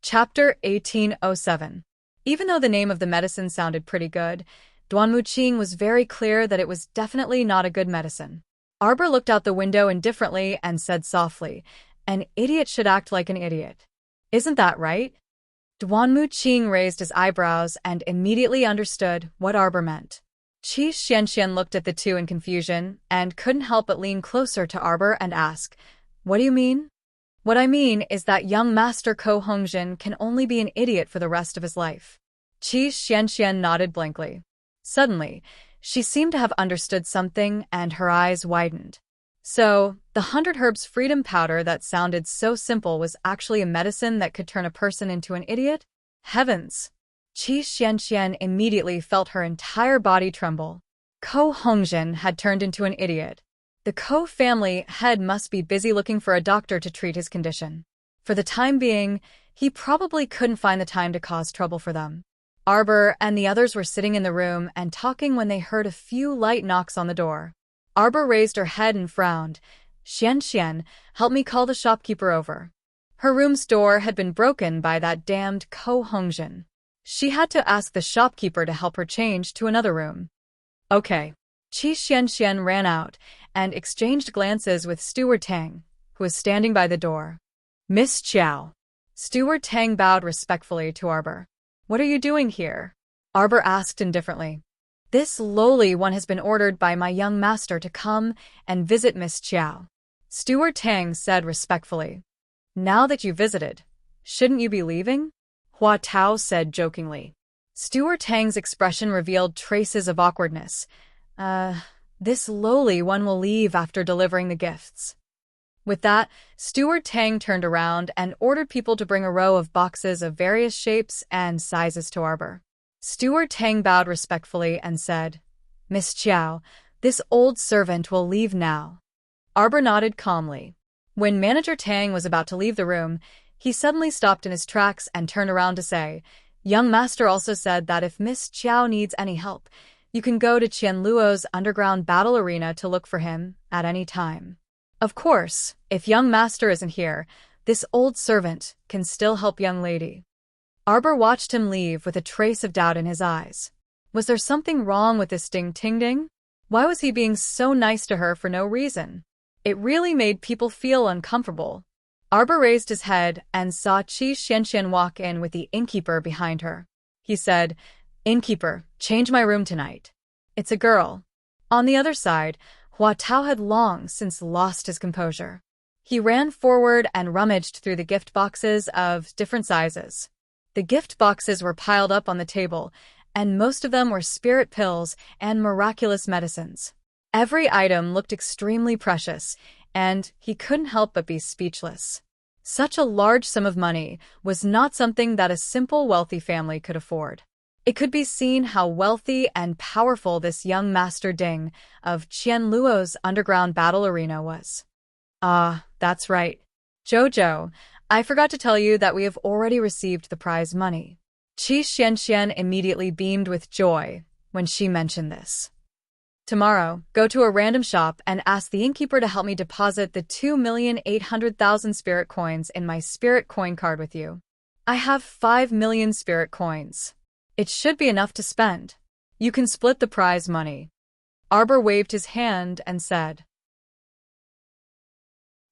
Chapter 1807. Even though the name of the medicine sounded pretty good, Duanmuqing was very clear that it was definitely not a good medicine. Arbor looked out the window indifferently and said softly, "An idiot should act like an idiot. Isn't that right?" Duanmuqing raised his eyebrows and immediately understood what Arbor meant. Qi Xianxian looked at the two in confusion and couldn't help but lean closer to Arbor and ask, "What do you mean?" "What I mean is that young Master Ko Hongjin can only be an idiot for the rest of his life." Qi Xianxian nodded blankly. Suddenly, she seemed to have understood something and her eyes widened. So, the 100 Herbs Freedom Powder that sounded so simple was actually a medicine that could turn a person into an idiot? Heavens! Qi Xianxian immediately felt her entire body tremble. Ko Hongjin had turned into an idiot. The Ko family head must be busy looking for a doctor to treat his condition. For the time being, he probably couldn't find the time to cause trouble for them. Arbor and the others were sitting in the room and talking when they heard a few light knocks on the door. Arbor raised her head and frowned. "Xianxian, help me call the shopkeeper over." Her room's door had been broken by that damned Ko Hongjin. She had to ask the shopkeeper to help her change to another room. "Okay." Qi Xianxian ran out and exchanged glances with Steward Tang, who was standing by the door. "Miss Chiao." Steward Tang bowed respectfully to Arbor. "What are you doing here?" Arbor asked indifferently. "This lowly one has been ordered by my young master to come and visit Miss Chiao," Steward Tang said respectfully. "Now that you visited, shouldn't you be leaving?" Hua Tao said jokingly. Steward Tang's expression revealed traces of awkwardness. This lowly one will leave after delivering the gifts." With that, Steward Tang turned around and ordered people to bring a row of boxes of various shapes and sizes to Arbor. Steward Tang bowed respectfully and said, "Miss Chiao, this old servant will leave now." Arbor nodded calmly. When Manager Tang was about to leave the room, he suddenly stopped in his tracks and turned around to say, "Young Master also said that if Miss Chiao needs any help, you can go to Qianluo's underground battle arena to look for him at any time. Of course, if young Master isn't here, this old servant can still help young lady." Arbor watched him leave with a trace of doubt in his eyes. Was there something wrong with this Ding Ting Ding? Why was he being so nice to her for no reason? It really made people feel uncomfortable. Arbor raised his head and saw Qi Xianxian walk in with the innkeeper behind her. He said, "Innkeeper, change my room tonight. It's a girl." On the other side, Hua Tao had long since lost his composure. He ran forward and rummaged through the gift boxes of different sizes. The gift boxes were piled up on the table, and most of them were spirit pills and miraculous medicines. Every item looked extremely precious, and he couldn't help but be speechless. Such a large sum of money was not something that a simple wealthy family could afford. It could be seen how wealthy and powerful this young Master Ding of Qianluo's underground battle arena was. "Ah, that's right. Jojo, I forgot to tell you that we have already received the prize money." Qi Xianxian immediately beamed with joy when she mentioned this. "Tomorrow, go to a random shop and ask the innkeeper to help me deposit the 2,800,000 spirit coins in my spirit coin card with you. I have 5 million spirit coins. It should be enough to spend. You can split the prize money." Arbor waved his hand and said.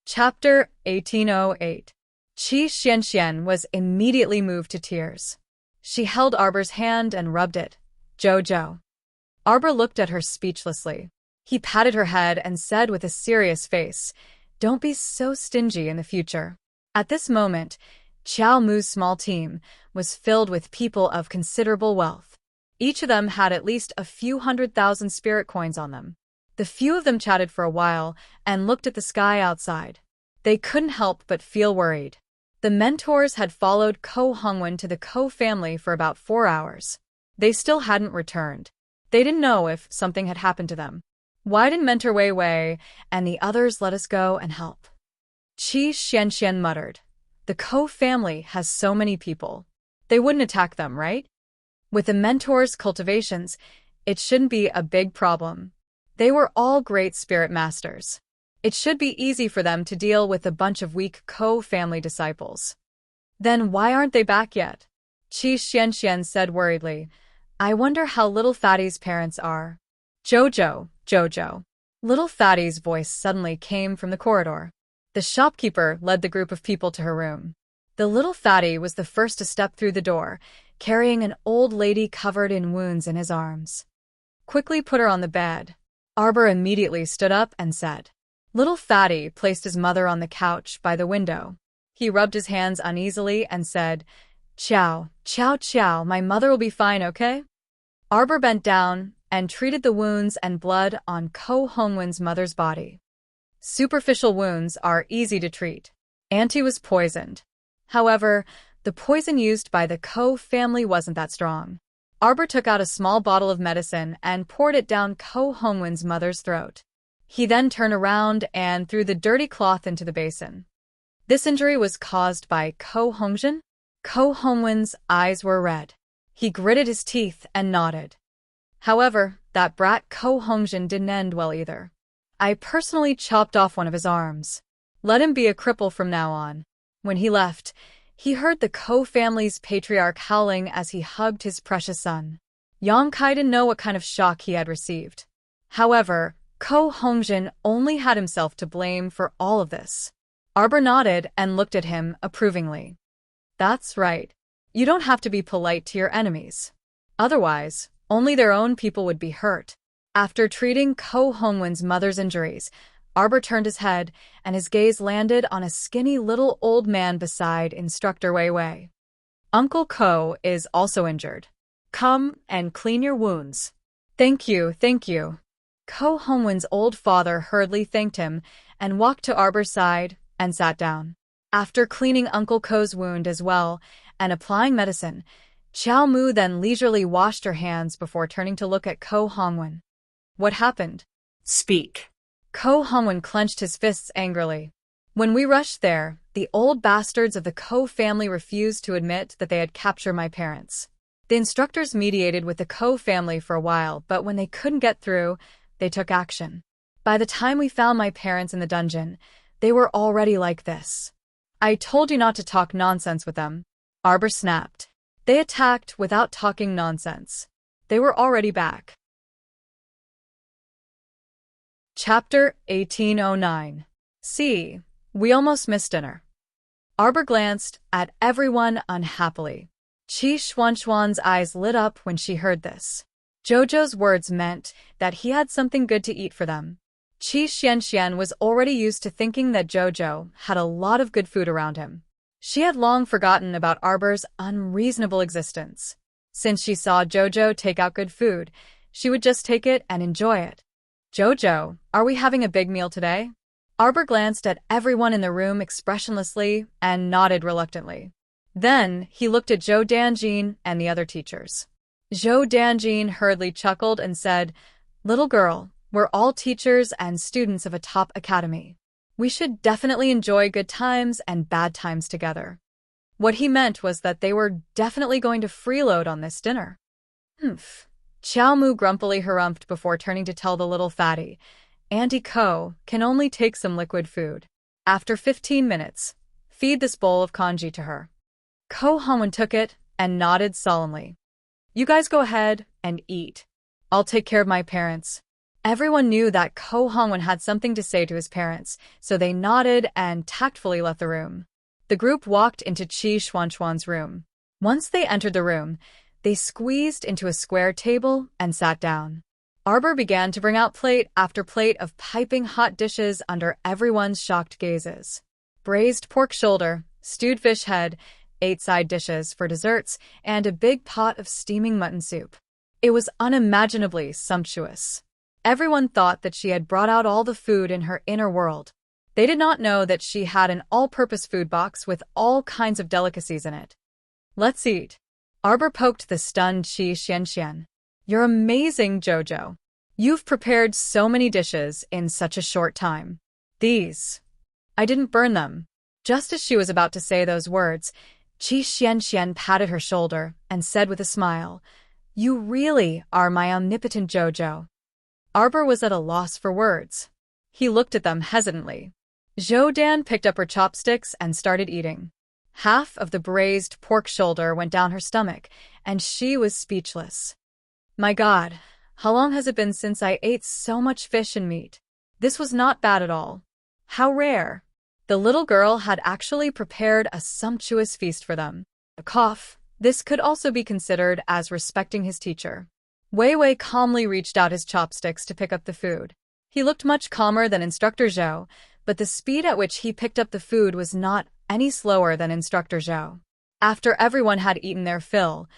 Chapter 1808. Qi Xianxian was immediately moved to tears. She held Arbor's hand and rubbed it. "Jojo." Arbor looked at her speechlessly. He patted her head and said with a serious face, "Don't be so stingy in the future." At this moment, Qiao Mu's small team was filled with people of considerable wealth. Each of them had at least a few 100,000 spirit coins on them. The few of them chatted for a while and looked at the sky outside. They couldn't help but feel worried. The mentors had followed Ko Hongwen to the Ko family for about 4 hours. They still hadn't returned. They didn't know if something had happened to them. "Why didn't Mentor Wei Wei and the others let us go and help?" Qi Xianxian muttered. "The Ko family has so many people. They wouldn't attack them, right? With the mentors' cultivations, it shouldn't be a big problem. They were all great spirit masters. It should be easy for them to deal with a bunch of weak Ko family disciples." Then why aren't they back yet? Qi Xianxian said worriedly. I wonder how little Fatty's parents are. Jojo, Jojo. Little Fatty's voice suddenly came from the corridor. The shopkeeper led the group of people to her room. The little Fatty was the first to step through the door, carrying an old lady covered in wounds in his arms. Quickly put her on the bed. Arbor immediately stood up and said. Little Fatty placed his mother on the couch by the window. He rubbed his hands uneasily and said, Chow, chow, chow, my mother will be fine, okay? Arbor bent down and treated the wounds and blood on Ko Hongwen's mother's body. Superficial wounds are easy to treat. Auntie was poisoned. However, the poison used by the Ko family wasn't that strong. Arbor took out a small bottle of medicine and poured it down Ko Hongwen's mother's throat. He then turned around and threw the dirty cloth into the basin. This injury was caused by Ko Hongjin. Ko Hongwen's eyes were red. He gritted his teeth and nodded. However, that brat Ko Hongjin didn't end well either. I personally chopped off one of his arms. Let him be a cripple from now on. When he left, he heard the Ko family's patriarch howling as he hugged his precious son. Yang Kai didn't know what kind of shock he had received. However, Ko Hongjin only had himself to blame for all of this. Arbor nodded and looked at him approvingly. That's right. You don't have to be polite to your enemies. Otherwise, only their own people would be hurt. After treating Ko Hongwen's mother's injuries, Arbor turned his head and his gaze landed on a skinny little old man beside Instructor Wei Wei. Uncle Ko is also injured. Come and clean your wounds. Thank you, thank you. Ko Hongwen's old father hurriedly thanked him and walked to Arbor's side and sat down. After cleaning Uncle Ko's wound as well and applying medicine, Qiao Mu then leisurely washed her hands before turning to look at Ko Hongwen. What happened? Speak. Ko Hongwen clenched his fists angrily. When we rushed there, the old bastards of the Ko family refused to admit that they had captured my parents. The instructors mediated with the Ko family for a while, but when they couldn't get through, they took action. By the time we found my parents in the dungeon, they were already like this. I told you not to talk nonsense with them. Arbor snapped. They attacked without talking nonsense. They were already back. Chapter 1809. See, we almost missed dinner. Arbor glanced at everyone unhappily. Qi Xuanxuan's eyes lit up when she heard this. Jojo's words meant that he had something good to eat for them. Qi Xianxian was already used to thinking that Jojo had a lot of good food around him. She had long forgotten about Arbor's unreasonable existence. Since she saw Jojo take out good food, she would just take it and enjoy it. Jojo, are we having a big meal today? Arbor glanced at everyone in the room expressionlessly and nodded reluctantly. Then he looked at Zhou Danjin and the other teachers. Zhou Danjin hurriedly chuckled and said, Little girl, we're all teachers and students of a top academy. We should definitely enjoy good times and bad times together. What he meant was that they were definitely going to freeload on this dinner. Humph. Qiao Mu grumpily harumphed before turning to tell the little fatty, Auntie Ko can only take some liquid food. After 15 minutes, feed this bowl of congee to her. Ko Hongwen took it and nodded solemnly. You guys go ahead and eat. I'll take care of my parents. Everyone knew that Ko Hongwen had something to say to his parents, so they nodded and tactfully left the room. The group walked into Qi Xuanxuan's room. Once they entered the room, they squeezed into a square table and sat down. Arbor began to bring out plate after plate of piping hot dishes under everyone's shocked gazes. Braised pork shoulder, stewed fish head, 8 side dishes for desserts, and a big pot of steaming mutton soup. It was unimaginably sumptuous. Everyone thought that she had brought out all the food in her inner world. They did not know that she had an all-purpose food box with all kinds of delicacies in it. Let's eat. Arbor poked the stunned Qi Xianxian. You're amazing, Jojo. You've prepared so many dishes in such a short time. These. I didn't burn them. Just as she was about to say those words, Qi Xianxian patted her shoulder and said with a smile, You really are my omnipotent Jojo. Arbor was at a loss for words. He looked at them hesitantly. Zhou Dan picked up her chopsticks and started eating. Half of the braised pork shoulder went down her stomach, and she was speechless. My God, how long has it been since I ate so much fish and meat? This was not bad at all. How rare. The little girl had actually prepared a sumptuous feast for them. A cough. This could also be considered as respecting his teacher. Wei Wei calmly reached out his chopsticks to pick up the food. He looked much calmer than Instructor Zhou, but the speed at which he picked up the food was not any slower than Instructor Zhou. After everyone had eaten their fill,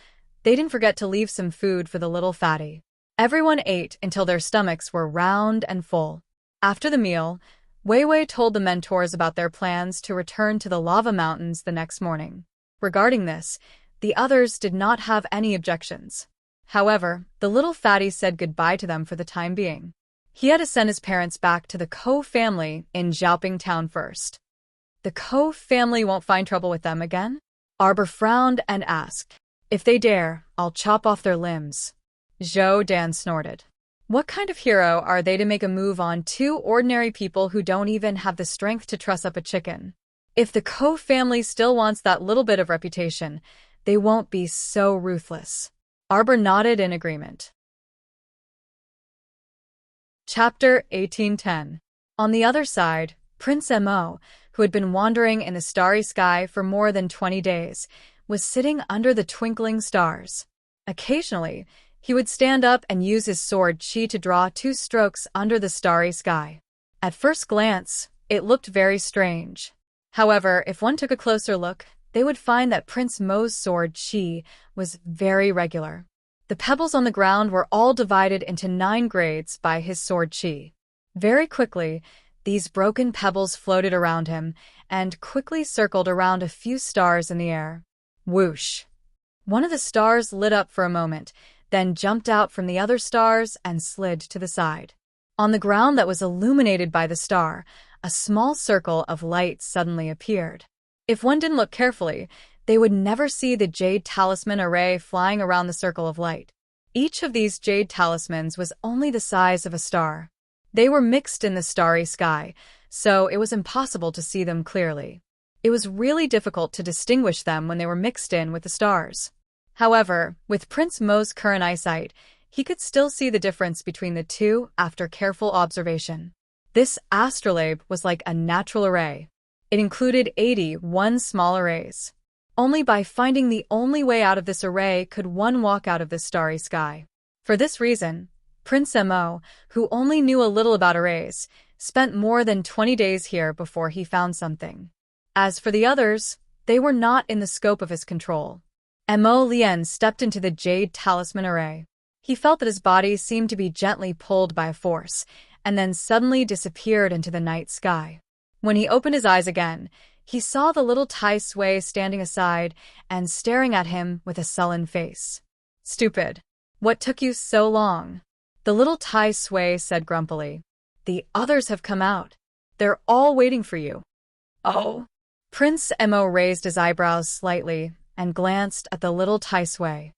they didn't forget to leave some food for the little fatty. Everyone ate until their stomachs were round and full. After the meal, Wei Wei told the mentors about their plans to return to the lava mountains the next morning. Regarding this, the others did not have any objections. However, the little fatty said goodbye to them for the time being. He had to send his parents back to the Ko family in Xiaoping town first. The Ko family won't find trouble with them again? Arbor frowned and asked. If they dare, I'll chop off their limbs. Zhou Dan snorted. What kind of hero are they to make a move on two ordinary people who don't even have the strength to truss up a chicken? If the Ko family still wants that little bit of reputation, they won't be so ruthless. Arbor nodded in agreement. Chapter 1810. On the other side, Prince Mo, who had been wandering in the starry sky for more than 20 days, was sitting under the twinkling stars. Occasionally, he would stand up and use his sword Qi to draw 2 strokes under the starry sky. At first glance, it looked very strange. However, if one took a closer look, they would find that Prince Mo's sword Qi was very regular. The pebbles on the ground were all divided into 9 grades by his sword Qi. Very quickly, these broken pebbles floated around him and quickly circled around a few stars in the air. Whoosh! One of the stars lit up for a moment, then jumped out from the other stars and slid to the side. On the ground that was illuminated by the star, a small circle of light suddenly appeared. If one didn't look carefully, they would never see the jade talisman array flying around the circle of light. Each of these jade talismans was only the size of a star. They were mixed in the starry sky, so it was impossible to see them clearly. It was really difficult to distinguish them when they were mixed in with the stars. However, with Prince Mo's current eyesight, he could still see the difference between the two after careful observation. This astrolabe was like a natural array. It included 81 small arrays. Only by finding the only way out of this array could one walk out of this starry sky. For this reason, Prince Mo, who only knew a little about arrays, spent more than 20 days here before he found something. As for the others, they were not in the scope of his control. Mo Lien stepped into the jade talisman array. He felt that his body seemed to be gently pulled by a force, and then suddenly disappeared into the night sky. When he opened his eyes again, he saw the little Tai Sui standing aside and staring at him with a sullen face. Stupid. What took you so long? The little Tai Sui said grumpily. The others have come out. They're all waiting for you. Oh. Prince Mo raised his eyebrows slightly and glanced at the little Tai Sui.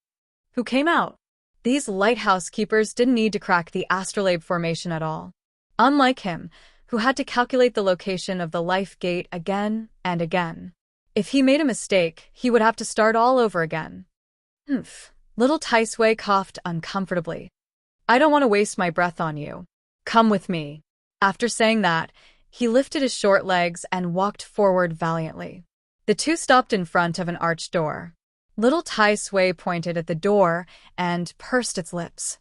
Who came out? These lighthouse keepers didn't need to crack the astrolabe formation at all. Unlike him, who had to calculate the location of the life gate again and again. If he made a mistake, he would have to start all over again. Humph. Little Tai Sui coughed uncomfortably. I don't want to waste my breath on you. Come with me. After saying that, he lifted his short legs and walked forward valiantly. The two stopped in front of an arched door. Little Tai Sui pointed at the door and pursed its lips.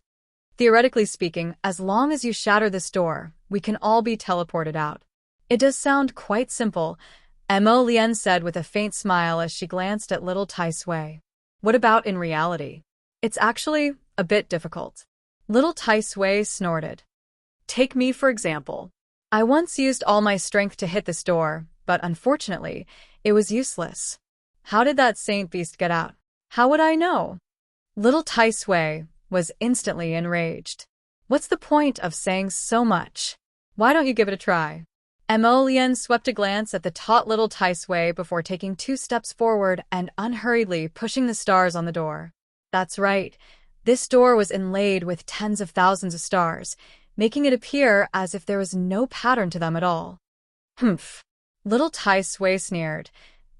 Theoretically speaking, as long as you shatter this door, we can all be teleported out. It does sound quite simple, Mo Lien said with a faint smile as she glanced at little Tai Sui. What about in reality? It's actually a bit difficult. Little Tai Sui snorted. Take me for example. I once used all my strength to hit this door, but unfortunately, it was useless. How did that saint beast get out? How would I know? Little Tai Sui was instantly enraged. What's the point of saying so much? Why don't you give it a try? Mo Lien swept a glance at the taut little Tai Sui before taking 2 steps forward and unhurriedly pushing the stars on the door. That's right. This door was inlaid with tens of thousands of stars, making it appear as if there was no pattern to them at all. Humph. Little Tai Sui sneered.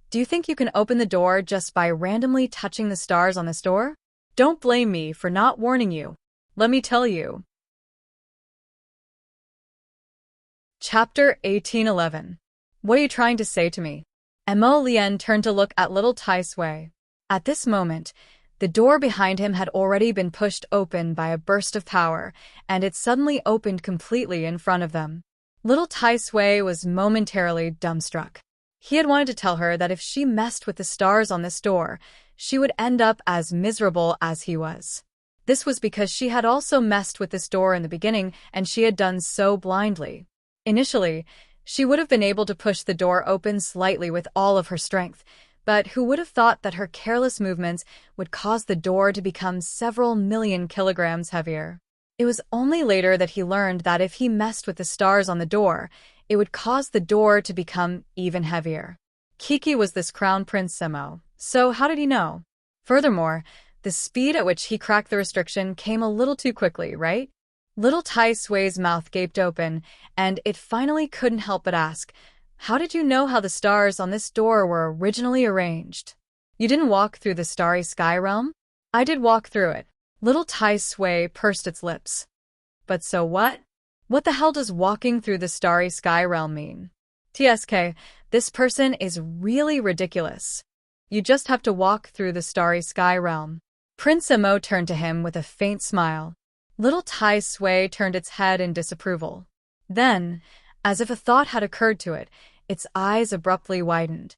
Do you think you can open the door just by randomly touching the stars on this door? Don't blame me for not warning you. Let me tell you. Chapter 1811. What are you trying to say to me? Mo Lien turned to look at little Tai Sui. At this moment, the door behind him had already been pushed open by a burst of power, and it suddenly opened completely in front of them. Little Tai Sui was momentarily dumbstruck. He had wanted to tell her that if she messed with the stars on this door, she would end up as miserable as he was. This was because she had also messed with this door in the beginning, and she had done so blindly. Initially, she would have been able to push the door open slightly with all of her strength, but who would have thought that her careless movements would cause the door to become several million kilograms heavier? It was only later that he learned that if he messed with the stars on the door, it would cause the door to become even heavier. Kiki was this crown prince Semo, so how did he know? Furthermore, the speed at which he cracked the restriction came a little too quickly, right? Little Tai Sui's mouth gaped open, and it finally couldn't help but ask, how did you know how the stars on this door were originally arranged? You didn't walk through the starry sky realm? I did walk through it. Little Tai Sui pursed its lips. But so what? What the hell does walking through the starry sky realm mean? TSK, this person is really ridiculous. You just have to walk through the starry sky realm. Prince Emo turned to him with a faint smile. Little Tai Sui turned its head in disapproval. Then, as if a thought had occurred to it, its eyes abruptly widened.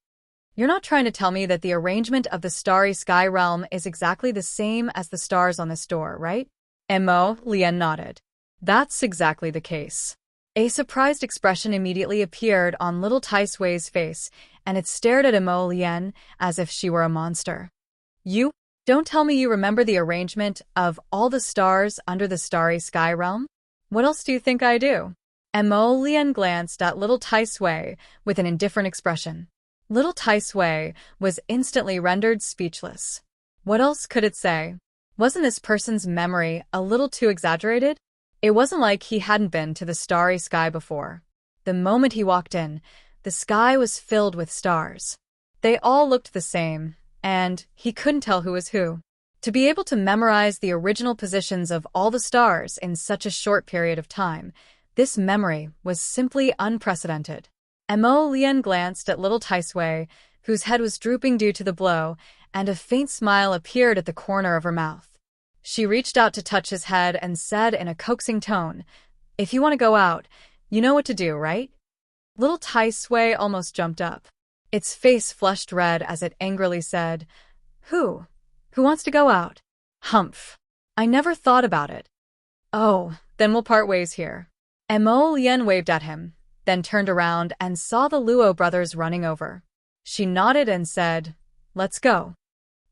You're not trying to tell me that the arrangement of the starry sky realm is exactly the same as the stars on this door, right? Mo Lien nodded. That's exactly the case. A surprised expression immediately appeared on little Tai Sui's face, and it stared at Mo Lien as if she were a monster. You? Don't tell me you remember the arrangement of all the stars under the starry sky realm? What else do you think I do? Mo Lien glanced at little Tai Sui with an indifferent expression. Little Tai Sui was instantly rendered speechless. What else could it say? Wasn't this person's memory a little too exaggerated? It wasn't like he hadn't been to the starry sky before. The moment he walked in, the sky was filled with stars. They all looked the same, and he couldn't tell who was who. To be able to memorize the original positions of all the stars in such a short period of time, this memory was simply unprecedented. Mo Lien glanced at little Tai Sui, whose head was drooping due to the blow, and a faint smile appeared at the corner of her mouth. She reached out to touch his head and said in a coaxing tone, "If you want to go out, you know what to do, right?" Little Tai Sui almost jumped up. Its face flushed red as it angrily said, Who? Who wants to go out? Humph. I never thought about it. Oh, then we'll part ways here. Mo Lien waved at him, then turned around and saw the Luo brothers running over. She nodded and said, Let's go.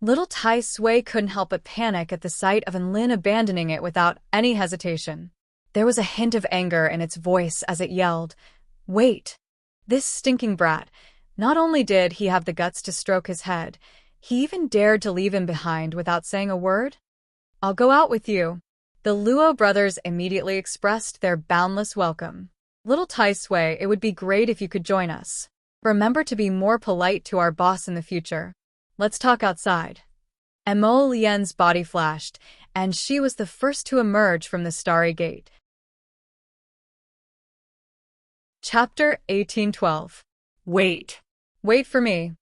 Little Tai Sui couldn't help but panic at the sight of Enlin abandoning it without any hesitation. There was a hint of anger in its voice as it yelled, Wait! This stinking brat! Not only did he have the guts to stroke his head, he even dared to leave him behind without saying a word? I'll go out with you. The Luo brothers immediately expressed their boundless welcome. Little Tai Sui, it would be great if you could join us. Remember to be more polite to our boss in the future. Let's talk outside. Mo Lien's body flashed, and she was the first to emerge from the starry gate. Chapter 1812. Wait. Wait for me.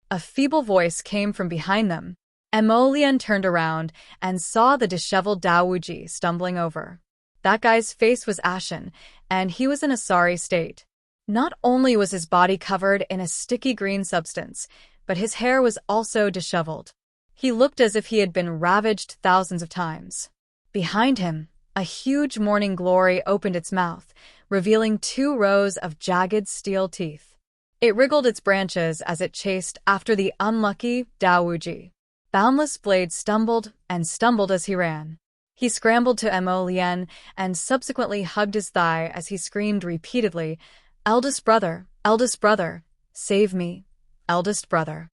A feeble voice came from behind them. Mo Lien turned around and saw the disheveled Dao Wuji stumbling over. That guy's face was ashen, and he was in a sorry state. Not only was his body covered in a sticky green substance, but his hair was also disheveled. He looked as if he had been ravaged thousands of times. Behind him, a huge morning glory opened its mouth, revealing 2 rows of jagged steel teeth. It wriggled its branches as it chased after the unlucky Dao Wuji. Boundless Blade stumbled and stumbled as he ran. He scrambled to Mo Lien and subsequently hugged his thigh as he screamed repeatedly, eldest brother, save me, eldest brother."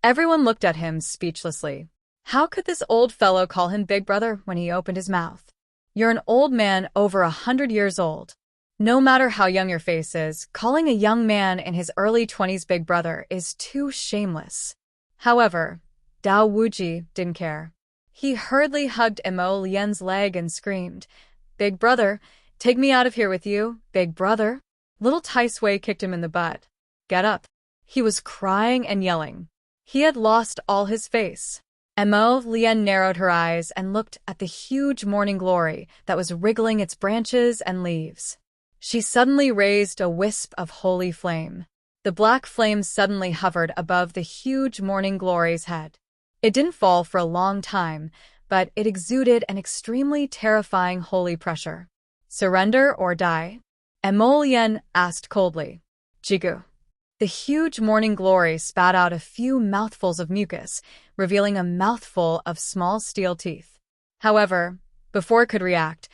Everyone looked at him speechlessly. How could this old fellow call him big brother when he opened his mouth? You're an old man over 100 years old. No matter how young your face is, calling a young man in his early 20s big brother is too shameless. However, Dao Wuji didn't care. He hurriedly hugged Emo Lian's leg and screamed, "Big brother, take me out of here with you, big brother." Little Tai Sui kicked him in the butt. "Get up." He was crying and yelling. He had lost all his face. Emo Lian narrowed her eyes and looked at the huge morning glory that was wriggling its branches and leaves. She suddenly raised a wisp of holy flame. The black flame suddenly hovered above the huge morning glory's head. It didn't fall for a long time, but it exuded an extremely terrifying holy pressure. "Surrender or die?" Emo Lian asked coldly. "Jigu." The huge morning glory spat out a few mouthfuls of mucus, revealing a mouthful of small steel teeth. However, before it could react,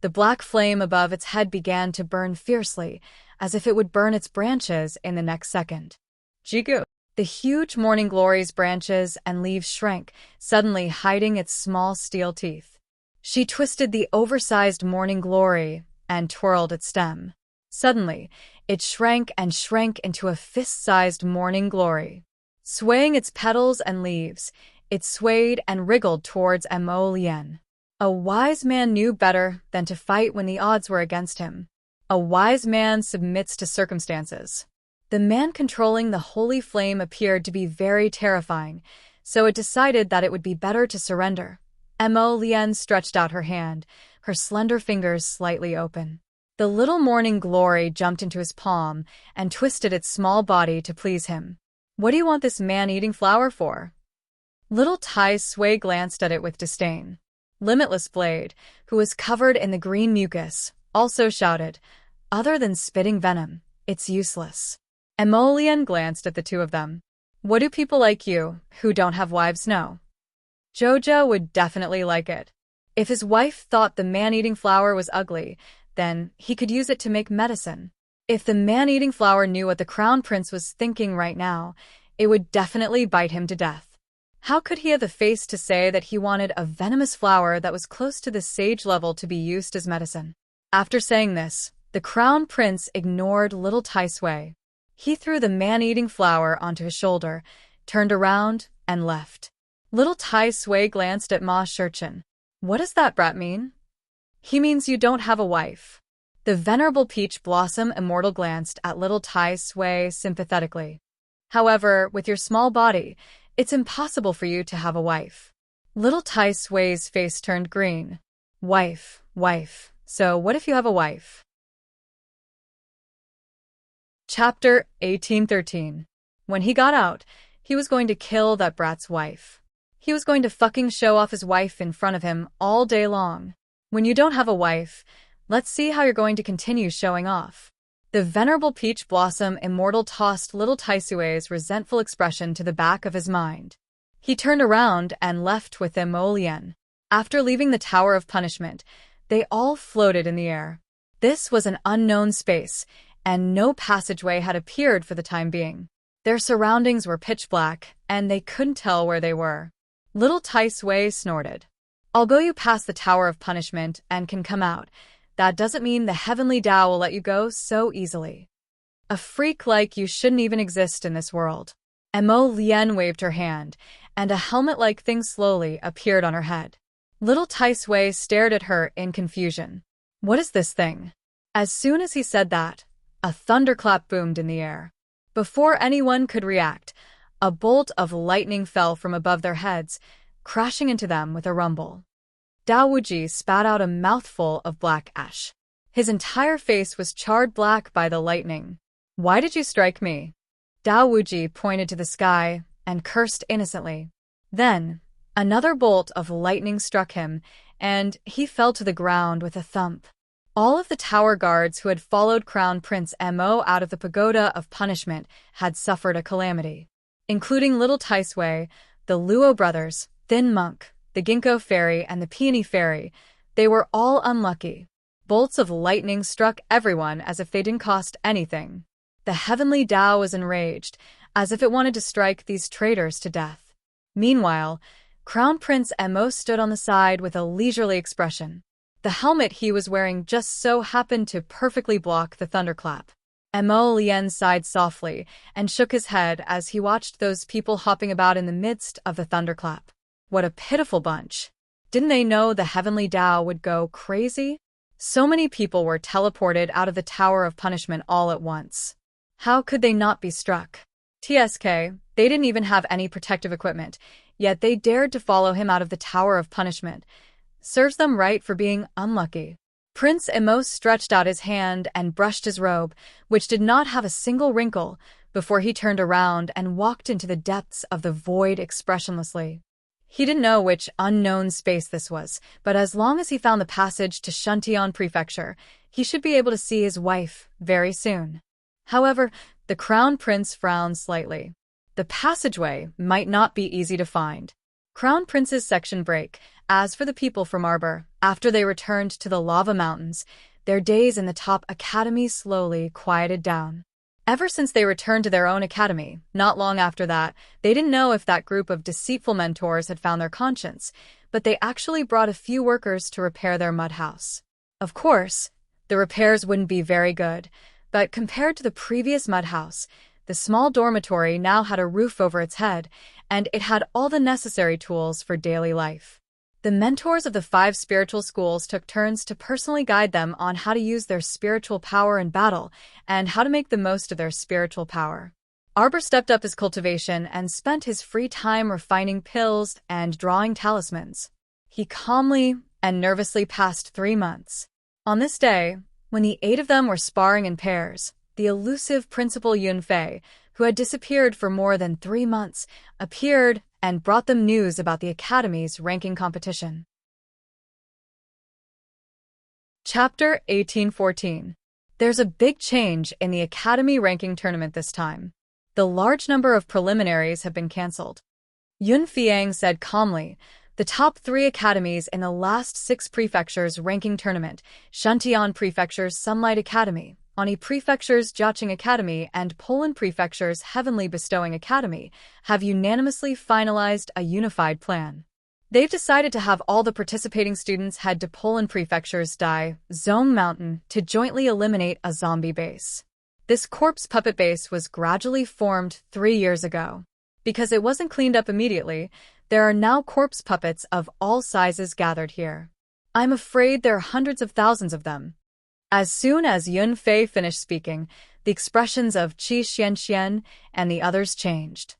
the black flame above its head began to burn fiercely, as if it would burn its branches in the next second. "Jigu." The huge morning glory's branches and leaves shrank, suddenly hiding its small steel teeth. She twisted the oversized morning glory and twirled its stem. Suddenly, it shrank and shrank into a fist-sized morning glory. Swaying its petals and leaves, it swayed and wriggled towards Emo Lian. A wise man knew better than to fight when the odds were against him. A wise man submits to circumstances. The man controlling the holy flame appeared to be very terrifying, so it decided that it would be better to surrender. Emo Lian stretched out her hand, her slender fingers slightly open. The little morning glory jumped into his palm and twisted its small body to please him. "What do you want this man-eating flower for?" Little Tai Sui glanced at it with disdain. Limitless Blade, who was covered in the green mucus, also shouted, "Other than spitting venom, it's useless." Emo Lian glanced at the two of them. "What do people like you, who don't have wives, know?" Jojo would definitely like it. If his wife thought the man-eating flower was ugly, then he could use it to make medicine. If the man-eating flower knew what the crown prince was thinking right now, it would definitely bite him to death. How could he have the face to say that he wanted a venomous flower that was close to the sage level to be used as medicine? After saying this, the crown prince ignored little Tai Sui. He threw the man-eating flower onto his shoulder, turned around, and left. Little Tai Sui glanced at Ma Shurchin. "What does that brat mean?" "He means you don't have a wife." The venerable Peach Blossom Immortal glanced at little Tai Sui sympathetically. "However, with your small body, it's impossible for you to have a wife." Little Tai Sui's face turned green. Wife. So what if you have a wife?" Chapter 1813. When he got out, he was going to kill that brat's wife. He was going to fucking show off his wife in front of him all day long. When you don't have a wife, let's see how you're going to continue showing off. The venerable Peach Blossom Immortal tossed little Tai Sui's resentful expression to the back of his mind. He turned around and left with Emo Lian. After leaving the Tower of Punishment, they all floated in the air. This was an unknown space, and no passageway had appeared for the time being. Their surroundings were pitch black, and they couldn't tell where they were. Little Tai Sui snorted. "Although you pass the Tower of Punishment and can come out, that doesn't mean the Heavenly Tao will let you go so easily. A freak like you shouldn't even exist in this world." Emo Lian waved her hand, and a helmet-like thing slowly appeared on her head. Little Tai Sui stared at her in confusion. "What is this thing?" As soon as he said that, a thunderclap boomed in the air. Before anyone could react, a bolt of lightning fell from above their heads, crashing into them with a rumble. Dao Wuji spat out a mouthful of black ash. His entire face was charred black by the lightning. "Why did you strike me?" Dao Wuji pointed to the sky and cursed innocently. Then, another bolt of lightning struck him, and he fell to the ground with a thump. All of the tower guards who had followed Crown Prince Emo out of the Pagoda of Punishment had suffered a calamity, including little Tai Sui, the Luo brothers, Thin Monk, the Ginkgo Fairy, and the Peony Fairy. They were all unlucky. Bolts of lightning struck everyone as if they didn't cost anything. The Heavenly Tao was enraged, as if it wanted to strike these traitors to death. Meanwhile, Crown Prince Emo stood on the side with a leisurely expression. The helmet he was wearing just so happened to perfectly block the thunderclap. Mo Lien sighed softly and shook his head as he watched those people hopping about in the midst of the thunderclap. What a pitiful bunch. Didn't they know the heavenly Tao would go crazy? So many people were teleported out of the Tower of Punishment all at once. How could they not be struck? TSK, they didn't even have any protective equipment, yet they dared to follow him out of the Tower of Punishment. Serves them right for being unlucky. Prince Immerse stretched out his hand and brushed his robe, which did not have a single wrinkle, before he turned around and walked into the depths of the void expressionlessly. He didn't know which unknown space this was, but as long as he found the passage to Shantian Prefecture, he should be able to see his wife very soon. However, the Crown Prince frowned slightly. The passageway might not be easy to find. Crown Prince's section break. As for the people from Arbor, after they returned to the Lava Mountains, their days in the top academy slowly quieted down. Ever since they returned to their own academy, not long after that, they didn't know if that group of deceitful mentors had found their conscience, but they actually brought a few workers to repair their mud house. Of course, the repairs wouldn't be very good, but compared to the previous mud house, the small dormitory now had a roof over its head, and it had all the necessary tools for daily life. The mentors of the 5 spiritual schools took turns to personally guide them on how to use their spiritual power in battle and how to make the most of their spiritual power. Arbor stepped up his cultivation and spent his free time refining pills and drawing talismans. He calmly and nervously passed 3 months. On this day, when the 8 of them were sparring in pairs, the elusive Principal Yunfei, who had disappeared for more than 3 months, appeared and brought them news about the Academy's ranking competition. Chapter 1814. There's a big change in the Academy ranking tournament this time. The large number of preliminaries have been cancelled. Yun Fiang said calmly, the top 3 academies in the last 6 prefectures ranking tournament, Shantian Prefecture's Sunlight Academy, Ani Prefecture's Jiaqing Academy, and Poland Prefecture's Heavenly Bestowing Academy, have unanimously finalized a unified plan. They've decided to have all the participating students head to Poland Prefecture's Dai Zong Mountain to jointly eliminate a zombie base. This corpse puppet base was gradually formed 3 years ago. Because it wasn't cleaned up immediately, there are now corpse puppets of all sizes gathered here. I'm afraid there are hundreds of thousands of them. As soon as Yun Fei finished speaking, the expressions of Qi Xianxian and the others changed.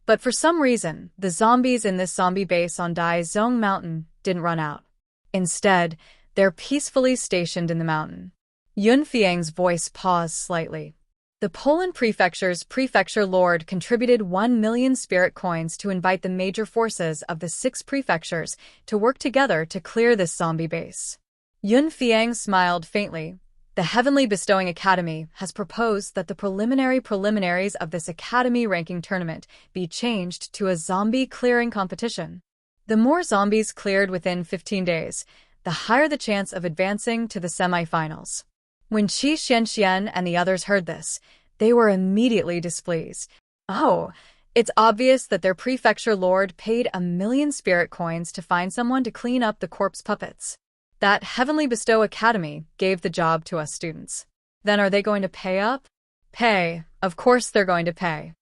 But for some reason, the zombies in this zombie base on Dai Zong Mountain didn't run out. Instead, they're peacefully stationed in the mountain. Yun Fiang's voice paused slightly. The Poland Prefecture's Prefecture Lord contributed 1 million spirit coins to invite the major forces of the 6 prefectures to work together to clear this zombie base. Yun Fiang smiled faintly. The Heavenly Bestowing Academy has proposed that the preliminaries of this Academy ranking tournament be changed to a zombie clearing competition. The more zombies cleared within 15 days, the higher the chance of advancing to the semi-finals. When Qi Xianxian and the others heard this, they were immediately displeased. Oh, it's obvious that their prefecture lord paid 1 million spirit coins to find someone to clean up the corpse puppets. That Heavenly Bestow Academy gave the job to us students. Then are they going to pay up? Pay. Of course they're going to pay.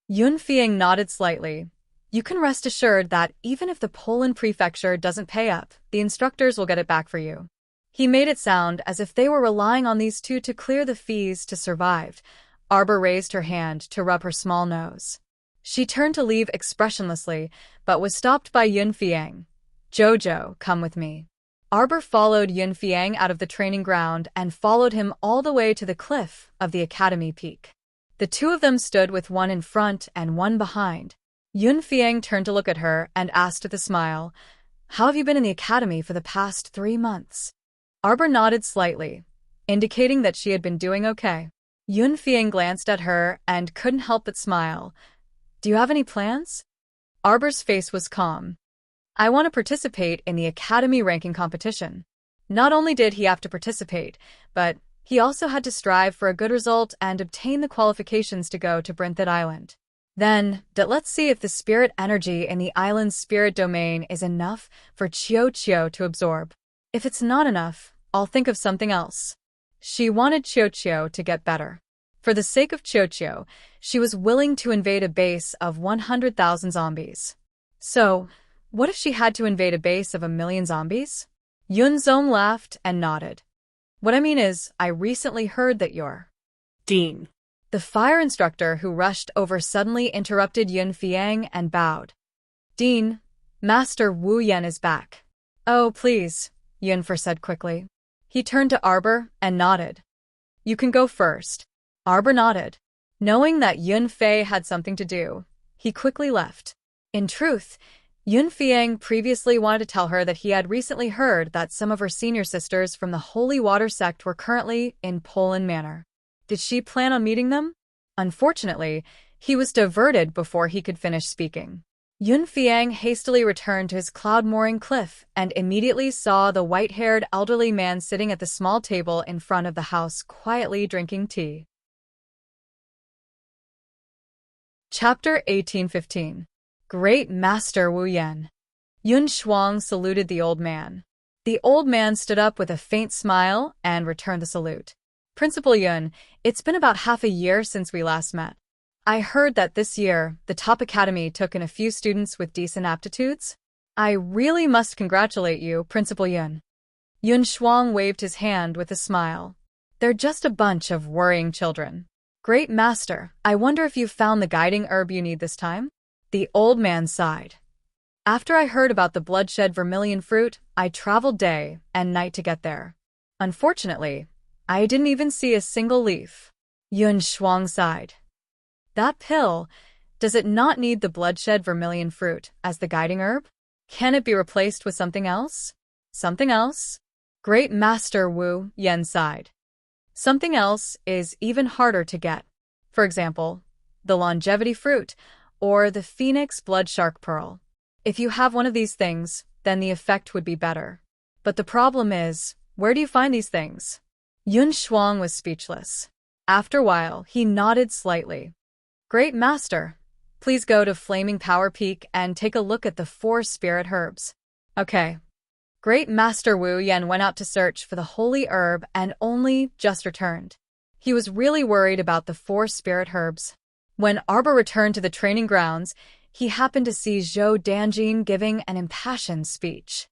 Yun Fiang nodded slightly. You can rest assured that even if the Poland Prefecture doesn't pay up, the instructors will get it back for you. He made it sound as if they were relying on these 2 to clear the fees to survive. Arbor raised her hand to rub her small nose. She turned to leave expressionlessly, but was stopped by Yun Fiang. Jojo, come with me. Arbor followed Yun Fiang out of the training ground and followed him all the way to the cliff of the academy peak. The 2 of them stood with one in front and one behind. Yun Fiang turned to look at her and asked with a smile, How have you been in the academy for the past 3 months? Arbor nodded slightly, indicating that she had been doing okay. Yun Fiang glanced at her and couldn't help but smile. Do you have any plans? Arbor's face was calm. I want to participate in the Academy ranking competition. Not only did he have to participate, but he also had to strive for a good result and obtain the qualifications to go to Brinthid Island. Then, let's see if the spirit energy in the island's spirit domain is enough for Chio to absorb. If it's not enough, I'll think of something else. She wanted Qiuqiu to get better. For the sake of Qiuqiu, she was willing to invade a base of 100,000 zombies. So, what if she had to invade a base of 1,000,000 zombies? Yunzong laughed and nodded. What I mean is, I recently heard that you're Dean. The fire instructor who rushed over suddenly interrupted Yun Fiang and bowed. Dean, Master Wu Yan is back. Oh, please, Yunfer said quickly. He turned to Arbor and nodded. You can go first. Arbor nodded. Knowing that Yun Fei had something to do, he quickly left. In truth, Yun Fiang previously wanted to tell her that he had recently heard that some of her senior sisters from the Holy Water sect were currently in Poland Manor. Did she plan on meeting them? Unfortunately, he was diverted before he could finish speaking. Yun Fiang hastily returned to his cloud mooring cliff and immediately saw the white-haired elderly man sitting at the small table in front of the house quietly drinking tea. Chapter 1815. Great Master Wu Yan. Yun Shuang saluted the old man. The old man stood up with a faint smile and returned the salute. Principal Yun, it's been about half a year since we last met. I heard that this year, the top academy took in a few students with decent aptitudes. I really must congratulate you, Principal Yun. Yun Shuang waved his hand with a smile. They're just a bunch of worrying children. Great Master, I wonder if you found the guiding herb you need this time? The old man sighed. After I heard about the bloodshed vermilion fruit, I traveled day and night to get there. Unfortunately, I didn't even see a single leaf. Yun Shuang sighed. That pill, does it not need the bloodshed vermilion fruit as the guiding herb? Can it be replaced with something else? Something else? Great Master Wu Yan sighed. Something else is even harder to get. For example, the longevity fruit or the phoenix blood shark pearl. If you have one of these things, then the effect would be better. But the problem is, where do you find these things? Yun Shuang was speechless. After a while, he nodded slightly. Great Master, please go to Flaming Power Peak and take a look at the 4 spirit herbs. Okay. Great Master Wu Yan went out to search for the holy herb and only just returned. He was really worried about the 4 spirit herbs. When Arbor returned to the training grounds, he happened to see Zhou Danjin giving an impassioned speech.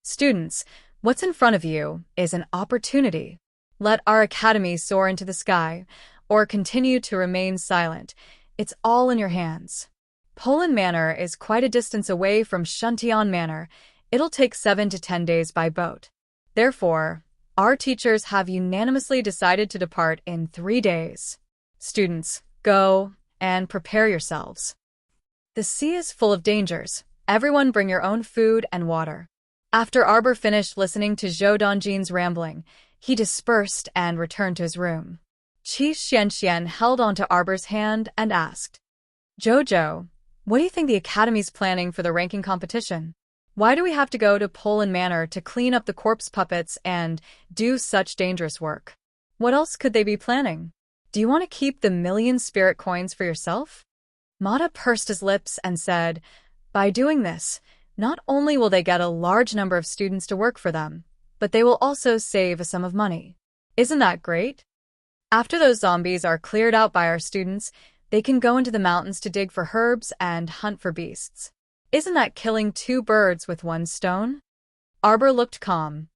Students, what's in front of you is an opportunity. Let our academy soar into the sky, or continue to remain silent. It's all in your hands. Poland Manor is quite a distance away from Shuntian Manor. It'll take 7 to 10 days by boat. Therefore, our teachers have unanimously decided to depart in 3 days. Students, go and prepare yourselves. The sea is full of dangers. Everyone bring your own food and water. After Arbor finished listening to Zhou Danjin's rambling, he dispersed and returned to his room. Qi Xianxian held onto Arbor's hand and asked, Jojo, what do you think the Academy's planning for the ranking competition? Why do we have to go to Poland Manor to clean up the corpse puppets and do such dangerous work? What else could they be planning? Do you want to keep the 1,000,000 spirit coins for yourself? Mata pursed his lips and said, by doing this, not only will they get a large number of students to work for them, but they will also save a sum of money. Isn't that great? After those zombies are cleared out by our students, they can go into the mountains to dig for herbs and hunt for beasts. Isn't that killing 2 birds with 1 stone? Arbor looked calm.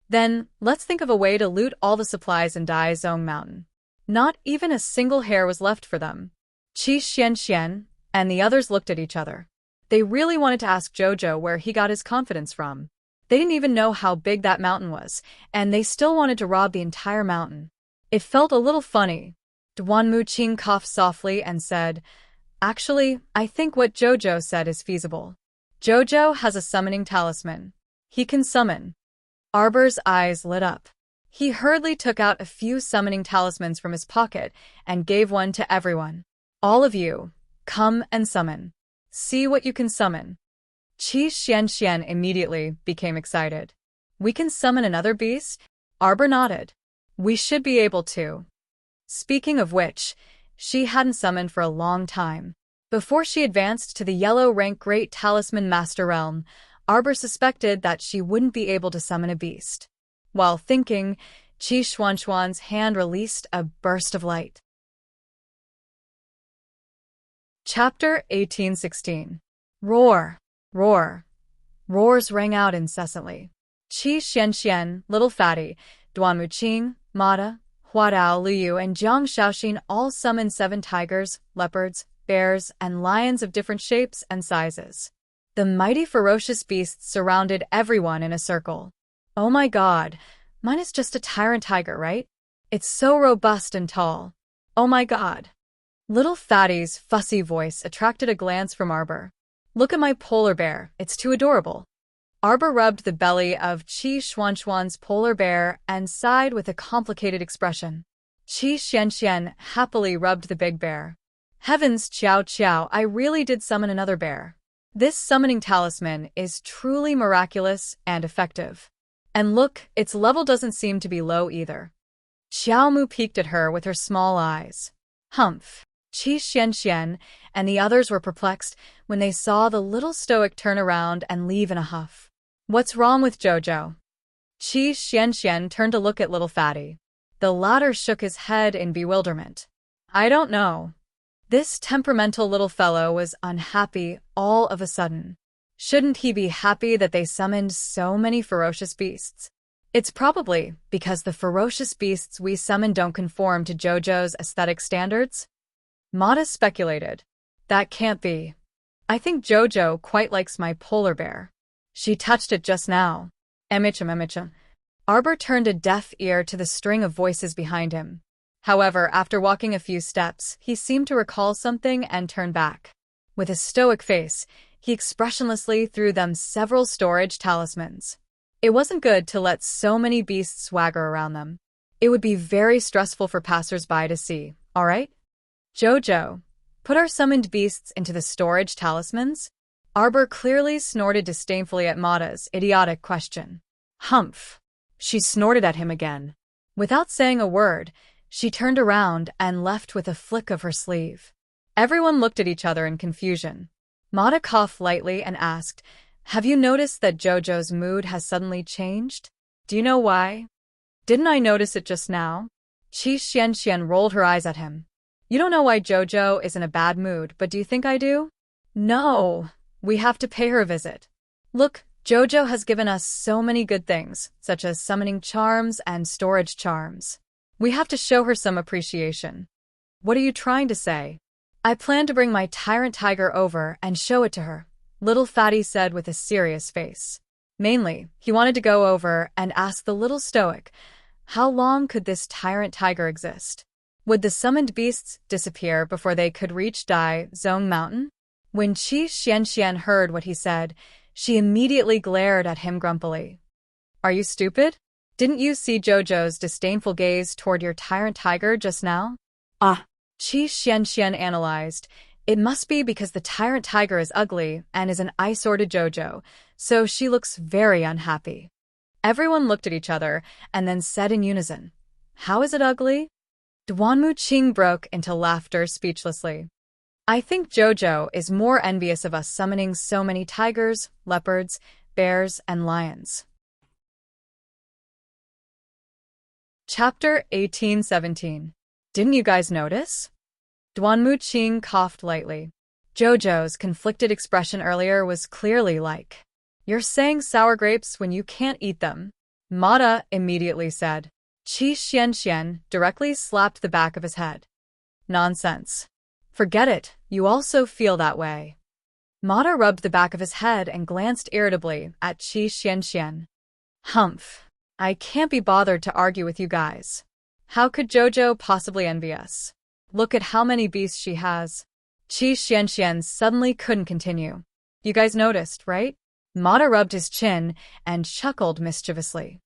Then, let's think of a way to loot all the supplies in Daizong Mountain. Not even a single hair was left for them. Qi Xianxian and the others looked at each other. They really wanted to ask Jojo where he got his confidence from. They didn't even know how big that mountain was, and they still wanted to rob the entire mountain. It felt a little funny. Duan Muqing coughed softly and said, actually, I think what Jojo said is feasible. Jojo has a summoning talisman. He can summon. Arbor's eyes lit up. He hurriedly took out a few summoning talismans from his pocket and gave one to everyone. All of you, come and summon. See what you can summon. Qi Xianxian immediately became excited. We can summon another beast? Arbor nodded. We should be able to. Speaking of which, she hadn't summoned for a long time. Before she advanced to the yellow rank Great Talisman Master Realm, Arbor suspected that she wouldn't be able to summon a beast. While thinking, Qi Xuanxuan's hand released a burst of light. Chapter 1816. Roar! Roar! Roars rang out incessantly. Qi Xianxian, Little Fatty, Duan Muqing, Mata, Huadao Liu, and Jiang Shaoxin all summoned 7 tigers, leopards, bears, and lions of different shapes and sizes. The mighty ferocious beasts surrounded everyone in a circle. Oh my god, mine is just a tyrant tiger, right? It's so robust and tall. Oh my god. Little Fatty's fussy voice attracted a glance from Arbor. Look at my polar bear, it's too adorable. Arbor rubbed the belly of Qi Xuanxuan's polar bear and sighed with a complicated expression. Qi Xianxian happily rubbed the big bear. Heavens, Qiao Qiao, I really did summon another bear. This summoning talisman is truly miraculous and effective. And look, its level doesn't seem to be low either. Xiao Mu peeked at her with her small eyes. Humph. Qi Xianxian and the others were perplexed when they saw the little stoic turn around and leave in a huff. What's wrong with Jojo? Qi Xianxian turned to look at Little Fatty. The latter shook his head in bewilderment. I don't know. This temperamental little fellow was unhappy all of a sudden. Shouldn't he be happy that they summoned so many ferocious beasts? It's probably because the ferocious beasts we summon don't conform to Jojo's aesthetic standards. Mata speculated. That can't be. I think Jojo quite likes my polar bear. She touched it just now. Emicha. Arbor turned a deaf ear to the string of voices behind him. However, after walking a few steps, he seemed to recall something and turned back. With a stoic face, he expressionlessly threw them several storage talismans. It wasn't good to let so many beasts swagger around them. It would be very stressful for passers-by to see, alright? Jojo, put our summoned beasts into the storage talismans? Arbor clearly snorted disdainfully at Mata's idiotic question. Humph. She snorted at him again. Without saying a word, she turned around and left with a flick of her sleeve. Everyone looked at each other in confusion. Mata coughed lightly and asked, Have you noticed that Jojo's mood has suddenly changed? Do you know why? Didn't I notice it just now? Qi Xianxian rolled her eyes at him. You don't know why Jojo is in a bad mood, but do you think I do? No. We have to pay her a visit. Look, Jojo has given us so many good things, such as summoning charms and storage charms. We have to show her some appreciation. What are you trying to say? I plan to bring my tyrant tiger over and show it to her, Little Fatty said with a serious face. Mainly, he wanted to go over and ask the little stoic, how long could this tyrant tiger exist? Would the summoned beasts disappear before they could reach Dai Zhong Mountain? When Qi Xianxian heard what he said, she immediately glared at him grumpily. Are you stupid? Didn't you see Jojo's disdainful gaze toward your tyrant tiger just now? Ah, Qi Xianxian analyzed. It must be because the tyrant tiger is ugly and is an eyesore to Jojo, so she looks very unhappy. Everyone looked at each other and then said in unison, How is it ugly? Duan Muqing broke into laughter speechlessly. I think Jojo is more envious of us summoning so many tigers, leopards, bears, and lions. Chapter 1817. Didn't you guys notice? Duan Muqing coughed lightly. Jojo's conflicted expression earlier was clearly like, You're saying sour grapes when you can't eat them. Mata immediately said. Qi Xianxian directly slapped the back of his head. Nonsense. Forget it, you also feel that way. Mata rubbed the back of his head and glanced irritably at Qi Xianxian. Humph. I can't be bothered to argue with you guys. How could Jojo possibly envy us? Look at how many beasts she has. Qi Xianxian suddenly couldn't continue. You guys noticed, right? Mata rubbed his chin and chuckled mischievously.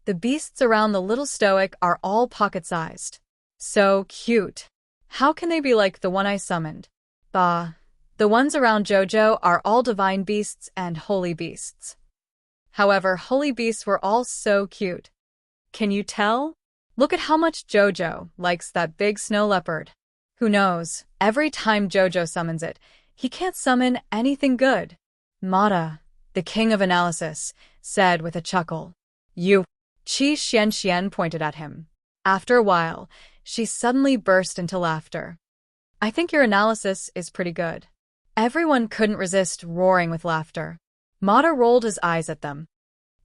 The beasts around the little stoic are all pocket-sized. So cute. How can they be like the one I summoned? Bah. The ones around Jojo are all divine beasts and holy beasts. However, holy beasts were all so cute. Can you tell? Look at how much Jojo likes that big snow leopard. Who knows, every time Jojo summons it, he can't summon anything good. Mata, the king of analysis, said with a chuckle. You. Qi Xianxian pointed at him. After a while, she suddenly burst into laughter. I think your analysis is pretty good. Everyone couldn't resist roaring with laughter. Mata rolled his eyes at them.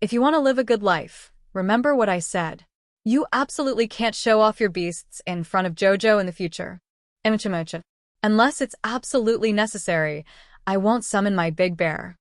If you want to live a good life, remember what I said. You absolutely can't show off your beasts in front of Jojo in the future. Unless it's absolutely necessary, I won't summon my big bear.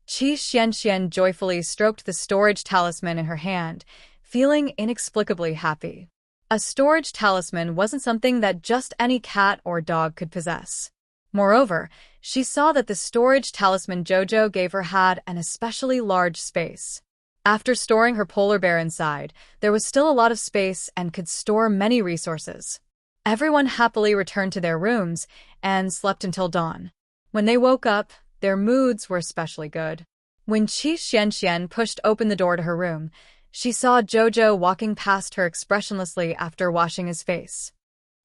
Qi Xianxian joyfully stroked the storage talisman in her hand, feeling inexplicably happy. A storage talisman wasn't something that just any cat or dog could possess. Moreover, she saw that the storage talisman Jojo gave her had an especially large space. After storing her polar bear inside, there was still a lot of space and could store many resources. Everyone happily returned to their rooms and slept until dawn. When they woke up, their moods were especially good. When Qi Xianxian pushed open the door to her room, she saw Jojo walking past her expressionlessly after washing his face.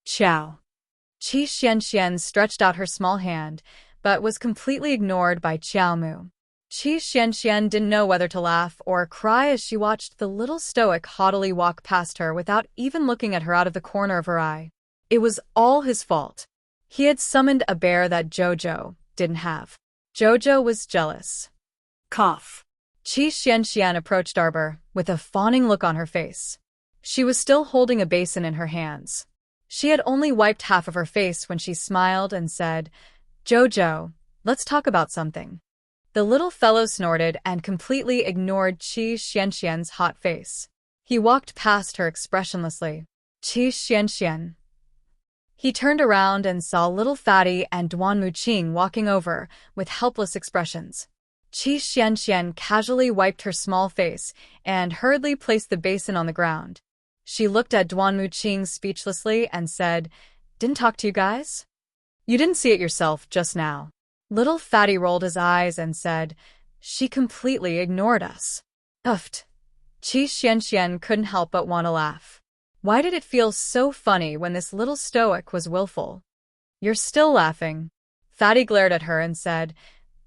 Ciao. Qi Xianxian stretched out her small hand, but was completely ignored by Qiaomu. Qi Xianxian didn't know whether to laugh or cry as she watched the little stoic haughtily walk past her without even looking at her out of the corner of her eye. It was all his fault. He had summoned a bear that Jojo didn't have. Jojo was jealous. Cough. Qi Xianxian approached Arbor with a fawning look on her face. She was still holding a basin in her hands. She had only wiped half of her face when she smiled and said, Jojo, let's talk about something. The little fellow snorted and completely ignored Qi Xianxian's hot face. He walked past her expressionlessly. Qi Xianxian. He turned around and saw little Fatty and Duan Muqing walking over with helpless expressions. Qi Xianxian casually wiped her small face and hurriedly placed the basin on the ground. She looked at Duan Muqing speechlessly and said, Didn't talk to you guys? You didn't see it yourself just now. Little Fatty rolled his eyes and said, She completely ignored us. Uffed. Qi Xianxian couldn't help but want to laugh. Why did it feel so funny when this little stoic was willful? You're still laughing. Fatty glared at her and said,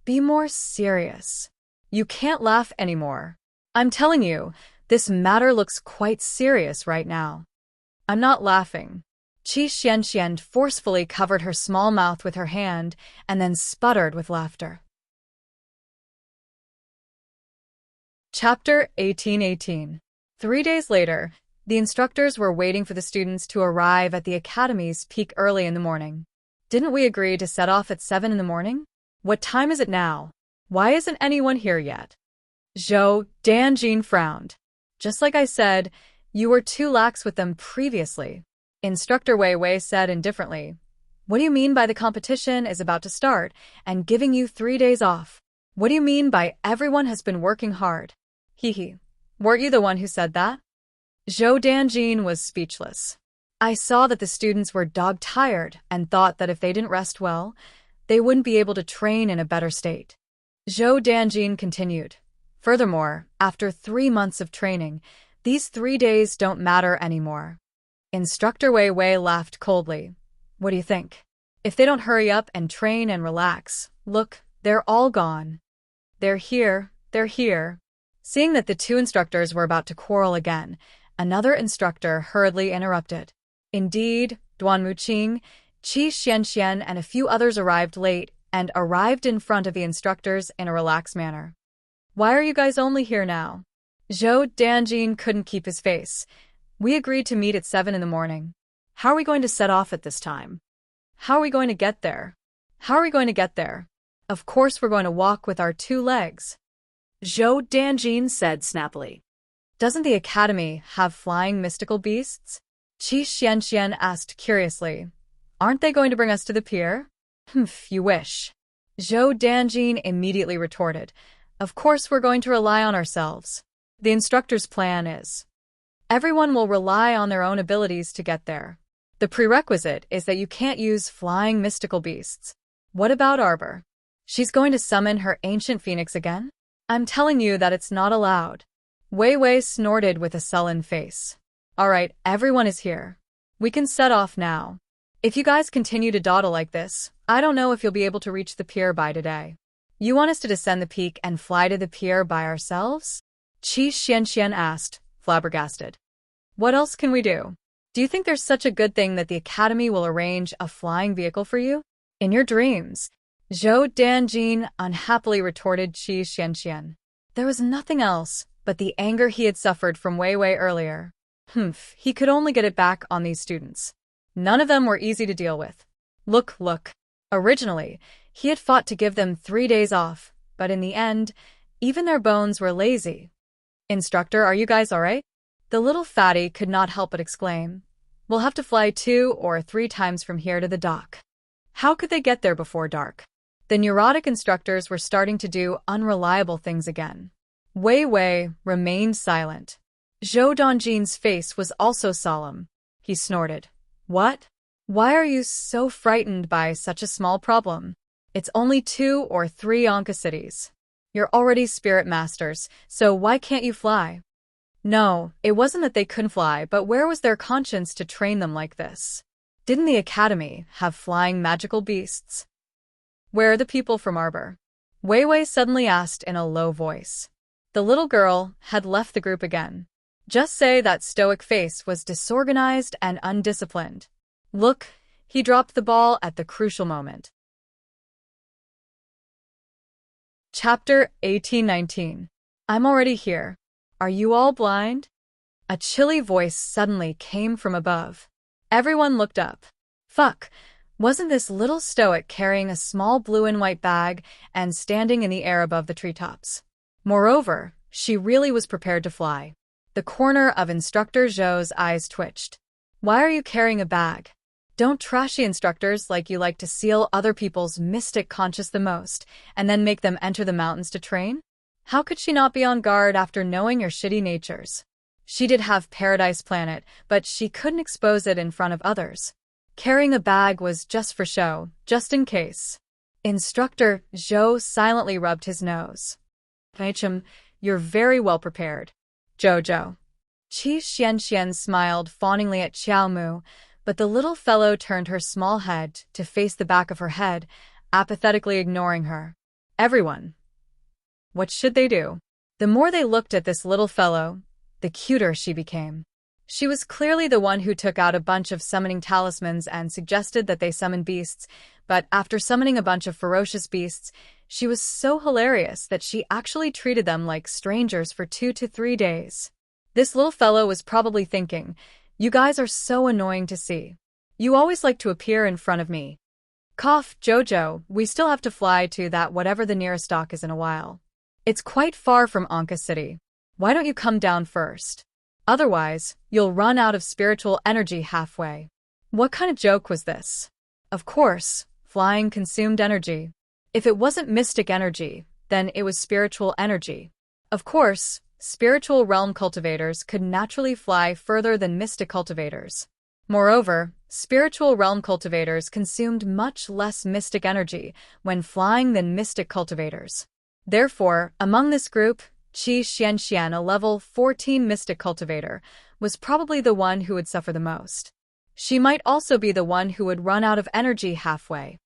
Be more serious. You can't laugh anymore. I'm telling you, this matter looks quite serious right now. I'm not laughing. Qi Xianxian forcefully covered her small mouth with her hand and then sputtered with laughter. Chapter 1818. 3 days later, the instructors were waiting for the students to arrive at the academy's peak early in the morning. Didn't we agree to set off at 7 in the morning? What time is it now? Why isn't anyone here yet? Zhou Danjin frowned. Just like I said, you were too lax with them previously. Instructor Wei Wei said indifferently. What do you mean by the competition is about to start and giving you 3 days off? What do you mean by everyone has been working hard? Hee. Weren't you the one who said that? Zhou Danjin was speechless. I saw that the students were dog-tired and thought that if they didn't rest well, they wouldn't be able to train in a better state. Zhou Danjin continued. Furthermore, after 3 months of training, these 3 days don't matter anymore. Instructor Wei Wei laughed coldly. What do you think? If they don't hurry up and train and relax, look, they're all gone. They're here. Seeing that the two instructors were about to quarrel again, another instructor hurriedly interrupted. Indeed, Duan Muqing, Qi Xianxian, and a few others arrived late and arrived in front of the instructors in a relaxed manner. Why are you guys only here now? Zhou Danjin couldn't keep his face. We agreed to meet at 7 in the morning. How are we going to set off at this time? How are we going to get there? Of course we're going to walk with our 2 legs. Zhou Danjin said snappily. Doesn't the academy have flying mystical beasts? Qi Xianxian asked curiously. Aren't they going to bring us to the pier? You wish. Zhou Danjin immediately retorted. Of course we're going to rely on ourselves. The instructor's plan is. Everyone will rely on their own abilities to get there. The prerequisite is that you can't use flying mystical beasts. What about Arbor? She's going to summon her ancient phoenix again? I'm telling you that it's not allowed. Wei Wei snorted with a sullen face. All right, everyone is here. We can set off now. If you guys continue to dawdle like this, I don't know if you'll be able to reach the pier by today. You want us to descend the peak and fly to the pier by ourselves? Qi Xianxian asked, flabbergasted. What else can we do? Do you think there's such a good thing that the Academy will arrange a flying vehicle for you? In your dreams, Zhou Danjin unhappily retorted Qi Xianxian. There was nothing else but the anger he had suffered from Wei Wei earlier. He could only get it back on these students. None of them were easy to deal with. Look. Originally, he had fought to give them 3 days off, but in the end, even their bones were lazy. Instructor, are you guys alright? The little fatty could not help but exclaim. We'll have to fly 2 or 3 times from here to the dock. How could they get there before dark? The neurotic instructors were starting to do unreliable things again. Wei Wei remained silent. Zhou Dongjin's face was also solemn. He snorted. What? Why are you so frightened by such a small problem? It's only 2 or 3 Anka cities. You're already spirit masters, so why can't you fly? No, it wasn't that they couldn't fly, but where was their conscience to train them like this? Didn't the Academy have flying magical beasts? Where are the people from Arbor? Wei Wei suddenly asked in a low voice. The little girl had left the group again. Just say that stoic face was disorganized and undisciplined. Look, he dropped the ball at the crucial moment. Chapter 18-19. I'm already here. Are you all blind? A chilly voice suddenly came from above. Everyone looked up. Fuck, wasn't this little stoic carrying a small blue and white bag and standing in the air above the treetops? Moreover, she really was prepared to fly. The corner of Instructor Zhou's eyes twitched. Why are you carrying a bag? Don't trashy instructors like you like to seal other people's mystic conscious the most, and then make them enter the mountains to train? How could she not be on guard after knowing your shitty natures? She did have Paradise Planet, but she couldn't expose it in front of others. Carrying a bag was just for show, just in case. Instructor Zhou silently rubbed his nose. HM, you're very well prepared. Jojo. Qi Xianxian smiled fawningly at Xiaomu, but the little fellow turned her small head to face the back of her head, apathetically ignoring her. Everyone. What should they do? The more they looked at this little fellow, the cuter she became. She was clearly the one who took out a bunch of summoning talismans and suggested that they summon beasts, but after summoning a bunch of ferocious beasts, she was so hilarious that she actually treated them like strangers for 2 to 3 days. This little fellow was probably thinking, you guys are so annoying to see. You always like to appear in front of me. Cough, Jojo, we still have to fly to that whatever the nearest dock is in a while. It's quite far from Anka City. Why don't you come down first? Otherwise, you'll run out of spiritual energy halfway. What kind of joke was this? Of course, flying consumed energy. If it wasn't mystic energy, then it was spiritual energy. Of course, spiritual realm cultivators could naturally fly further than mystic cultivators. Moreover, spiritual realm cultivators consumed much less mystic energy when flying than mystic cultivators. Therefore, among this group, Qi Xianxian, a level 14 mystic cultivator, was probably the one who would suffer the most. She might also be the one who would run out of energy halfway.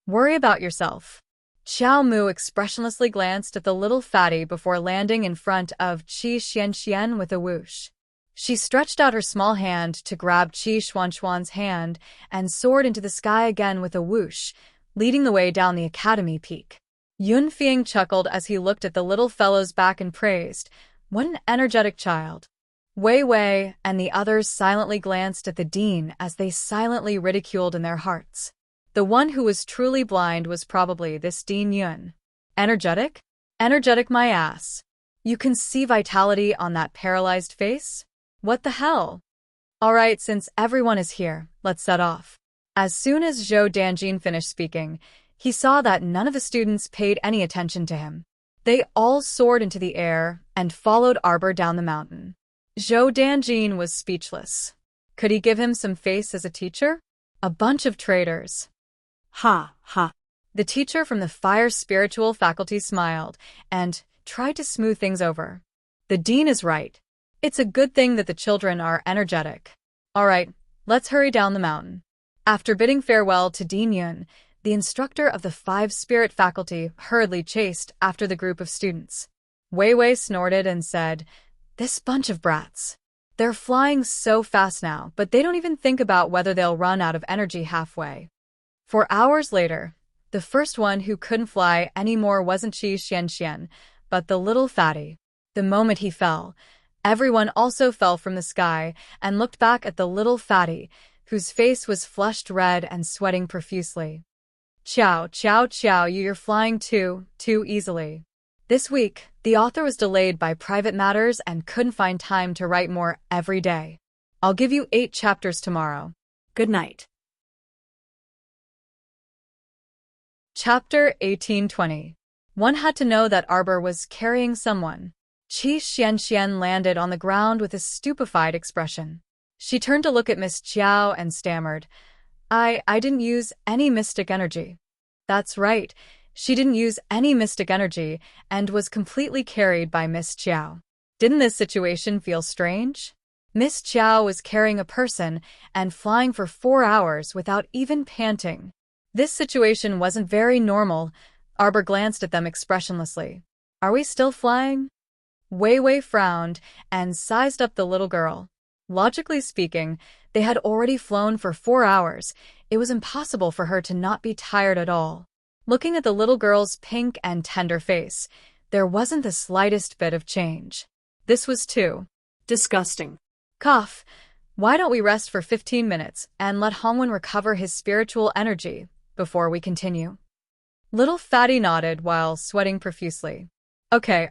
Worry about yourself. Xiao Mu expressionlessly glanced at the little fatty before landing in front of Qi Xianxian with a whoosh. She stretched out her small hand to grab Qi Xuanxuan's hand and soared into the sky again with a whoosh, leading the way down the academy peak. Yun Feng chuckled as he looked at the little fellow's back and praised, "What an energetic child." Wei Wei and the others silently glanced at the dean as they silently ridiculed in their hearts. The one who was truly blind was probably this Dean Yun. Energetic? Energetic my ass. You can see vitality on that paralyzed face? What the hell? Alright, since everyone is here, let's set off. As soon as Zhou Danjin finished speaking, he saw that none of the students paid any attention to him. They all soared into the air and followed Arbor down the mountain. Zhou Danjin was speechless. Could he give him some face as a teacher? A bunch of traitors. Ha, ha. The teacher from the Fire Spiritual Faculty smiled and tried to smooth things over. The dean is right. It's a good thing that the children are energetic. All right, let's hurry down the mountain. After bidding farewell to Dean Yun, The instructor of the 5 spirit faculty hurriedly chased after the group of students. Wei Wei snorted and said, "This bunch of brats. They're flying so fast now, but they don't even think about whether they'll run out of energy halfway." 4 hours later, the first one who couldn't fly anymore wasn't Qi Xianxian, but the little fatty. The moment he fell, everyone also fell from the sky and looked back at the little fatty, whose face was flushed red and sweating profusely. "Chow, chow, chow, you're flying too easily." This week, the author was delayed by private matters and couldn't find time to write more every day. I'll give you 8 chapters tomorrow. Good night. Chapter 1820. One had to know that Arbor was carrying someone. Qi Xianxian landed on the ground with a stupefied expression. She turned to look at Miss Jiao and stammered, I didn't use any mystic energy." That's right, she didn't use any mystic energy and was completely carried by Miss Jiao. Didn't this situation feel strange? Miss Jiao was carrying a person and flying for 4 hours without even panting. This situation wasn't very normal. Arbor glanced at them expressionlessly. "Are we still flying?" Wei Wei frowned and sized up the little girl. Logically speaking, they had already flown for 4 hours. It was impossible for her to not be tired at all. Looking at the little girl's pink and tender face, there wasn't the slightest bit of change. This was too disgusting. "Cough. Why don't we rest for 15 minutes and let Hongwen recover his spiritual energy before we continue?" Little Fatty nodded while sweating profusely. Okay.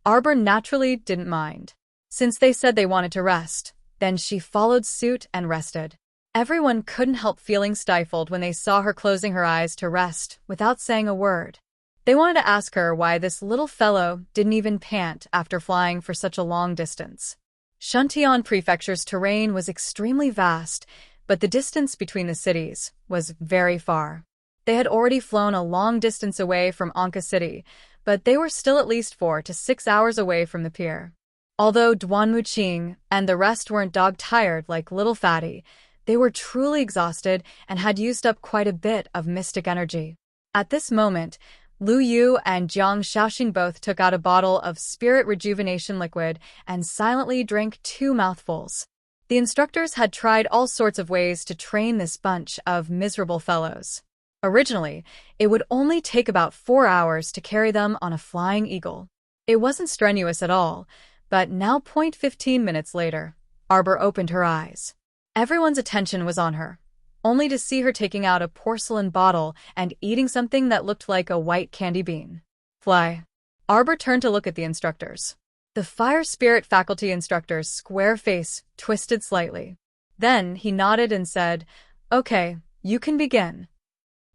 Arbor naturally didn't mind. Since they said they wanted to rest, then she followed suit and rested. Everyone couldn't help feeling stifled when they saw her closing her eyes to rest without saying a word. They wanted to ask her why this little fellow didn't even pant after flying for such a long distance. Shuntian Prefecture's terrain was extremely vast, but the distance between the cities was very far. They had already flown a long distance away from Anka City, but they were still at least 4 to 6 hours away from the pier. Although Duanmuqing and the rest weren't dog-tired like Little Fatty, they were truly exhausted and had used up quite a bit of mystic energy. At this moment, Lu Yu and Jiang Shaoxin both took out a bottle of spirit rejuvenation liquid and silently drank 2 mouthfuls. The instructors had tried all sorts of ways to train this bunch of miserable fellows. Originally, it would only take about 4 hours to carry them on a flying eagle. It wasn't strenuous at all, but now 15 minutes later, Arbor opened her eyes. Everyone's attention was on her, only to see her taking out a porcelain bottle and eating something that looked like a white candy bean. "Fly." Arbor turned to look at the instructors. The Fire Spirit faculty instructor's square face twisted slightly. Then he nodded and said, "Okay, you can begin."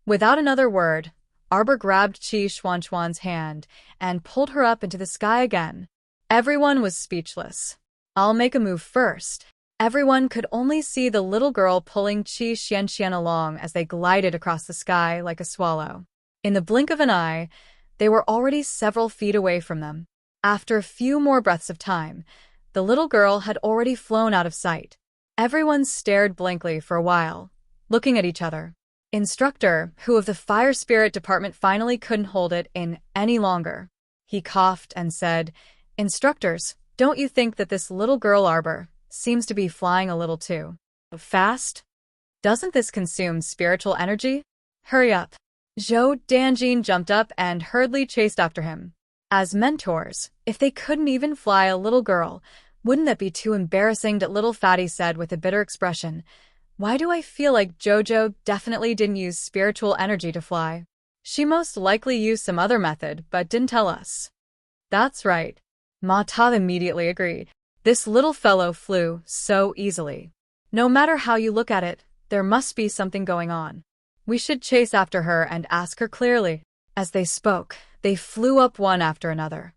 Without another word, Arbor grabbed Qi Xuanxuan's hand and pulled her up into the sky again. Everyone was speechless. "I'll make a move first." Everyone could only see the little girl pulling Qi Xianxian along as they glided across the sky like a swallow. In the blink of an eye, they were already several feet away from them. After a few more breaths of time, the little girl had already flown out of sight. Everyone stared blankly for a while, looking at each other. Instructor, who of the Fire Spirit Department finally couldn't hold it in any longer. He coughed and said, "Instructors, don't you think that this little girl Arbor seems to be flying a little too fast? Doesn't this consume spiritual energy? Hurry up." Zhou Danjin jumped up and hurriedly chased after him. As mentors, if they couldn't even fly a little girl, wouldn't that be too embarrassing? That Little Fatty said with a bitter expression. "Why do I feel like Jojo definitely didn't use spiritual energy to fly? She most likely used some other method, but didn't tell us." "That's right." Ma Ta immediately agreed. "This little fellow flew so easily. No matter how you look at it, there must be something going on. We should chase after her and ask her clearly." As they spoke, they flew up one after another.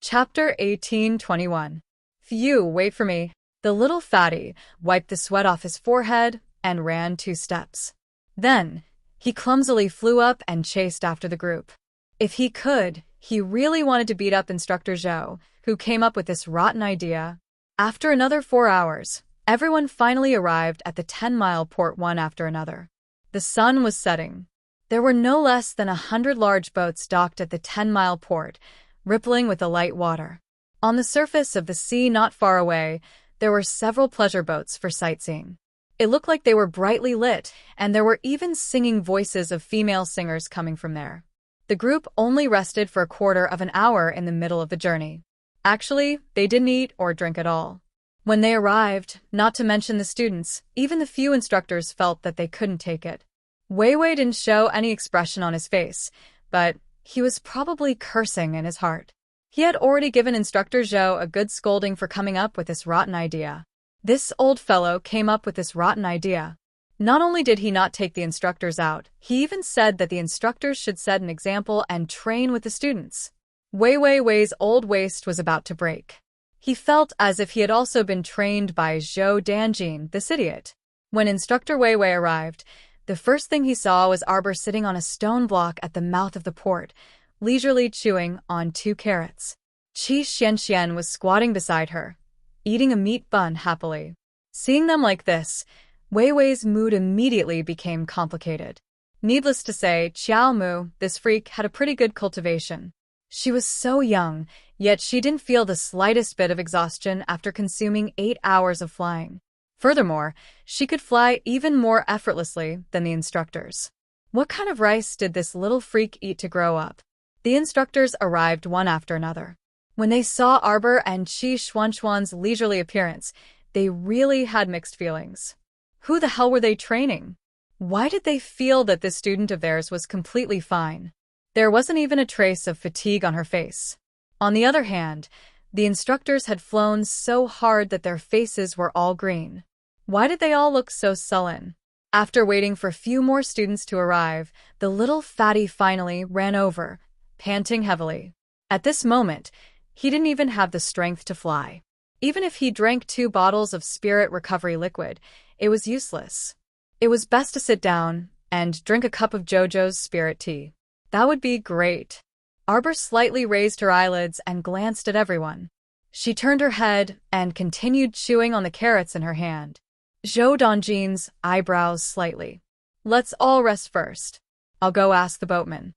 Chapter 1821. "Phew, wait for me." The little fatty wiped the sweat off his forehead and ran 2 steps. Then, he clumsily flew up and chased after the group. If he could, he really wanted to beat up Instructor Zhou, who came up with this rotten idea. After another 4 hours, Everyone finally arrived at the 10-mile port one after another. The sun was setting. There were no less than 100 large boats docked at the 10-mile port, rippling with the light water. On the surface of the sea not far away, there were several pleasure boats for sightseeing. It looked like they were brightly lit, and there were even singing voices of female singers coming from there. The group only rested for a quarter of an hour in the middle of the journey. Actually, they didn't eat or drink at all. When they arrived, not to mention the students, even the few instructors felt that they couldn't take it. Wei Wei didn't show any expression on his face, but he was probably cursing in his heart. He had already given Instructor Zhou a good scolding for coming up with this rotten idea. This old fellow came up with this rotten idea. Not only did he not take the instructors out, he even said that the instructors should set an example and train with the students. Wei Wei's old waist was about to break. He felt as if he had also been trained by Zhou Danjin, this idiot. When Instructor Wei arrived, the first thing he saw was Arbor sitting on a stone block at the mouth of the port, leisurely chewing on 2 carrots. Qi Xianxian was squatting beside her, eating a meat bun happily. Seeing them like this, Wei Wei's mood immediately became complicated. Needless to say, Qiao Mu, this freak, had a pretty good cultivation. She was so young, yet she didn't feel the slightest bit of exhaustion after consuming 8 hours of flying. Furthermore, she could fly even more effortlessly than the instructors. What kind of rice did this little freak eat to grow up? The instructors arrived one after another. When they saw Arbor and Qi Xuanxuan's leisurely appearance, they really had mixed feelings. Who the hell were they training? Why did they feel that this student of theirs was completely fine? There wasn't even a trace of fatigue on her face. On the other hand, the instructors had flown so hard that their faces were all green. Why did they all look so sullen? After waiting for a few more students to arrive, the little fatty finally ran over, panting heavily. At this moment, he didn't even have the strength to fly. Even if he drank 2 bottles of spirit recovery liquid, it was useless. It was best to sit down and drink a cup of JoJo's spirit tea. That would be great. Arbor slightly raised her eyelids and glanced at everyone. She turned her head and continued chewing on the carrots in her hand. Zhou Danjin's eyebrows slightly. Let's all rest first. I'll go ask the boatman.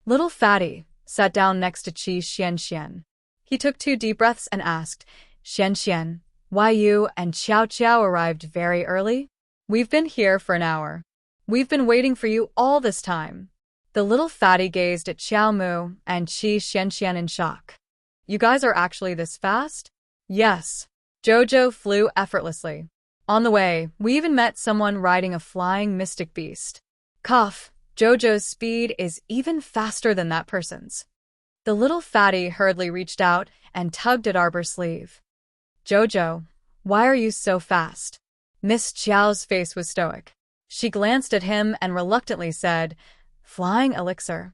Little fatty sat down next to Qi Xianxian. He took 2 deep breaths and asked, Xianxian, why you and Qiao arrived very early? We've been here for an hour. We've been waiting for you all this time. The little fatty gazed at Qiao Mu and Qi Xianxian in shock. You guys are actually this fast? Yes. Jojo flew effortlessly. On the way, we even met someone riding a flying mystic beast. Cough, Jojo's speed is even faster than that person's. The little fatty hurriedly reached out and tugged at Arbor's sleeve. Jojo, why are you so fast? Miss Qiao's face was stoic. She glanced at him and reluctantly said, Flying elixir.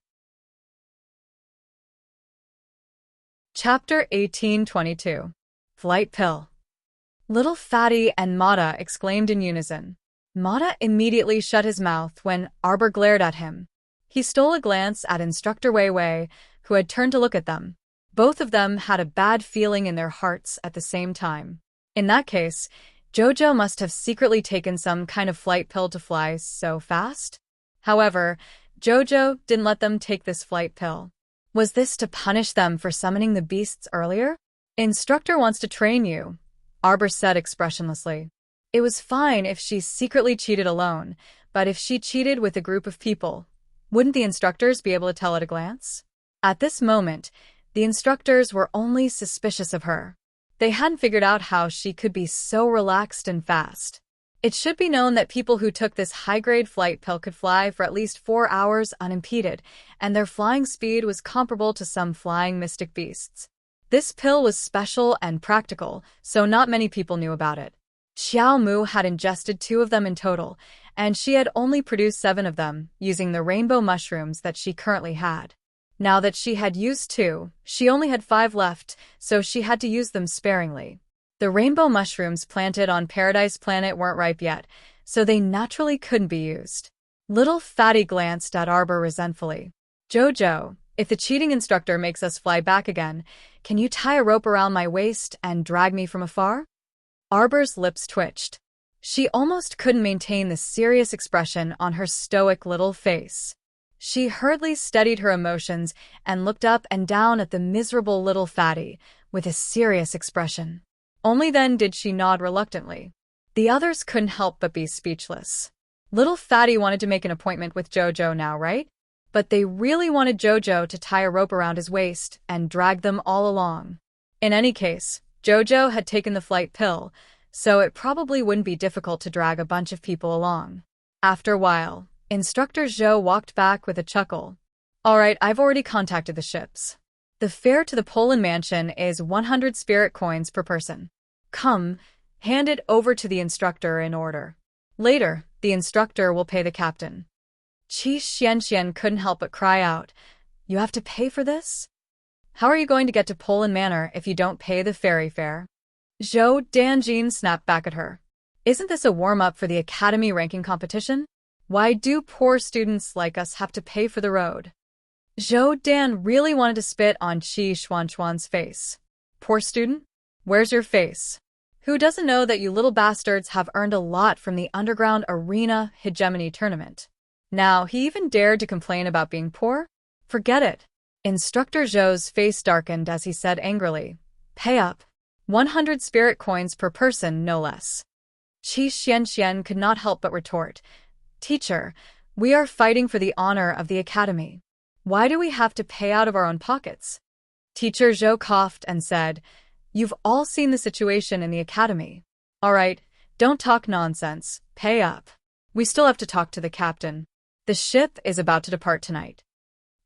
Chapter 1822. Flight Pill. Little Fatty and Mata exclaimed in unison. Mata immediately shut his mouth when Arbor glared at him. He stole a glance at Instructor Wei, who had turned to look at them. Both of them had a bad feeling in their hearts at the same time. In that case, Jojo must have secretly taken some kind of flight pill to fly so fast. However, Jojo didn't let them take this flight pill. Was this to punish them for summoning the beasts earlier? Instructor wants to train you, Arbor said expressionlessly. It was fine if she secretly cheated alone, but if she cheated with a group of people, wouldn't the instructors be able to tell at a glance? At this moment, the instructors were only suspicious of her. They hadn't figured out how she could be so relaxed and fast. It should be known that people who took this high-grade flight pill could fly for at least 4 hours unimpeded, and their flying speed was comparable to some flying mystic beasts. This pill was special and practical, so not many people knew about it. Qiao Mu had ingested 2 of them in total, and she had only produced 7 of them, using the rainbow mushrooms that she currently had. Now that she had used 2, she only had 5 left, so she had to use them sparingly. The rainbow mushrooms planted on Paradise Planet weren't ripe yet, so they naturally couldn't be used. Little Fatty glanced at Arbor resentfully. Jojo, if the cheating instructor makes us fly back again, can you tie a rope around my waist and drag me from afar? Arbor's lips twitched. She almost couldn't maintain the serious expression on her stoic little face. She hurriedly steadied her emotions and looked up and down at the miserable little fatty with a serious expression. Only then did she nod reluctantly. The others couldn't help but be speechless. Little fatty wanted to make an appointment with Jojo now, right? But they really wanted Jojo to tie a rope around his waist and drag them all along. In any case, Jojo had taken the flight pill, so it probably wouldn't be difficult to drag a bunch of people along. After a while, Instructor Zhou walked back with a chuckle. All right, I've already contacted the ships. The fare to the Poland mansion is 100 spirit coins per person. Come, hand it over to the instructor in order. Later, the instructor will pay the captain. Qi Xianxian couldn't help but cry out, "You have to pay for this? How are you going to get to Poland Manor if you don't pay the ferry fare?" Zhou Danjin snapped back at her. Isn't this a warm-up for the academy ranking competition? Why do poor students like us have to pay for the road? Zhou Dan really wanted to spit on Qi Xuanchuan's face. Poor student? Where's your face? Who doesn't know that you little bastards have earned a lot from the underground arena hegemony tournament? Now, he even dared to complain about being poor? Forget it. Instructor Zhou's face darkened as he said angrily, "Pay up. 100 spirit coins per person, no less." Qi Xianxian could not help but retort, "Teacher, we are fighting for the honor of the academy. Why do we have to pay out of our own pockets?" Teacher Zhou coughed and said, "You've all seen the situation in the academy. All right, don't talk nonsense, pay up. We still have to talk to the captain. The ship is about to depart tonight."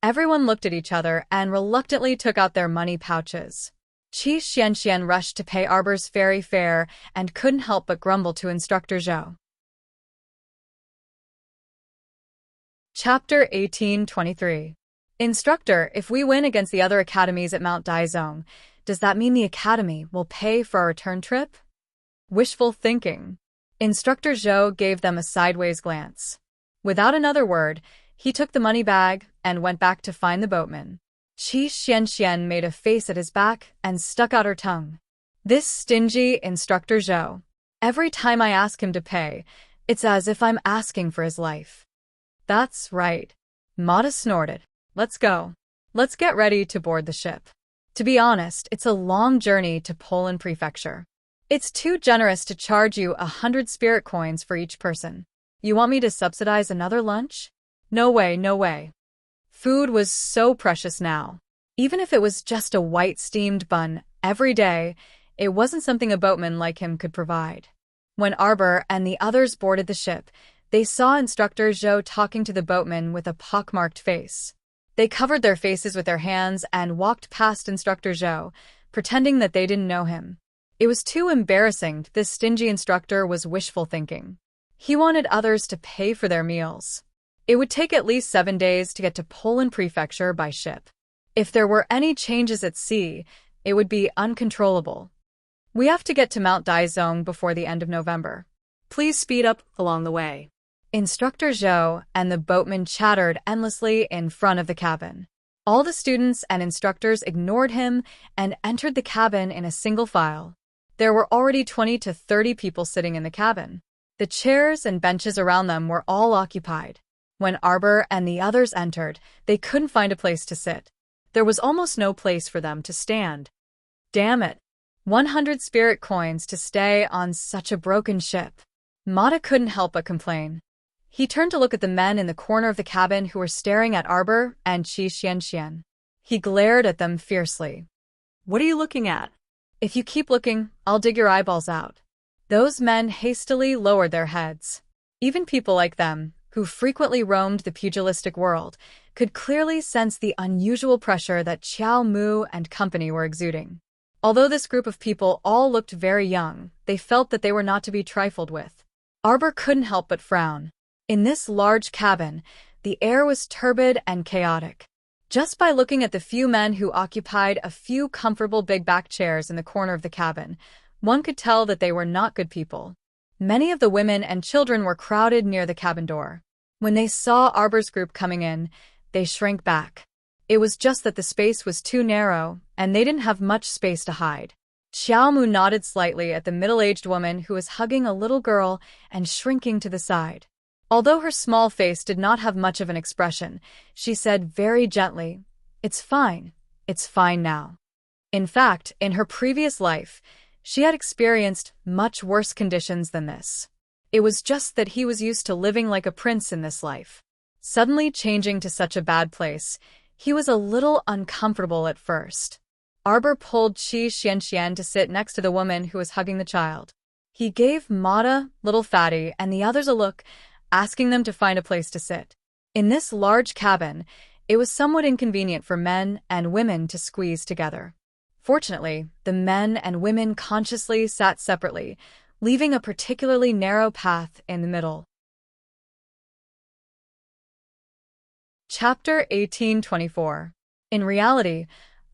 Everyone looked at each other and reluctantly took out their money pouches. Qi Xianxian rushed to pay Arbor's ferry fare and couldn't help but grumble to Instructor Zhou. Chapter 1823. Instructor, if we win against the other academies at Mount Daizong, does that mean the academy will pay for our return trip? Wishful thinking. Instructor Zhou gave them a sideways glance. Without another word, he took the money bag and went back to find the boatman. Qi Xianxian made a face at his back and stuck out her tongue. This stingy Instructor Zhou. Every time I ask him to pay, it's as if I'm asking for his life. That's right. Mata snorted. Let's go. Let's get ready to board the ship. To be honest, it's a long journey to Poland Prefecture. It's too generous to charge you 100 spirit coins for each person. You want me to subsidize another lunch? No way, no way. Food was so precious now. Even if it was just a white steamed bun every day, it wasn't something a boatman like him could provide. When Arbor and the others boarded the ship, they saw Instructor Zhou talking to the boatman with a pockmarked face. They covered their faces with their hands and walked past Instructor Zhou, pretending that they didn't know him. It was too embarrassing. This stingy instructor was wishful thinking. He wanted others to pay for their meals. It would take at least 7 days to get to Poland Prefecture by ship. If there were any changes at sea, it would be uncontrollable. We have to get to Mount Daizong before the end of November. Please speed up along the way. Instructor Zhou and the boatman chattered endlessly in front of the cabin. All the students and instructors ignored him and entered the cabin in a single file. There were already 20 to 30 people sitting in the cabin. The chairs and benches around them were all occupied. When Arbor and the others entered, they couldn't find a place to sit. There was almost no place for them to stand. Damn it. 100 spirit coins to stay on such a broken ship. Mata couldn't help but complain. He turned to look at the men in the corner of the cabin who were staring at Arbor and Qi Xianxian. He glared at them fiercely. What are you looking at? If you keep looking, I'll dig your eyeballs out. Those men hastily lowered their heads. Even people like them, who frequently roamed the pugilistic world, could clearly sense the unusual pressure that Qiao Mu and company were exuding. Although this group of people all looked very young, they felt that they were not to be trifled with. Arbor couldn't help but frown. In this large cabin, the air was turbid and chaotic. Just by looking at the few men who occupied a few comfortable big-back chairs in the corner of the cabin, one could tell that they were not good people. Many of the women and children were crowded near the cabin door. When they saw Arbor's group coming in, they shrank back. It was just that the space was too narrow, and they didn't have much space to hide. Xiaomu nodded slightly at the middle-aged woman who was hugging a little girl and shrinking to the side. Although her small face did not have much of an expression, she said very gently, "It's fine. It's fine now." In fact, in her previous life, she had experienced much worse conditions than this. It was just that he was used to living like a prince in this life. Suddenly changing to such a bad place, he was a little uncomfortable at first. Arbor pulled Qi Xianxian to sit next to the woman who was hugging the child. He gave Mata, Little Fatty, and the others a look, asking them to find a place to sit. In this large cabin, it was somewhat inconvenient for men and women to squeeze together. Fortunately, the men and women consciously sat separately, leaving a particularly narrow path in the middle. Chapter 1824. In reality,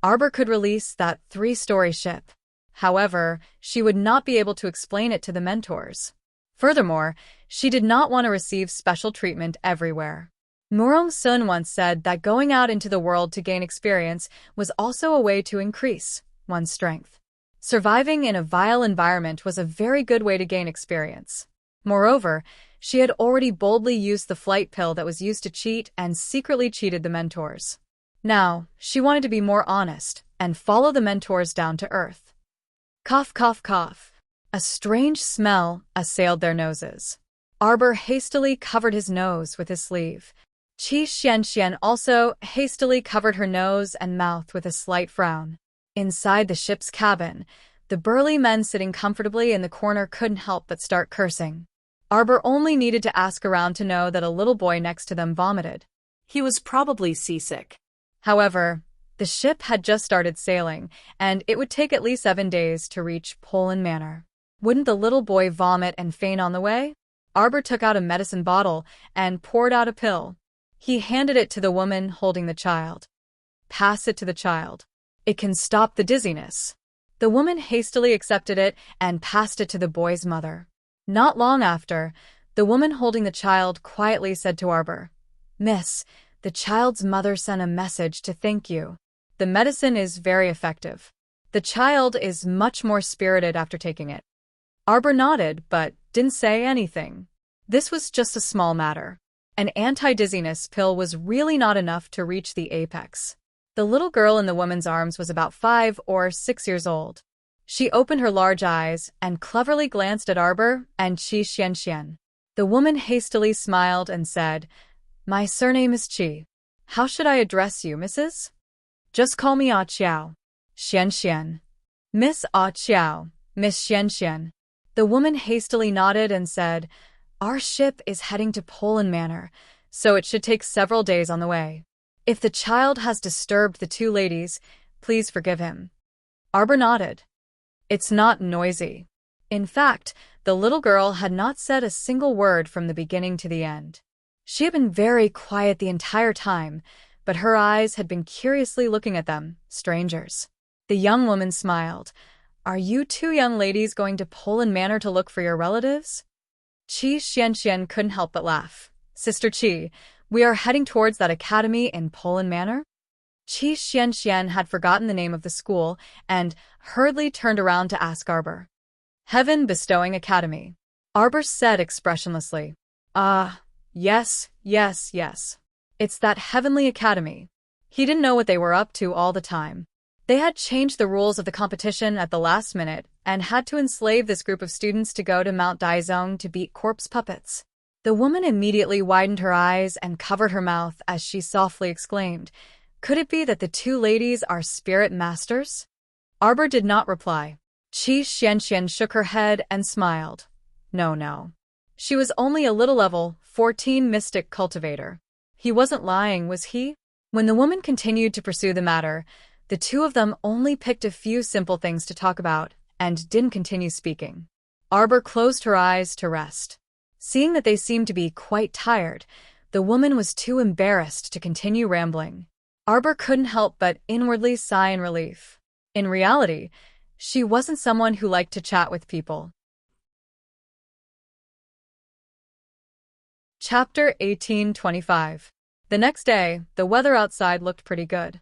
Arbor could release that 3-story ship. However, she would not be able to explain it to the mentors. Furthermore, she did not want to receive special treatment everywhere. Murong Sun once said that going out into the world to gain experience was also a way to increase one's strength. Surviving in a vile environment was a very good way to gain experience. Moreover, she had already boldly used the flight pill that was used to cheat and secretly cheated the mentors. Now, she wanted to be more honest and follow the mentors down to earth. Cough, cough, cough. A strange smell assailed their noses. Arbor hastily covered his nose with his sleeve. Qi Xianxian also hastily covered her nose and mouth with a slight frown. Inside the ship's cabin, the burly men sitting comfortably in the corner couldn't help but start cursing. Arbor only needed to ask around to know that a little boy next to them vomited. He was probably seasick. However, the ship had just started sailing, and it would take at least 7 days to reach Poland Manor. Wouldn't the little boy vomit and faint on the way? Arbor took out a medicine bottle and poured out a pill. He handed it to the woman holding the child. "Pass it to the child. It can stop the dizziness." The woman hastily accepted it and passed it to the boy's mother. Not long after, the woman holding the child quietly said to Arbor, "Miss, the child's mother sent a message to thank you. The medicine is very effective. The child is much more spirited after taking it." Arbor nodded, but didn't say anything. This was just a small matter. An anti-dizziness pill was really not enough to reach the apex. The little girl in the woman's arms was about 5 or 6 years old. She opened her large eyes and cleverly glanced at Arbor and Qi Xianxian. The woman hastily smiled and said, "My surname is Qi. How should I address you, Mrs.? Just call me Ah Qiao." "Xianxian." "Miss Ah Qiao, Miss Xianxian." The woman hastily nodded and said, "Our ship is heading to Poland Manor, so it should take several days on the way. If the child has disturbed the 2 ladies, please forgive him." Arbor nodded. "It's not noisy." In fact, the little girl had not said a single word from the beginning to the end. She had been very quiet the entire time, but her eyes had been curiously looking at them, strangers. The young woman smiled. "Are you 2 young ladies going to Poland Manor to look for your relatives?" Qi Xianxian couldn't help but laugh. "Sister Qi, we are heading towards that academy in Poland Manor?" Qi Xianxian had forgotten the name of the school and hurriedly turned around to ask Arbor. "Heaven Bestowing Academy," Arbor said expressionlessly. Yes, yes, yes. It's that heavenly academy." He didn't know what they were up to all the time. They had changed the rules of the competition at the last minute and had to enslave this group of students to go to Mount Daizong to beat corpse puppets. The woman immediately widened her eyes and covered her mouth as she softly exclaimed, "Could it be that the 2 ladies are spirit masters?" Arbor did not reply. Qi Xianxian shook her head and smiled. No. She was only a little level 14 mystic cultivator. He wasn't lying, was he? When the woman continued to pursue the matter, the 2 of them only picked a few simple things to talk about and didn't continue speaking. Arbor closed her eyes to rest. Seeing that they seemed to be quite tired, the woman was too embarrassed to continue rambling. Arbor couldn't help but inwardly sigh in relief. In reality, she wasn't someone who liked to chat with people. Chapter 1825. The next day, the weather outside looked pretty good.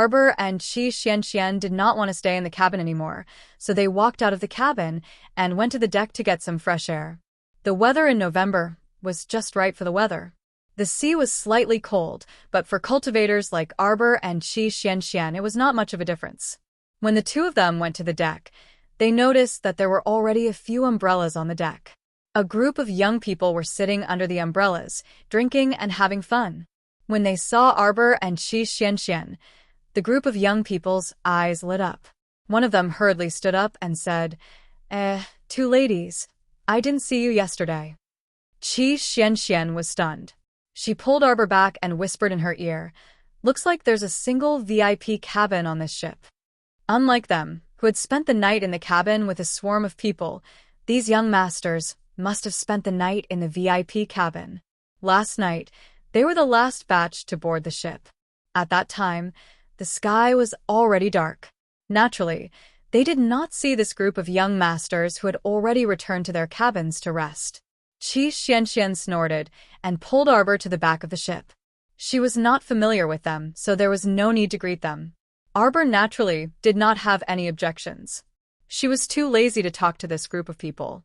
Arbor and Qi Xianxian did not want to stay in the cabin anymore, so they walked out of the cabin and went to the deck to get some fresh air. The weather in November was just right for the weather. The sea was slightly cold, but for cultivators like Arbor and Qi Xianxian, it was not much of a difference. When the two of them went to the deck, they noticed that there were already a few umbrellas on the deck. A group of young people were sitting under the umbrellas, drinking and having fun. When they saw Arbor and Qi Xianxian, the group of young people's eyes lit up. One of them hurriedly stood up and said, two ladies. I didn't see you yesterday. Qi Xianxian was stunned. She pulled Arbor back and whispered in her ear, "Looks like there's a single VIP cabin on this ship." Unlike them, who had spent the night in the cabin with a swarm of people, these young masters must have spent the night in the VIP cabin. Last night, they were the last batch to board the ship. At that time, the sky was already dark. Naturally, they did not see this group of young masters who had already returned to their cabins to rest. Qi Xianxian snorted and pulled Arbor to the back of the ship. She was not familiar with them, so there was no need to greet them. Arbor naturally did not have any objections. She was too lazy to talk to this group of people.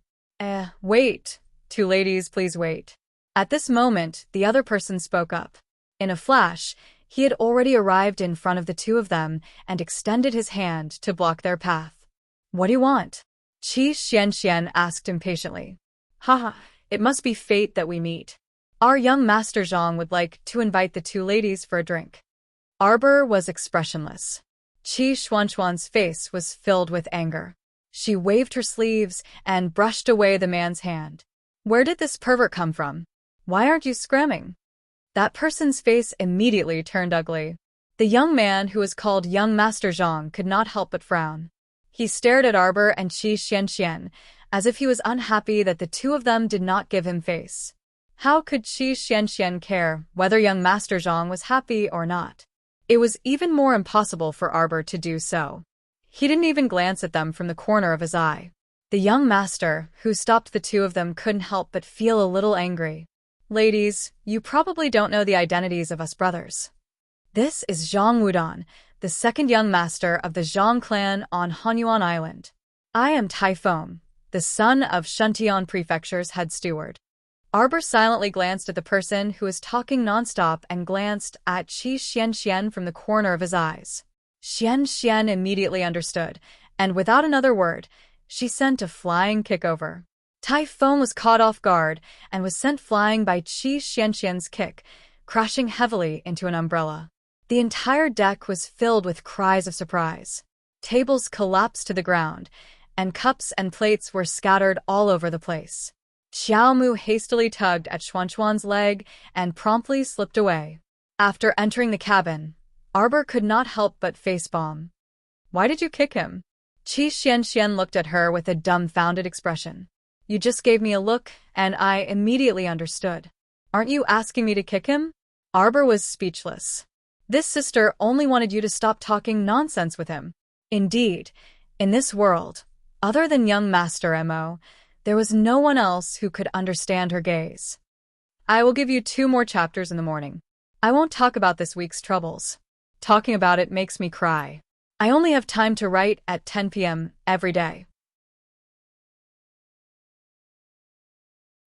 Wait. Two ladies, please wait. At this moment, the other person spoke up. In a flash, he had already arrived in front of the two of them and extended his hand to block their path. What do you want? Qi Xianxian asked impatiently. Haha, it must be fate that we meet. Our young Master Zhang would like to invite the two ladies for a drink. Arbor was expressionless. Qi Xuanxuan's face was filled with anger. She waved her sleeves and brushed away the man's hand. Where did this pervert come from? Why aren't you screaming? That person's face immediately turned ugly. The young man who was called Young Master Zhang could not help but frown. He stared at Arbor and Qi Xianxian, as if he was unhappy that the two of them did not give him face. How could Qi Xianxian care whether young Master Zhang was happy or not? It was even more impossible for Arbor to do so. He didn't even glance at them from the corner of his eye. The young master, who stopped the two of them, couldn't help but feel a little angry. Ladies, you probably don't know the identities of us brothers. This is Zhang Wudan, the second young master of the Zhang clan on Hanyuan Island. I am Typhon, the son of Shuntian Prefecture's head steward. Arbor silently glanced at the person who was talking nonstop and glanced at Qi Xianxian from the corner of his eyes. Xianxian immediately understood, and without another word, she sent a flying kick over. Typhon was caught off guard and was sent flying by Qi Xianxian's kick, crashing heavily into an umbrella. The entire deck was filled with cries of surprise. Tables collapsed to the ground, and cups and plates were scattered all over the place. Xiaomu hastily tugged at Xuanxuan's leg and promptly slipped away. After entering the cabin, Arbor could not help but facepalm. Why did you kick him? Qi Xianxian looked at her with a dumbfounded expression. You just gave me a look, and I immediately understood. Aren't you asking me to kick him? Arbor was speechless. This sister only wanted you to stop talking nonsense with him. Indeed, in this world, other than young Master Mo, there was no one else who could understand her gaze. I will give you 2 more chapters in the morning. I won't talk about this week's troubles. Talking about it makes me cry. I only have time to write at 10 p.m. every day.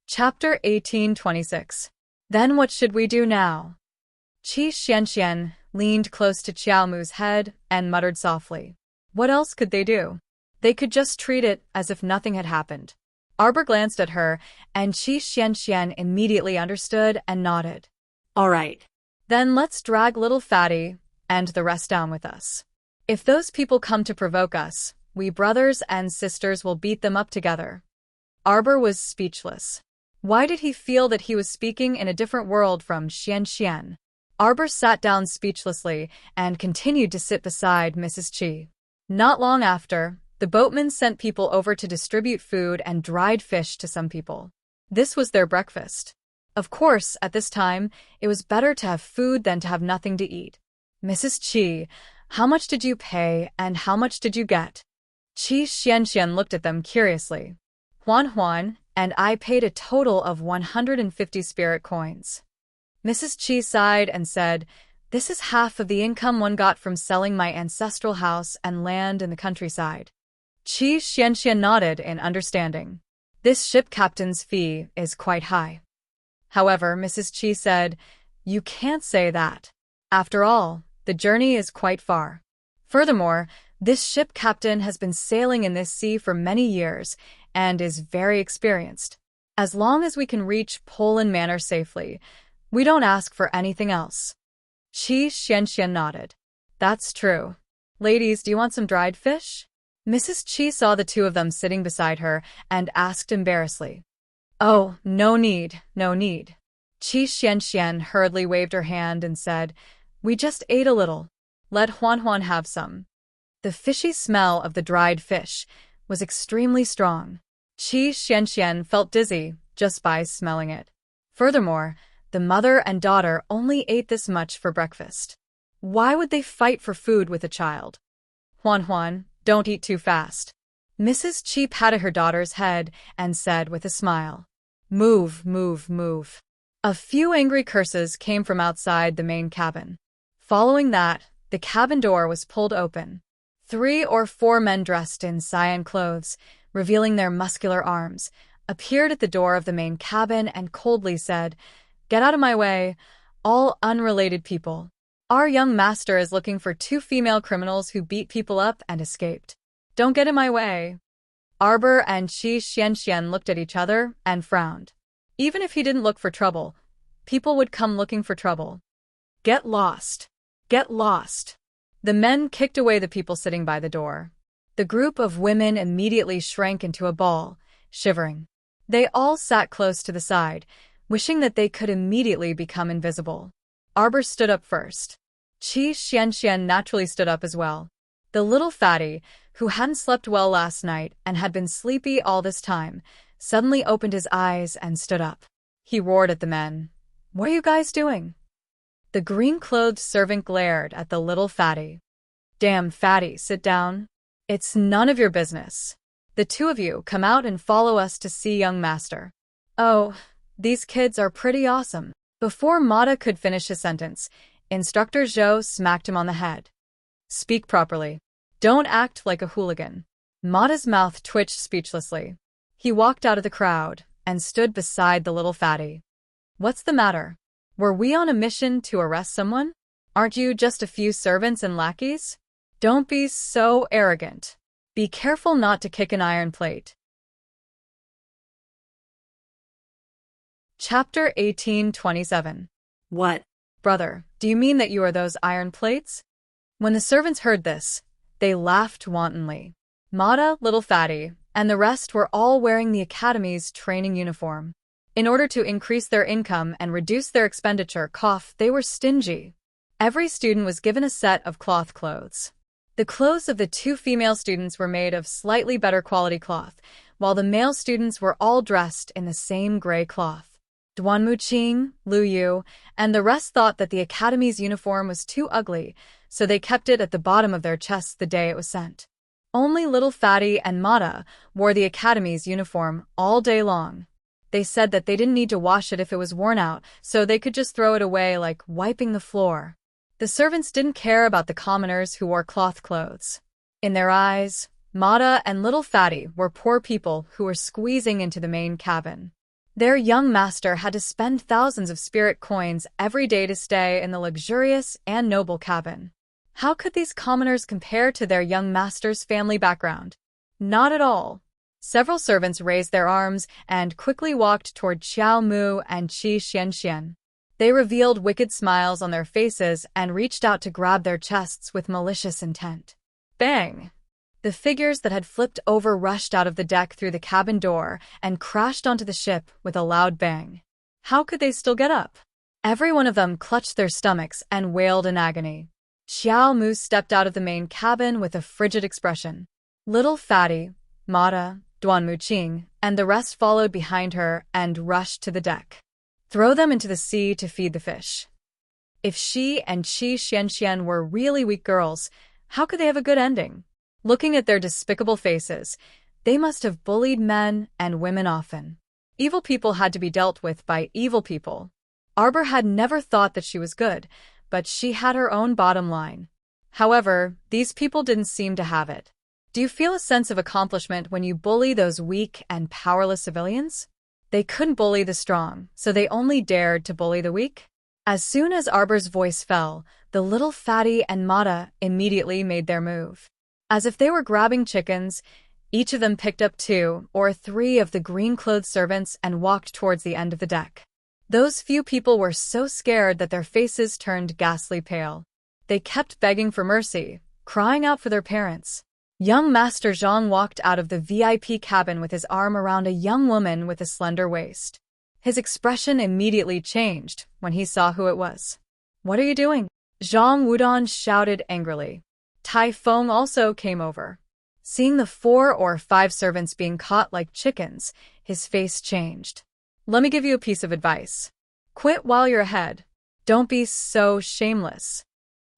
Chapter 1826. Then what should we do now? Qi Xianxian leaned close to Xiaomu's head and muttered softly. What else could they do? They could just treat it as if nothing had happened. Arbor glanced at her, and Qi Xianxian immediately understood and nodded. All right. Then let's drag little Fatty and the rest down with us. If those people come to provoke us, we brothers and sisters will beat them up together. Arbor was speechless. Why did he feel that he was speaking in a different world from Xianxian? Arbor sat down speechlessly and continued to sit beside Mrs. Qi. Not long after, the boatmen sent people over to distribute food and dried fish to some people. This was their breakfast. Of course, at this time, it was better to have food than to have nothing to eat. Mrs. Qi, how much did you pay and how much did you get? Qi Xianxian looked at them curiously. Huan, and I paid a total of 150 spirit coins. Mrs. Qi sighed and said, This is half of the income one got from selling my ancestral house and land in the countryside. Qi Xianxian nodded in understanding. This ship captain's fee is quite high. However, Mrs. Qi said, you can't say that. After all, the journey is quite far. Furthermore, this ship captain has been sailing in this sea for many years and is very experienced. As long as we can reach Poland Manor safely, we don't ask for anything else. Qi Xianxian nodded. That's true. Ladies, do you want some dried fish? Mrs. Qi saw the two of them sitting beside her and asked embarrassedly. Oh, no need, no need. Qi Xianxian hurriedly waved her hand and said, we just ate a little. Let Huan Huan have some. The fishy smell of the dried fish was extremely strong. Qi Xianxian felt dizzy just by smelling it. Furthermore, the mother and daughter only ate this much for breakfast. Why would they fight for food with a child? Huan Huan, don't eat too fast. Mrs. Qi patted her daughter's head and said with a smile, move, move, move. A few angry curses came from outside the main cabin. Following that, the cabin door was pulled open. 3 or 4 men dressed in cyan clothes, revealing their muscular arms, appeared at the door of the main cabin and coldly said, get out of my way, all unrelated people. Our young master is looking for 2 female criminals who beat people up and escaped. Don't get in my way. Arbor and Qi Xianxian looked at each other and frowned. Even if he didn't look for trouble, people would come looking for trouble. Get lost. Get lost. The men kicked away the people sitting by the door. The group of women immediately shrank into a ball, shivering. They all sat close to the side, wishing that they could immediately become invisible. Arbor stood up first. Qi Xianxian naturally stood up as well. The little fatty, who hadn't slept well last night and had been sleepy all this time, suddenly opened his eyes and stood up. He roared at the men. What are you guys doing? The green-clothed servant glared at the little fatty. Damn fatty, sit down. It's none of your business. The 2 of you come out and follow us to see young master. Oh, these kids are pretty awesome. Before Mata could finish his sentence, Instructor Zhou smacked him on the head. Speak properly. Don't act like a hooligan. Mata's mouth twitched speechlessly. He walked out of the crowd and stood beside the little fatty. What's the matter? Were we on a mission to arrest someone? Aren't you just a few servants and lackeys? Don't be so arrogant. Be careful not to kick an iron plate. Chapter 18:27. What? Brother, do you mean that you are those iron plates? When the servants heard this, they laughed wantonly. Mata, little fatty, and the rest were all wearing the academy's training uniform. In order to increase their income and reduce their expenditure, they were stingy. Every student was given a set of cloth clothes. The clothes of the 2 female students were made of slightly better quality cloth, while the male students were all dressed in the same gray cloth. Duanmuqing, Lu Yu, and the rest thought that the academy's uniform was too ugly, so they kept it at the bottom of their chests the day it was sent. Only little fatty and Mata wore the academy's uniform all day long. They said that they didn't need to wash it if it was worn out, so they could just throw it away like wiping the floor. The servants didn't care about the commoners who wore cloth clothes. In their eyes, Mata and little fatty were poor people who were squeezing into the main cabin. Their young master had to spend thousands of spirit coins every day to stay in the luxurious and noble cabin. How could these commoners compare to their young master's family background? Not at all. Several servants raised their arms and quickly walked toward Xiao Mu and Qi Xianxian. They revealed wicked smiles on their faces and reached out to grab their chests with malicious intent. Bang! The figures that had flipped over rushed out of the deck through the cabin door and crashed onto the ship with a loud bang. How could they still get up? Every one of them clutched their stomachs and wailed in agony. Xiao Mu stepped out of the main cabin with a frigid expression. Little fatty, Mata, Duanmuqing, and the rest followed behind her and rushed to the deck. Throw them into the sea to feed the fish. If she and Qi Xianxian were really weak girls, how could they have a good ending? Looking at their despicable faces, they must have bullied men and women often. Evil people had to be dealt with by evil people. Arbor had never thought that she was good, but she had her own bottom line. However, these people didn't seem to have it. Do you feel a sense of accomplishment when you bully those weak and powerless civilians? They couldn't bully the strong, so they only dared to bully the weak. As soon as Arbor's voice fell, the little fatty and Mata immediately made their move. As if they were grabbing chickens, each of them picked up 2 or 3 of the green-clothed servants and walked towards the end of the deck. Those few people were so scared that their faces turned ghastly pale. They kept begging for mercy, crying out for their parents. Young Master Zhang walked out of the VIP cabin with his arm around a young woman with a slender waist. His expression immediately changed when he saw who it was. "What are you doing?" Zhang Wudan shouted angrily. Tai Feng also came over. Seeing the 4 or 5 servants being caught like chickens, his face changed. "Let me give you a piece of advice. Quit while you're ahead. Don't be so shameless."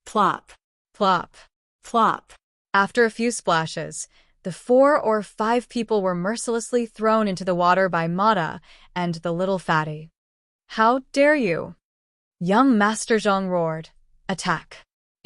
Plop. Plop. Plop. After a few splashes, the 4 or 5 people were mercilessly thrown into the water by Mata and the little fatty. "How dare you?" Young Master Zhang roared. "Attack."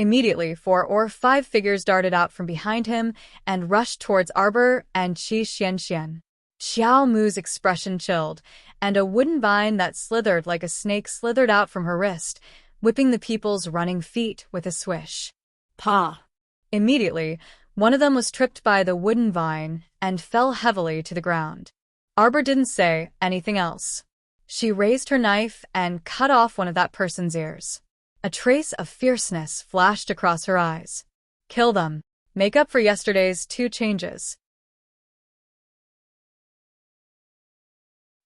Immediately, 4 or 5 figures darted out from behind him and rushed towards Arbor and Qi Xianxian. Xiao Mu's expression chilled, and a wooden vine that slithered like a snake slithered out from her wrist, whipping the people's running feet with a swish. Pa. Immediately, one of them was tripped by the wooden vine and fell heavily to the ground. Arbor didn't say anything else. She raised her knife and cut off one of that person's ears. A trace of fierceness flashed across her eyes. "Kill them. Make up for yesterday's 2 changes."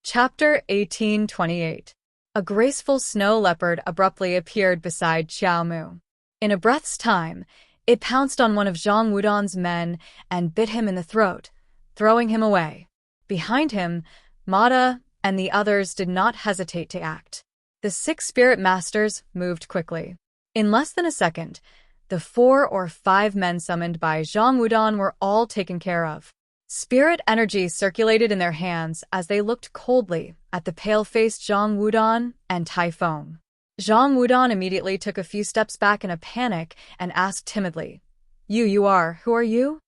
Chapter 1828. A graceful snow leopard abruptly appeared beside Xiao Mu. In a breath's time, it pounced on one of Zhang Wudan's men and bit him in the throat, throwing him away. Behind him, Mata and the others did not hesitate to act. The 6 spirit masters moved quickly. In less than a second, the 4 or 5 men summoned by Zhang Wudan were all taken care of. Spirit energy circulated in their hands as they looked coldly at the pale-faced Zhang Wudan and Tai Feng. Zhang Wudan immediately took a few steps back in a panic and asked timidly, Who are you?"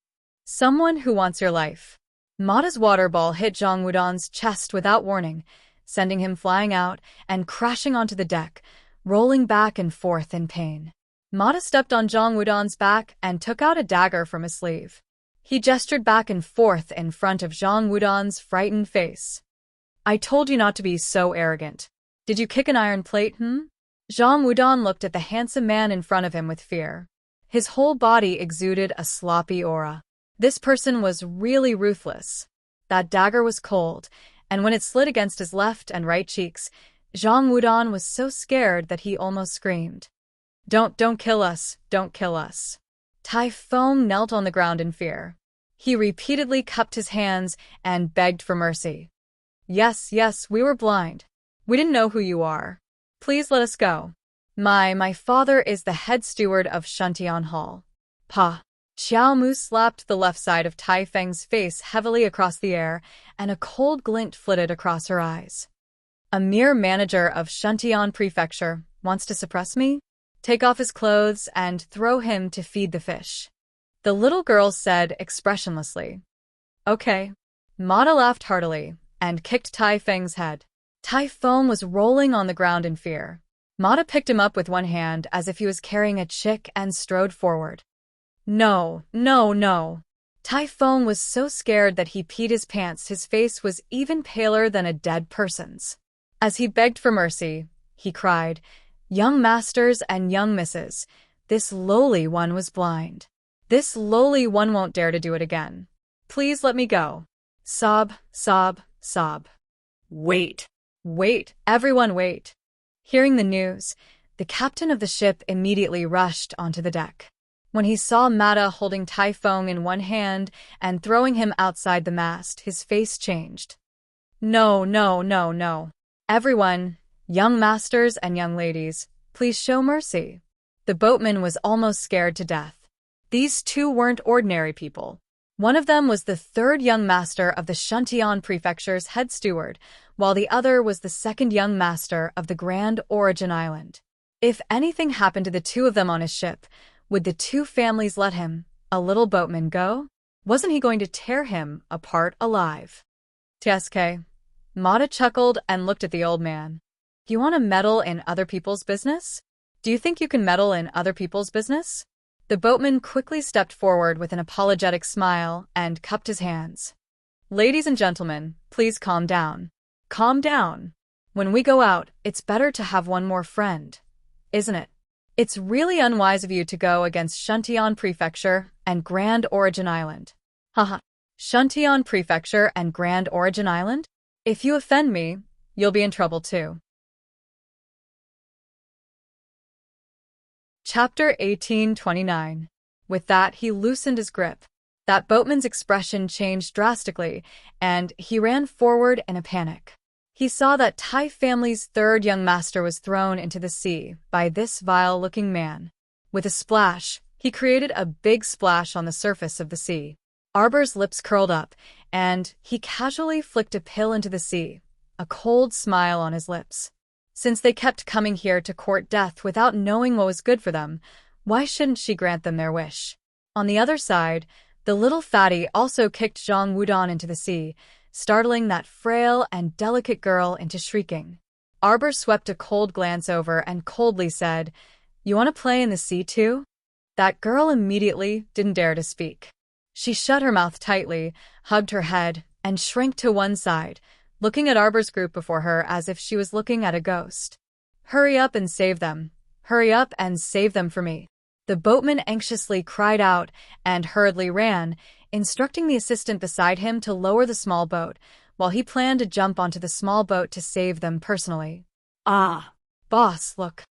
"Someone who wants your life." Mata's water ball hit Zhang Wudan's chest without warning, sending him flying out and crashing onto the deck, rolling back and forth in pain. Mata stepped on Zhang Wudan's back and took out a dagger from his sleeve. He gestured back and forth in front of Zhang Wudan's frightened face. "I told you not to be so arrogant. Did you kick an iron plate, Zhang Wudan looked at the handsome man in front of him with fear. His whole body exuded a sloppy aura. This person was really ruthless. That dagger was cold, and when it slid against his left and right cheeks, Zhang Wudan was so scared that he almost screamed. Don't kill us, don't kill us." Tai Feng knelt on the ground in fear. He repeatedly cupped his hands and begged for mercy. Yes, we were blind. We didn't know who you are. Please let us go. My father is the head steward of Shantian Hall. Pa. Xiao Mu slapped the left side of Tai Feng's face heavily across the air, and a cold glint flitted across her eyes. "A mere manager of Shantian Prefecture wants to suppress me? Take off his clothes and throw him to feed the fish." The little girl said expressionlessly. "Okay." Mata laughed heartily and kicked Tai Feng's head. Tai Feng was rolling on the ground in fear. Mata picked him up with one hand as if he was carrying a chick and strode forward. No. Tai Feng was so scared that he peed his pants. His face was even paler than a dead person's. As he begged for mercy, he cried, "Young masters and young misses, this lowly one was blind. This lowly one won't dare to do it again. Please let me go." Sob, sob, sob. Wait. Wait, everyone wait. Hearing the news, the captain of the ship immediately rushed onto the deck. When he saw Mata holding Tai Feng in one hand and throwing him outside the mast, his face changed. No. Everyone, young masters and young ladies, please show mercy. The boatman was almost scared to death. These 2 weren't ordinary people. One of them was the 3rd young master of the Shantian Prefecture's head steward, while the other was the 2nd young master of the Grand Origin Island. If anything happened to the two of them on his ship, would the two families let him, a little boatman, go? Wasn't he going to tear him apart alive? TSK. Mata chuckled and looked at the old man. You want to meddle in other people's business? Do you think you can meddle in other people's business? The boatman quickly stepped forward with an apologetic smile and cupped his hands. Ladies and gentlemen, please calm down. Calm down. When we go out, it's better to have one more friend, isn't it? It's really unwise of you to go against Shantian Prefecture and Grand Origin Island. Haha. Shantian Prefecture and Grand Origin Island? If you offend me, you'll be in trouble too. Chapter 1829. With that, he loosened his grip. That boatman's expression changed drastically, and he ran forward in a panic. He saw that Tai family's third young master was thrown into the sea by this vile-looking man. With a splash, he created a big splash on the surface of the sea. Arbor's lips curled up, and he casually flicked a pill into the sea, a cold smile on his lips. Since they kept coming here to court death without knowing what was good for them, why shouldn't she grant them their wish? On the other side, the little fatty also kicked Zhang Wudong into the sea, startling that frail and delicate girl into shrieking. Arbor swept a cold glance over and coldly said, "You want to play in the sea too?" That girl immediately didn't dare to speak. She shut her mouth tightly, hugged her head, and shrank to one side, looking at Arbor's group before her as if she was looking at a ghost. Hurry up and save them. Hurry up and save them for me. The boatman anxiously cried out and hurriedly ran, instructing the assistant beside him to lower the small boat, while he planned to jump onto the small boat to save them personally. Ah! Boss, look.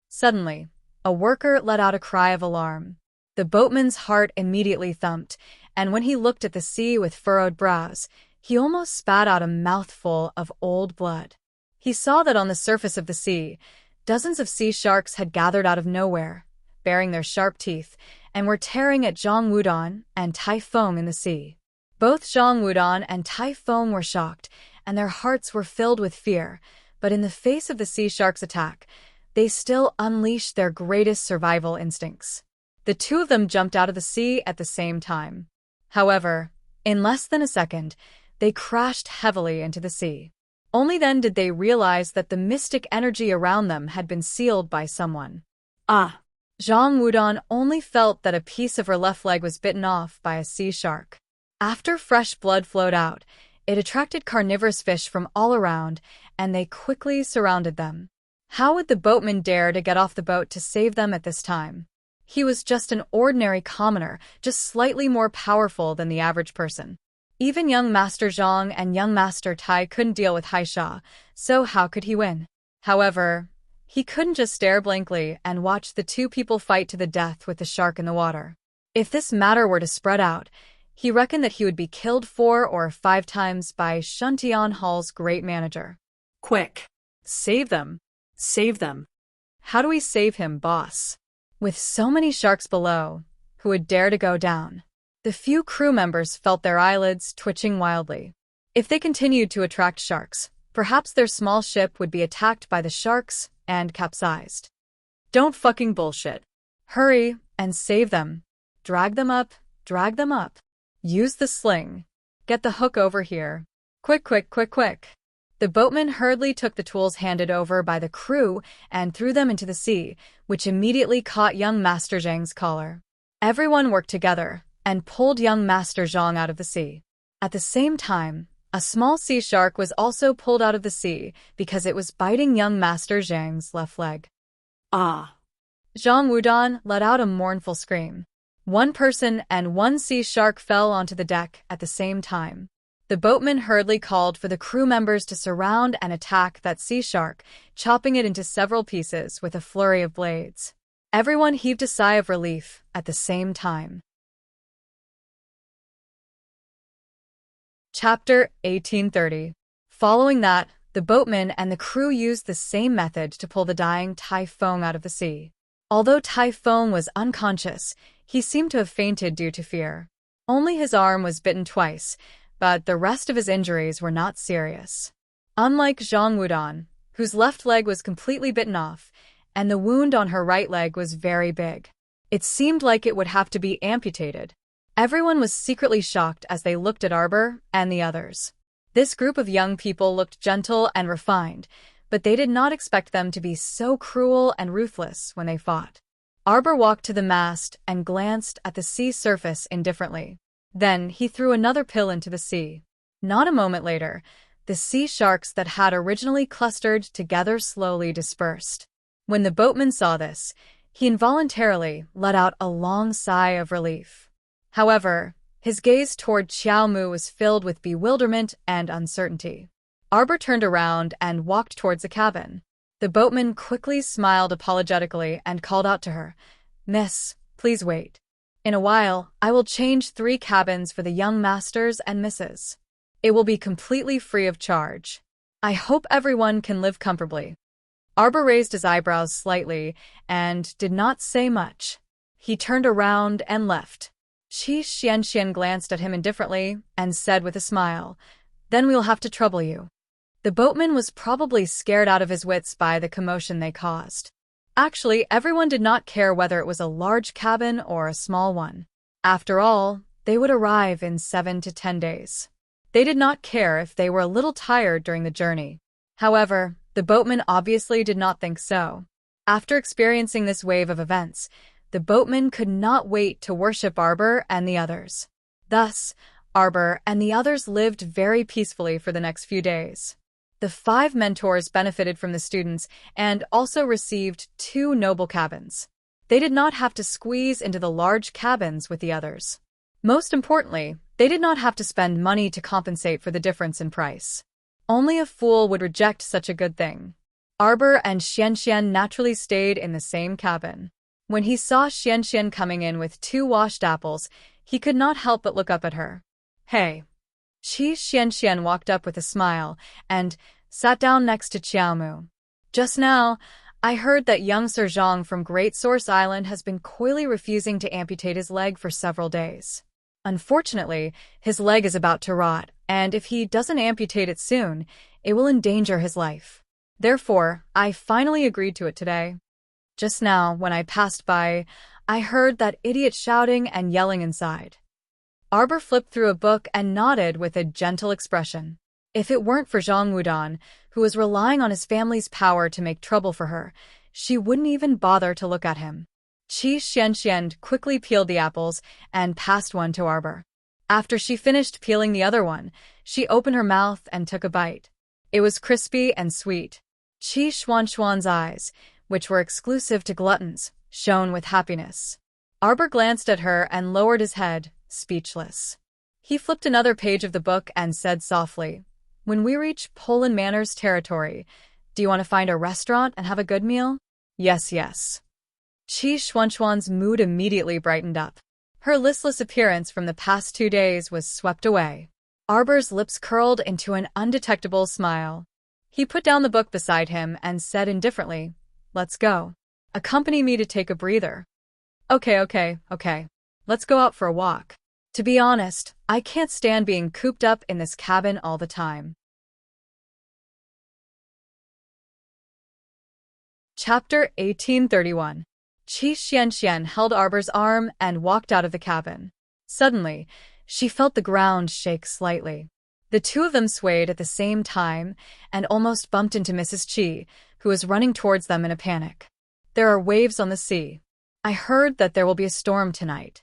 Suddenly, a worker let out a cry of alarm. The boatman's heart immediately thumped, and when he looked at the sea with furrowed brows, he almost spat out a mouthful of old blood. He saw that on the surface of the sea, dozens of sea sharks had gathered out of nowhere, baring their sharp teeth, and were tearing at Zhang Wudong and Tai Feng in the sea. Both Zhang Wudong and Tai Feng were shocked, and their hearts were filled with fear, but in the face of the sea shark's attack, they still unleashed their greatest survival instincts. The two of them jumped out of the sea at the same time. However, in less than a second, they crashed heavily into the sea. Only then did they realize that the mystic energy around them had been sealed by someone. Ah! Zhang Wudong only felt that a piece of her left leg was bitten off by a sea shark. After fresh blood flowed out, it attracted carnivorous fish from all around, and they quickly surrounded them. How would the boatman dare to get off the boat to save them at this time? He was just an ordinary commoner, just slightly more powerful than the average person. Even young Master Zhang and young Master Tai couldn't deal with Haisha, so how could he win? However, he couldn't just stare blankly and watch the two people fight to the death with the shark in the water. If this matter were to spread out, he reckoned that he would be killed 4 or 5 times by Shantian Hall's great manager. Quick! Save them. Save them. How do we save him, boss? With so many sharks below, who would dare to go down? The few crew members felt their eyelids twitching wildly. If they continued to attract sharks, perhaps their small ship would be attacked by the sharks and capsized. Don't fucking bullshit. Hurry and save them. Drag them up, drag them up. Use the sling. Get the hook over here. Quick, quick, quick, quick. The boatman hurriedly took the tools handed over by the crew and threw them into the sea, which immediately caught young Master Zhang's collar. Everyone worked together and pulled young Master Zhang out of the sea. At the same time, a small sea shark was also pulled out of the sea because it was biting young Master Zhang's left leg. Ah! Zhang Wudong let out a mournful scream. One person and one sea shark fell onto the deck at the same time. The boatman hurriedly called for the crew members to surround and attack that sea shark, chopping it into several pieces with a flurry of blades. Everyone heaved a sigh of relief at the same time. Chapter 1830. Following that, the boatman and the crew used the same method to pull the dying Tai Feng out of the sea. Although Tai Feng was unconscious, he seemed to have fainted due to fear. Only his arm was bitten twice, but the rest of his injuries were not serious. Unlike Zhang Wudong, whose left leg was completely bitten off, and the wound on her right leg was very big. It seemed like it would have to be amputated. Everyone was secretly shocked as they looked at Arbor and the others. This group of young people looked gentle and refined, but they did not expect them to be so cruel and ruthless when they fought. Arbor walked to the mast and glanced at the sea surface indifferently. Then he threw another pill into the sea. Not a moment later, the sea sharks that had originally clustered together slowly dispersed. When the boatman saw this, he involuntarily let out a long sigh of relief. However, his gaze toward Xiao Mu was filled with bewilderment and uncertainty. Arbor turned around and walked towards the cabin. The boatman quickly smiled apologetically and called out to her, "Miss, please wait. In a while, I will change 3 cabins for the young masters and misses. It will be completely free of charge. I hope everyone can live comfortably." Arbor raised his eyebrows slightly and did not say much. He turned around and left. Qi Xianxian glanced at him indifferently and said with a smile, "Then we'll have to trouble you." The boatman was probably scared out of his wits by the commotion they caused. Actually, everyone did not care whether it was a large cabin or a small one. After all, they would arrive in 7 to 10 days. They did not care if they were a little tired during the journey. However, the boatman obviously did not think so. After experiencing this wave of events, the boatman could not wait to worship Arbor and the others. Thus, Arbor and the others lived very peacefully for the next few days. The 5 mentors benefited from the students and also received 2 noble cabins. They did not have to squeeze into the large cabins with the others. Most importantly, they did not have to spend money to compensate for the difference in price. Only a fool would reject such a good thing. Arbor and Xianxian naturally stayed in the same cabin. When he saw Xianxian coming in with 2 washed apples, he could not help but look up at her. "Hey." Qi Xianxian walked up with a smile and sat down next to Xiaomu. "Just now, I heard that young Sir Zhang from Great Source Island has been coyly refusing to amputate his leg for several days. Unfortunately, his leg is about to rot, and if he doesn't amputate it soon, it will endanger his life. Therefore, I finally agreed to it today. Just now, when I passed by, I heard that idiot shouting and yelling inside." Arbor flipped through a book and nodded with a gentle expression. If it weren't for Zhang Wudan, who was relying on his family's power to make trouble for her, she wouldn't even bother to look at him. Qi Xianxian quickly peeled the apples and passed one to Arbor. After she finished peeling the other one, she opened her mouth and took a bite. It was crispy and sweet. Qi Xuanxuan's eyes, which were exclusive to gluttons, shone with happiness. Arbor glanced at her and lowered his head, speechless. He flipped another page of the book and said softly, "When we reach Poland Manor's territory, do you want to find a restaurant and have a good meal?" "Yes, yes." Qi Xuanxuan's mood immediately brightened up. Her listless appearance from the past 2 days was swept away. Arbor's lips curled into an undetectable smile. He put down the book beside him and said indifferently, "Let's go. Accompany me to take a breather." Okay. Let's go out for a walk. To be honest, I can't stand being cooped up in this cabin all the time." Chapter 1831. Qi Xianxian held Arbor's arm and walked out of the cabin. Suddenly, she felt the ground shake slightly. The 2 of them swayed at the same time and almost bumped into Mrs. Qi, who was running towards them in a panic. "There are waves on the sea. I heard that there will be a storm tonight."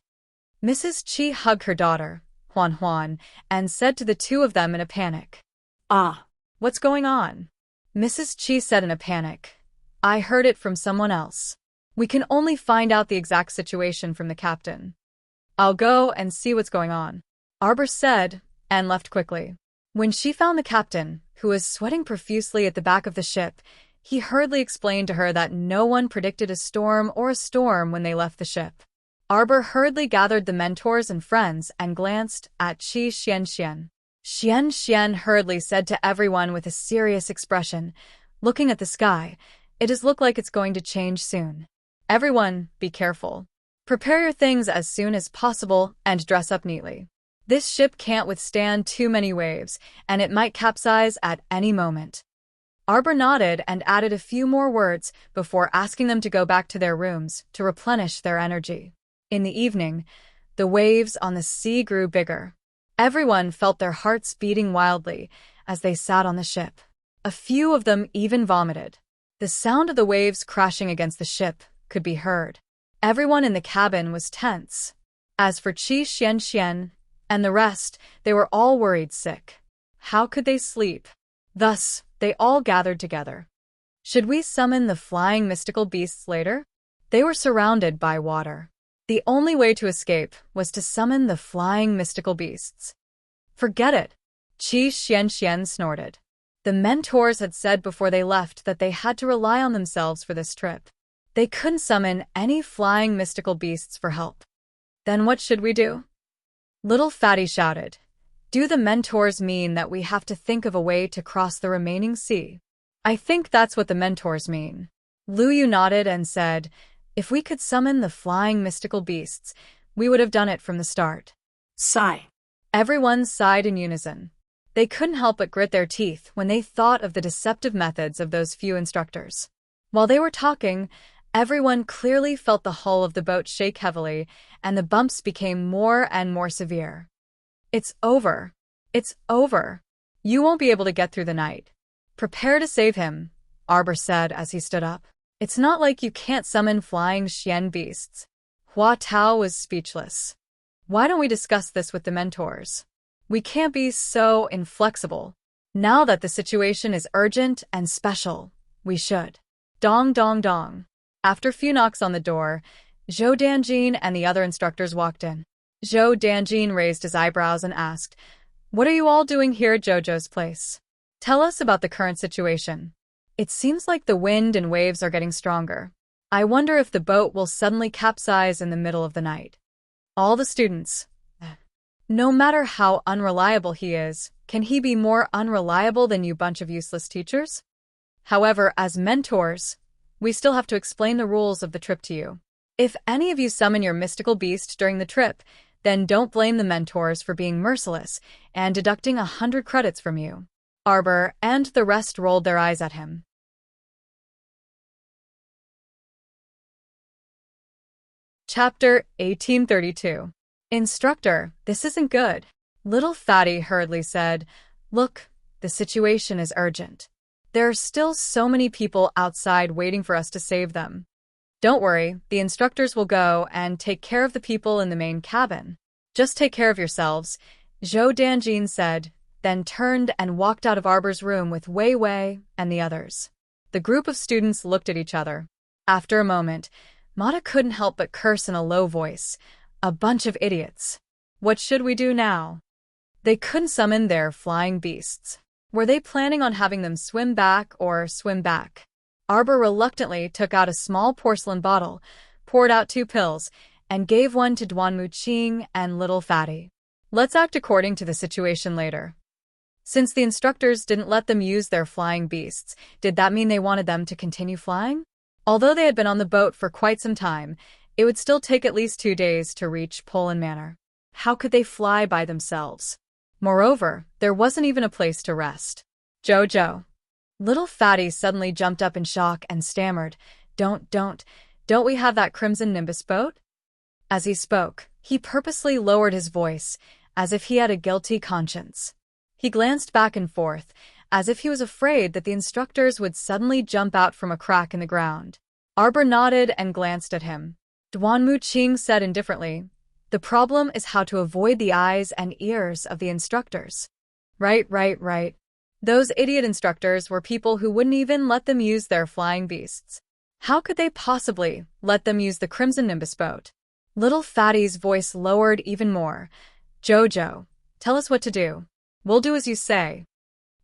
Mrs. Qi hugged her daughter, Huan, and said to the 2 of them in a panic, "Ah, what's going on?" Mrs. Qi said in a panic, "I heard it from someone else. We can only find out the exact situation from the captain." "I'll go and see what's going on," Arbor said, and left quickly. When she found the captain, who was sweating profusely at the back of the ship, he hurriedly explained to her that no one predicted a storm when they left the ship. Arbor hurriedly gathered the mentors and friends and glanced at Qi Xianxian. Xianxian hurriedly said to everyone with a serious expression, looking at the sky, "It does look like it's going to change soon. Everyone, be careful. Prepare your things as soon as possible and dress up neatly. This ship can't withstand too many waves, and it might capsize at any moment." Arbor nodded and added a few more words before asking them to go back to their rooms to replenish their energy. In the evening, the waves on the sea grew bigger. Everyone felt their hearts beating wildly as they sat on the ship. A few of them even vomited. The sound of the waves crashing against the ship could be heard. Everyone in the cabin was tense. As for Qi Xian and the rest, they were all worried sick. How could they sleep? Thus, they all gathered together. Should we summon the flying mystical beasts later? They were surrounded by water. The only way to escape was to summon the flying mystical beasts. Forget it, Qi Xian snorted. The mentors had said before they left that they had to rely on themselves for this trip. They couldn't summon any flying mystical beasts for help. Then what should we do? Little Fatty shouted. Do the mentors mean that we have to think of a way to cross the remaining sea? I think that's what the mentors mean. Lu Yu nodded and said, if we could summon the flying mystical beasts, we would have done it from the start. Sigh. Everyone sighed in unison. They couldn't help but grit their teeth when they thought of the deceptive methods of those few instructors. While they were talking, everyone clearly felt the hull of the boat shake heavily, and the bumps became more and more severe. It's over. It's over. You won't be able to get through the night. Prepare to save him, Arbor said as he stood up. It's not like you can't summon flying Xian beasts. Hua Tao was speechless. Why don't we discuss this with the mentors? We can't be so inflexible. Now that the situation is urgent and special, we should. Dong dong dong. After a few knocks on the door, Zhou Danjin and the other instructors walked in. Zhou Danjin raised his eyebrows and asked, what are you all doing here at Jojo's place? Tell us about the current situation. It seems like the wind and waves are getting stronger. I wonder if the boat will suddenly capsize in the middle of the night. All the students. No matter how unreliable he is, can he be more unreliable than you bunch of useless teachers? However, as mentors, we still have to explain the rules of the trip to you. If any of you summon your mystical beast during the trip, then don't blame the mentors for being merciless and deducting 100 credits from you. Arbor and the rest rolled their eyes at him. Chapter 1832. Instructor, this isn't good. Little Fatty hurriedly said, look, the situation is urgent. There are still so many people outside waiting for us to save them. Don't worry, the instructors will go and take care of the people in the main cabin. Just take care of yourselves, Zhou Danjin said, then turned and walked out of Arbor's room with Wei Wei and the others. The group of students looked at each other. After a moment, Mata couldn't help but curse in a low voice. A bunch of idiots. What should we do now? They couldn't summon their flying beasts. Were they planning on having them swim back or swim back? Arbor reluctantly took out a small porcelain bottle, poured out 2 pills, and gave one to Duanmu Qing and Little Fatty. Let's act according to the situation later. Since the instructors didn't let them use their flying beasts, did that mean they wanted them to continue flying? Although they had been on the boat for quite some time, it would still take at least 2 days to reach Poland Manor. How could they fly by themselves? Moreover, there wasn't even a place to rest. Jojo. Little Fatty suddenly jumped up in shock and stammered, Don't we have that crimson nimbus boat? As he spoke, he purposely lowered his voice, as if he had a guilty conscience. He glanced back and forth, as if he was afraid that the instructors would suddenly jump out from a crack in the ground. Arbor nodded and glanced at him. Duanmu Qing said indifferently, the problem is how to avoid the eyes and ears of the instructors. Right. Those idiot instructors were people who wouldn't even let them use their flying beasts. How could they possibly let them use the Crimson Nimbus boat? Little Fatty's voice lowered even more. Jojo, tell us what to do. We'll do as you say.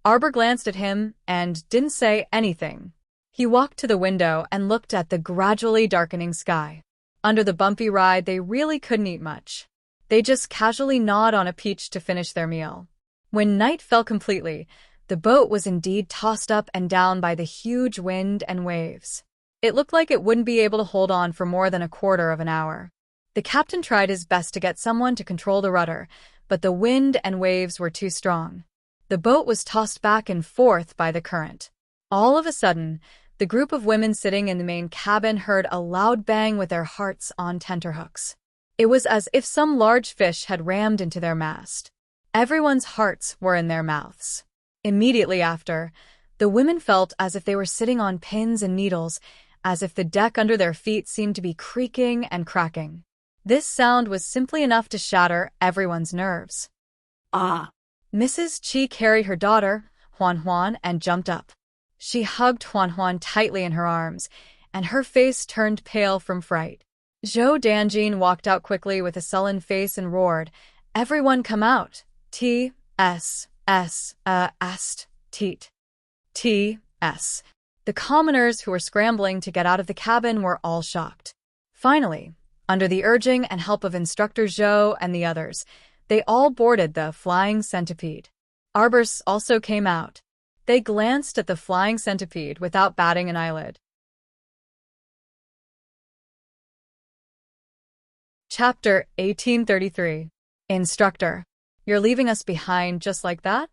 Arbor glanced at him and didn't say anything. He walked to the window and looked at the gradually darkening sky. Under the bumpy ride, they really couldn't eat much. They just casually gnawed on a peach to finish their meal. When night fell completely, the boat was indeed tossed up and down by the huge wind and waves. It looked like it wouldn't be able to hold on for more than a quarter of an hour. The captain tried his best to get someone to control the rudder, but the wind and waves were too strong. The boat was tossed back and forth by the current. All of a sudden, the group of women sitting in the main cabin heard a loud bang with their hearts on tenterhooks. It was as if some large fish had rammed into their mast. Everyone's hearts were in their mouths. Immediately after, the women felt as if they were sitting on pins and needles, as if the deck under their feet seemed to be creaking and cracking. This sound was simply enough to shatter everyone's nerves. Ah! Mrs. Chi carried her daughter, Huan Huan, and jumped up. She hugged Huan Huan tightly in her arms, and her face turned pale from fright. Zhou Danjin walked out quickly with a sullen face and roared, "Everyone come out! T.S. The commoners who were scrambling to get out of the cabin were all shocked. Finally, under the urging and help of Instructor Zhou and the others, they all boarded the flying centipede. Arbors also came out. They glanced at the flying centipede without batting an eyelid. Chapter 1833. Instructor, you're leaving us behind just like that?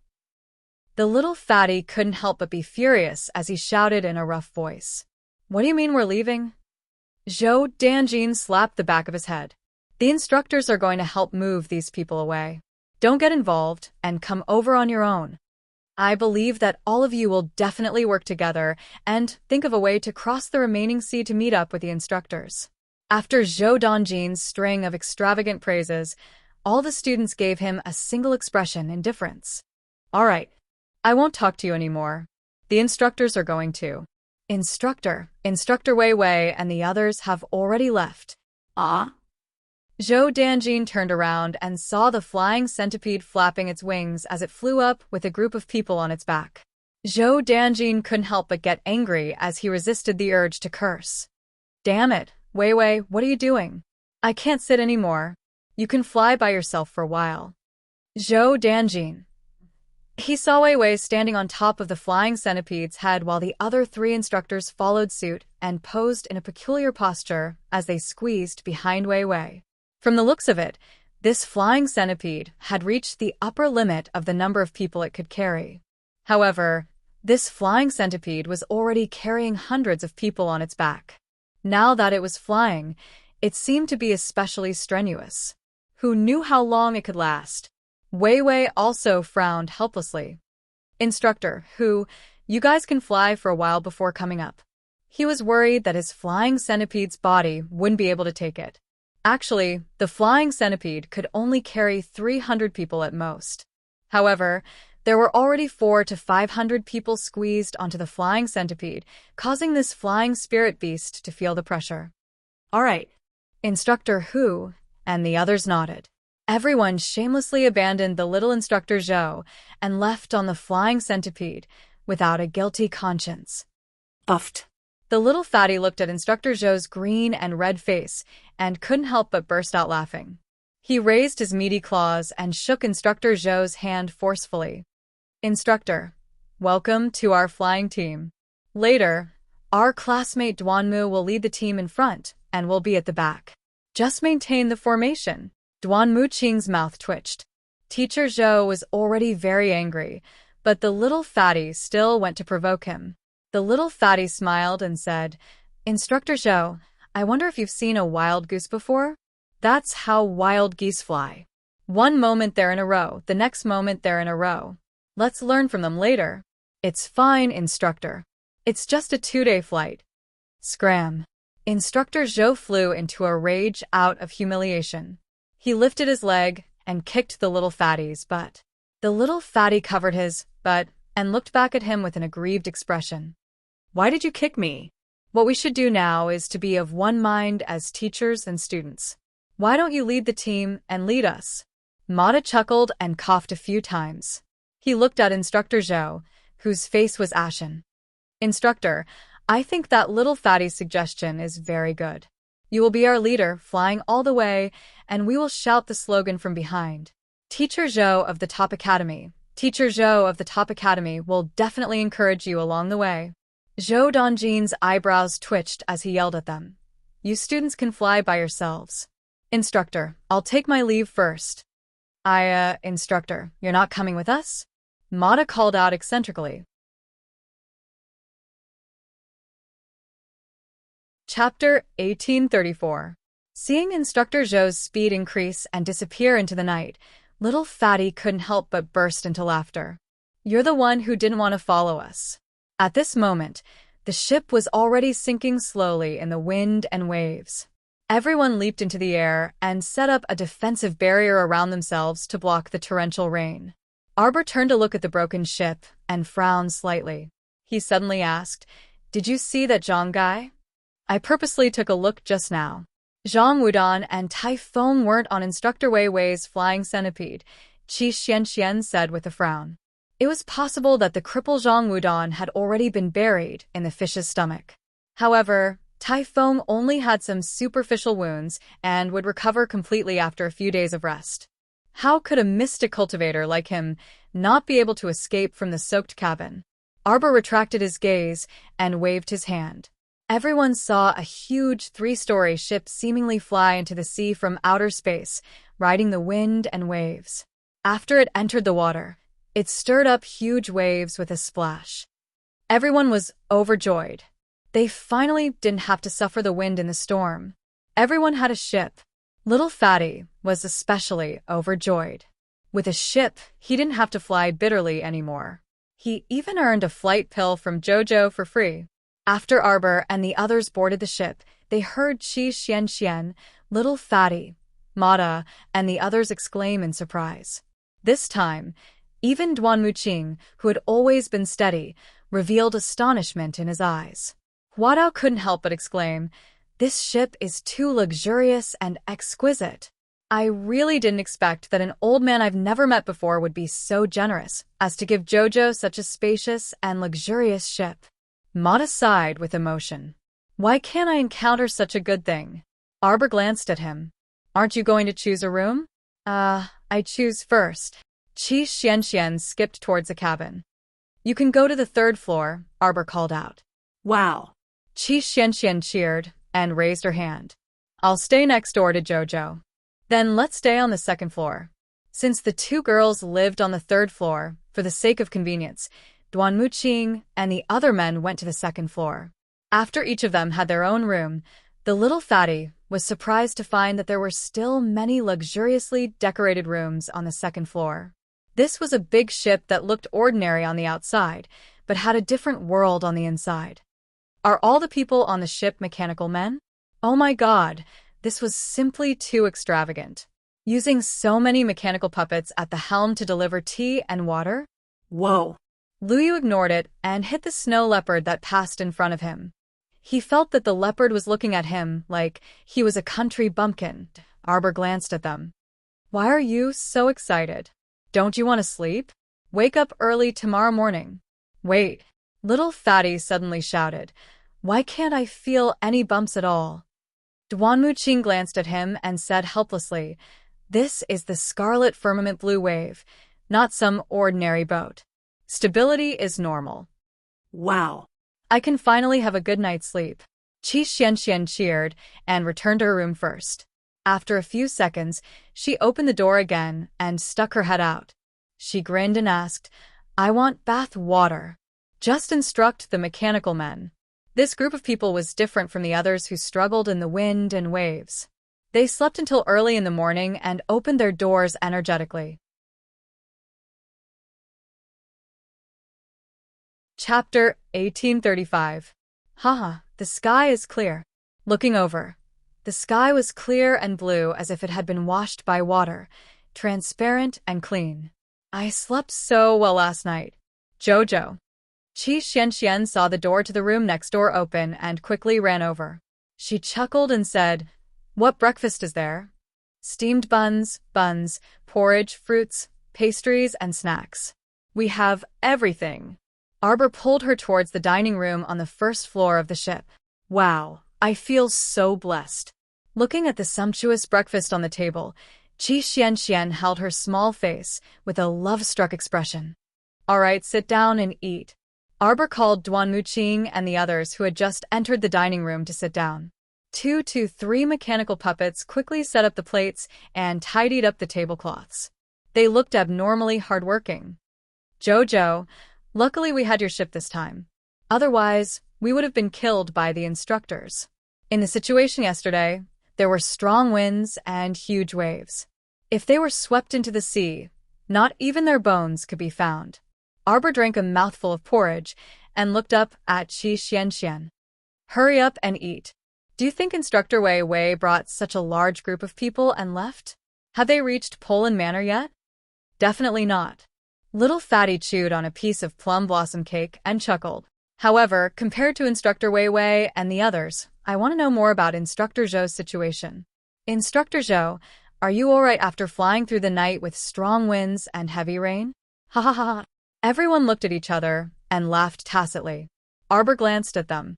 The little fatty couldn't help but be furious as he shouted in a rough voice. What do you mean we're leaving? Zhou Danjin slapped the back of his head. The instructors are going to help move these people away. Don't get involved and come over on your own. I believe that all of you will definitely work together and think of a way to cross the remaining sea to meet up with the instructors. After Zhou Danjin's string of extravagant praises, all the students gave him a single expression: indifference. All right, I won't talk to you anymore. The instructors are going to. Instructor Wei Wei and the others have already left. Ah? Zhou Danjin turned around and saw the flying centipede flapping its wings as it flew up with a group of people on its back. Zhou Danjin couldn't help but get angry as he resisted the urge to curse. Damn it, Wei Wei, what are you doing? I can't sit anymore. You can fly by yourself for a while. Zhou Danjin. He saw Wei Wei standing on top of the flying centipede's head while the other three instructors followed suit and posed in a peculiar posture as they squeezed behind Wei Wei. From the looks of it, this flying centipede had reached the upper limit of the number of people it could carry. However, this flying centipede was already carrying hundreds of people on its back. Now that it was flying, it seemed to be especially strenuous. Who knew how long it could last? Wei Wei also frowned helplessly. Instructor, you guys can fly for a while before coming up. He was worried that his flying centipede's body wouldn't be able to take it. Actually, the flying centipede could only carry 300 people at most. However, there were already 400 to 500 people squeezed onto the flying centipede, causing this flying spirit beast to feel the pressure. All right, Instructor and the others nodded. Everyone shamelessly abandoned the little Instructor Zhou and left on the flying centipede without a guilty conscience. Buffed. The little fatty looked at Instructor Zhou's green and red face and couldn't help but burst out laughing. He raised his meaty claws and shook Instructor Zhou's hand forcefully. Instructor, welcome to our flying team. Later, our classmate Duanmu will lead the team in front and will be at the back. Just maintain the formation. Duanmu Qing's mouth twitched. Teacher Zhou was already very angry, but the little fatty still went to provoke him. The little fatty smiled and said, Instructor Zhou, I wonder if you've seen a wild goose before? That's how wild geese fly. One moment they're in a row, the next moment they're in a row. Let's learn from them later. It's fine, Instructor. It's just a 2-day flight. Scram. Instructor Zhou flew into a rage out of humiliation. He lifted his leg and kicked the little fatty's butt. The little fatty covered his butt and looked back at him with an aggrieved expression. Why did you kick me? What we should do now is to be of one mind as teachers and students. Why don't you lead the team and lead us? Mata chuckled and coughed a few times. He looked at Instructor Zhou, whose face was ashen. Instructor, I think that little fatty's suggestion is very good. You will be our leader, flying all the way, and we will shout the slogan from behind. Teacher Zhou of the Top Academy. Teacher Zhou of the Top Academy will definitely encourage you along the way. Zhou Danjin's eyebrows twitched as he yelled at them. You students can fly by yourselves. Instructor, I'll take my leave first. Instructor, you're not coming with us? Mata called out eccentrically. Chapter 1834. Seeing Instructor Zhou's speed increase and disappear into the night, little Fatty couldn't help but burst into laughter. You're the one who didn't want to follow us. At this moment, the ship was already sinking slowly in the wind and waves. Everyone leaped into the air and set up a defensive barrier around themselves to block the torrential rain. Arbor turned to look at the broken ship and frowned slightly. He suddenly asked, "Did you see that Zhang guy? I purposely took a look just now." Zhang Wudong and Typhoon weren't on Instructor Wei Wei's flying centipede, Qi Xianxian said with a frown. It was possible that the cripple Zhang Wudong had already been buried in the fish's stomach. However, Typhoon only had some superficial wounds and would recover completely after a few days of rest. How could a mystic cultivator like him not be able to escape from the soaked cabin? Arbor retracted his gaze and waved his hand. Everyone saw a huge 3-story ship seemingly fly into the sea from outer space, riding the wind and waves. After it entered the water, it stirred up huge waves with a splash. Everyone was overjoyed. They finally didn't have to suffer the wind in the storm. Everyone had a ship. Little Fatty was especially overjoyed. With a ship, he didn't have to fly bitterly anymore. He even earned a flight pill from Jojo for free. After Arbor and the others boarded the ship, they heard Qi Xianxian, Little Fatty, Mata, and the others exclaim in surprise. This time, even Duan Muqing, who had always been steady, revealed astonishment in his eyes. Huadao couldn't help but exclaim, "This ship is too luxurious and exquisite. I really didn't expect that an old man I've never met before would be so generous as to give Jojo such a spacious and luxurious ship." Mata sighed with emotion. "Why can't I encounter such a good thing?" Arbor glanced at him. "Aren't you going to choose a room?" I choose first." Qi Xianxian skipped towards the cabin. "You can go to the 3rd floor," Arbor called out. Wow. Qi Xianxian cheered and raised her hand. "I'll stay next door to Jojo." "Then let's stay on the 2nd floor." Since the 2 girls lived on the 3rd floor, for the sake of convenience, Duan Muqing and the other men went to the 2nd floor. After each of them had their own room, the little Fatty was surprised to find that there were still many luxuriously decorated rooms on the 2nd floor. This was a big ship that looked ordinary on the outside, but had a different world on the inside. Are all the people on the ship mechanical men? Oh my god, this was simply too extravagant. Using so many mechanical puppets at the helm to deliver tea and water? Whoa. Luyu ignored it and hit the snow leopard that passed in front of him. He felt that the leopard was looking at him like he was a country bumpkin. Arbor glanced at them. "Why are you so excited? Don't you want to sleep? Wake up early tomorrow morning." "Wait," Little Fatty suddenly shouted. "Why can't I feel any bumps at all?" Duan Muqing glanced at him and said helplessly, "This is the Scarlet Firmament Blue Wave, not some ordinary boat. Stability is normal." Wow. "I can finally have a good night's sleep." Qi Xianxian cheered and returned to her room first. After a few seconds, she opened the door again and stuck her head out. She grinned and asked, "I want bath water. Just instruct the mechanical men." This group of people was different from the others who struggled in the wind and waves. They slept until early in the morning and opened their doors energetically. Chapter 1835. Haha, the sky is clear. Looking over. The sky was clear and blue as if it had been washed by water, transparent and clean. "I slept so well last night." Jojo. Qi Xianxian saw the door to the room next door open and quickly ran over. She chuckled and said, "What breakfast is there?" "Steamed buns, porridge, fruits, pastries, and snacks. We have everything." Arbor pulled her towards the dining room on the 1st floor of the ship. "Wow, I feel so blessed." Looking at the sumptuous breakfast on the table, Qi Xianxian held her small face with a love-struck expression. "All right, sit down and eat." Arbor called Duan Muqing and the others who had just entered the dining room to sit down. 2 to 3 mechanical puppets quickly set up the plates and tidied up the tablecloths. They looked abnormally hardworking. "Jojo, luckily we had your ship this time. Otherwise, we would have been killed by the instructors." In the situation yesterday, there were strong winds and huge waves. If they were swept into the sea, not even their bones could be found. Arbor drank a mouthful of porridge and looked up at Qi Xianxian. Hurry up and eat. Do you think Instructor Wei Wei brought such a large group of people and left? Have they reached Poland Manor yet? Definitely not. Little Fatty chewed on a piece of plum blossom cake and chuckled. However, compared to Instructor Wei Wei and the others, I want to know more about Instructor Zhou's situation. Instructor Zhou, are you alright after flying through the night with strong winds and heavy rain? Ha ha ha. Everyone looked at each other and laughed tacitly. Arbor glanced at them.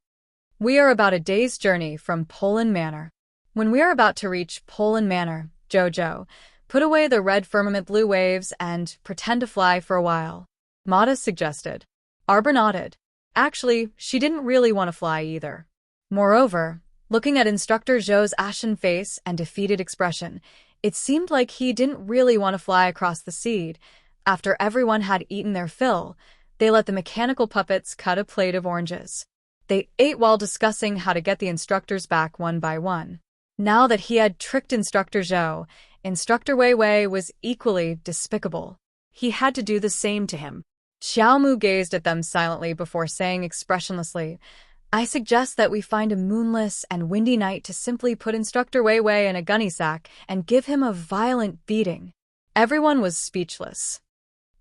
We are about a day's journey from Poland Manor. When we are about to reach Poland Manor, Jojo, put away the red firmament blue waves and pretend to fly for a while. Mata suggested. Arbor nodded. Actually, she didn't really want to fly either. Moreover, looking at Instructor Zhou's ashen face and defeated expression, it seemed like he didn't really want to fly across the sea. After everyone had eaten their fill, they let the mechanical puppets cut a plate of oranges. They ate while discussing how to get the instructors back one by one. Now that he had tricked Instructor Zhou, Instructor Wei Wei was equally despicable. He had to do the same to him. Xiaomu gazed at them silently before saying expressionlessly, I suggest that we find a moonless and windy night to simply put Instructor Wei Wei in a gunny sack and give him a violent beating. Everyone was speechless.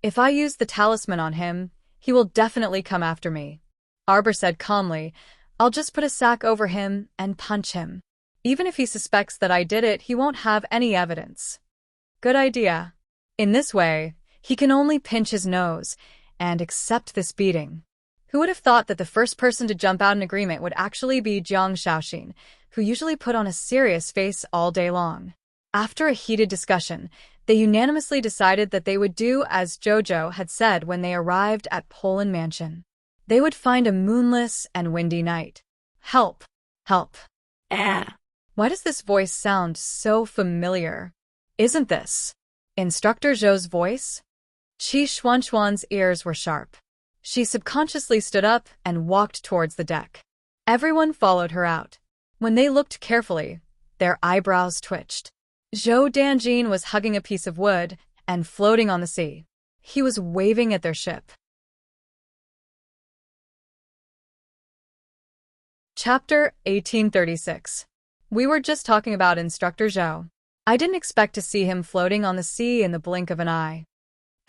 If I use the talisman on him, he will definitely come after me. Arbor said calmly, I'll just put a sack over him and punch him. Even if he suspects that I did it, he won't have any evidence. Good idea. In this way, he can only pinch his nose and accept this beating. Who would have thought that the first person to jump out in agreement would actually be Jiang Shaoxin, who usually put on a serious face all day long? After a heated discussion, they unanimously decided that they would do as Jojo had said when they arrived at Poland Mansion. They would find a moonless and windy night. Help! Help! Ah! Why does this voice sound so familiar? Isn't this Instructor Zhou's voice? Qi Xuanxuan's ears were sharp. She subconsciously stood up and walked towards the deck. Everyone followed her out. When they looked carefully, their eyebrows twitched. Zhou Danjin was hugging a piece of wood and floating on the sea. He was waving at their ship. Chapter 1836. We were just talking about Instructor Zhou. I didn't expect to see him floating on the sea in the blink of an eye.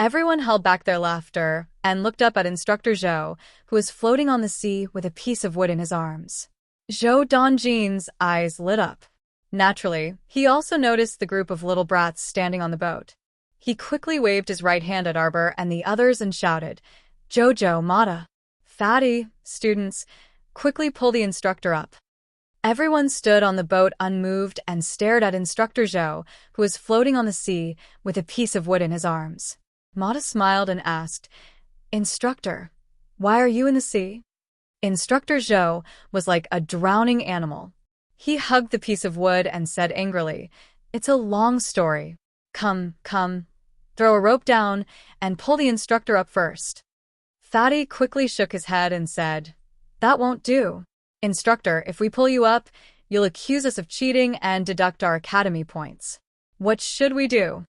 Everyone held back their laughter and looked up at Instructor Zhou, who was floating on the sea with a piece of wood in his arms. Zhou Danjin's eyes lit up. Naturally, he also noticed the group of little brats standing on the boat. He quickly waved his right hand at Arbor and the others and shouted, Jojo, Mata, Fatty, students, quickly pull the instructor up. Everyone stood on the boat unmoved and stared at Instructor Zhou, who was floating on the sea with a piece of wood in his arms. Mata smiled and asked, Instructor, why are you in the sea? Instructor Zhou was like a drowning animal. He hugged the piece of wood and said angrily, It's a long story. Come, throw a rope down and pull the instructor up first. Fatty quickly shook his head and said, That won't do. Instructor, if we pull you up, you'll accuse us of cheating and deduct our academy points. What should we do?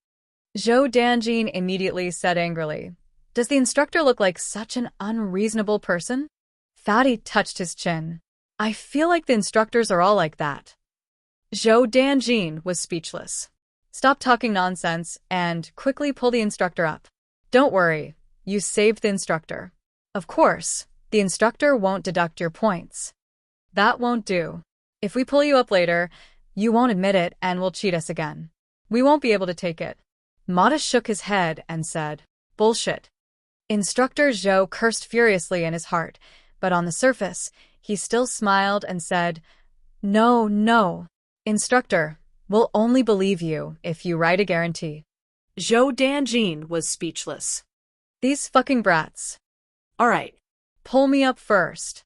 Zhou Danjin immediately said angrily, Does the instructor look like such an unreasonable person? Fatty touched his chin. I feel like the instructors are all like that. Zhou Danjin was speechless. Stop talking nonsense and quickly pull the instructor up. Don't worry, you saved the instructor. Of course, the instructor won't deduct your points. That won't do. If we pull you up later, you won't admit it and will cheat us again. We won't be able to take it. Mata shook his head and said, Bullshit. Instructor Zhou cursed furiously in his heart, but on the surface, he still smiled and said, No. Instructor, we'll only believe you if you write a guarantee. Zhou Danjin was speechless. These fucking brats. All right. Pull me up first.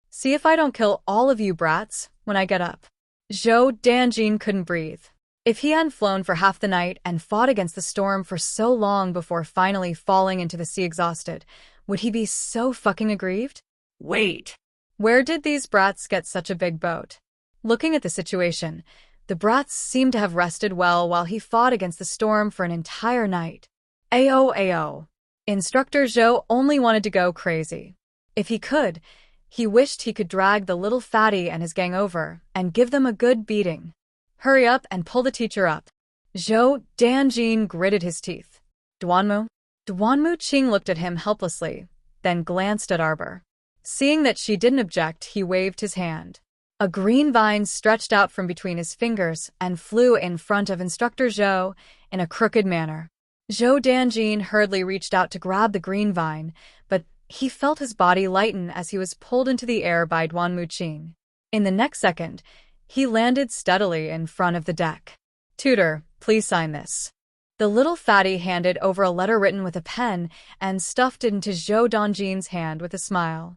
See if I don't kill all of you brats when I get up. Zhou Danjin couldn't breathe. If he hadn't flown for half the night and fought against the storm for so long before finally falling into the sea exhausted, would he be so fucking aggrieved? Wait. Where did these brats get such a big boat? Looking at the situation, the brats seemed to have rested well while he fought against the storm for an entire night. Ao. Instructor Zhou only wanted to go crazy. If he could, he wished he could drag the little fatty and his gang over and give them a good beating. Hurry up and pull the teacher up. Zhou Danjin gritted his teeth. Duanmu? Duanmu Qing looked at him helplessly, then glanced at Arbor. Seeing that she didn't object, he waved his hand. A green vine stretched out from between his fingers and flew in front of Instructor Zhou in a crooked manner. Zhou Danjin hurriedly reached out to grab the green vine, but he felt his body lighten as he was pulled into the air by Duanmu Qing. In the next second, he landed steadily in front of the deck. Tutor, please sign this. The little fatty handed over a letter written with a pen and stuffed it into Zhou Danjin's hand with a smile.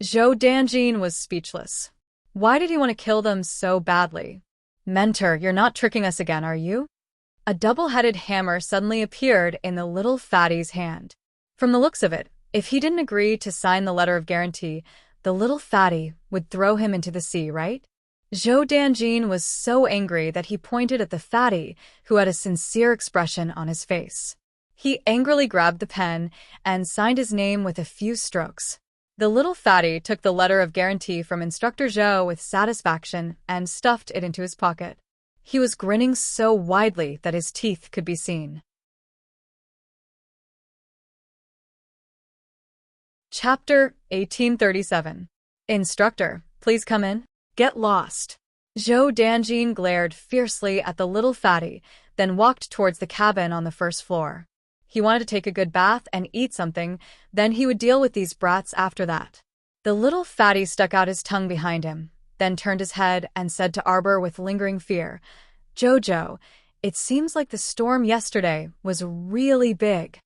Zhou Danjin was speechless. Why did he want to kill them so badly? Mentor, you're not tricking us again, are you? A double-headed hammer suddenly appeared in the little fatty's hand. From the looks of it, if he didn't agree to sign the letter of guarantee, the little fatty would throw him into the sea, right? Zhou Danjin was so angry that he pointed at the fatty, who had a sincere expression on his face. He angrily grabbed the pen and signed his name with a few strokes. The little fatty took the letter of guarantee from Instructor Zhou with satisfaction and stuffed it into his pocket. He was grinning so widely that his teeth could be seen. Chapter 1837. Instructor, please come in. Get lost. Zhou Danjin glared fiercely at the little fatty, then walked towards the cabin on the first floor. He wanted to take a good bath and eat something, then he would deal with these brats after that. The little fatty stuck out his tongue behind him, then turned his head and said to Arbor with lingering fear, Jojo, it seems like the storm yesterday was really big.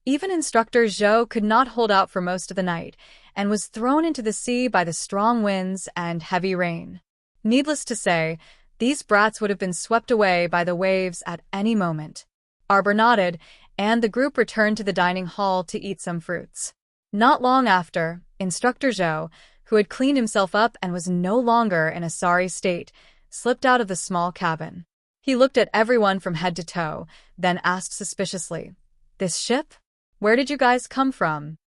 Even Instructor Zhou could not hold out for most of the night, and was thrown into the sea by the strong winds and heavy rain. Needless to say, these brats would have been swept away by the waves at any moment. Arbor nodded, and the group returned to the dining hall to eat some fruits. Not long after, Instructor Zhou, who had cleaned himself up and was no longer in a sorry state, slipped out of the small cabin. He looked at everyone from head to toe, then asked suspiciously, "This ship? Where did you guys come from?"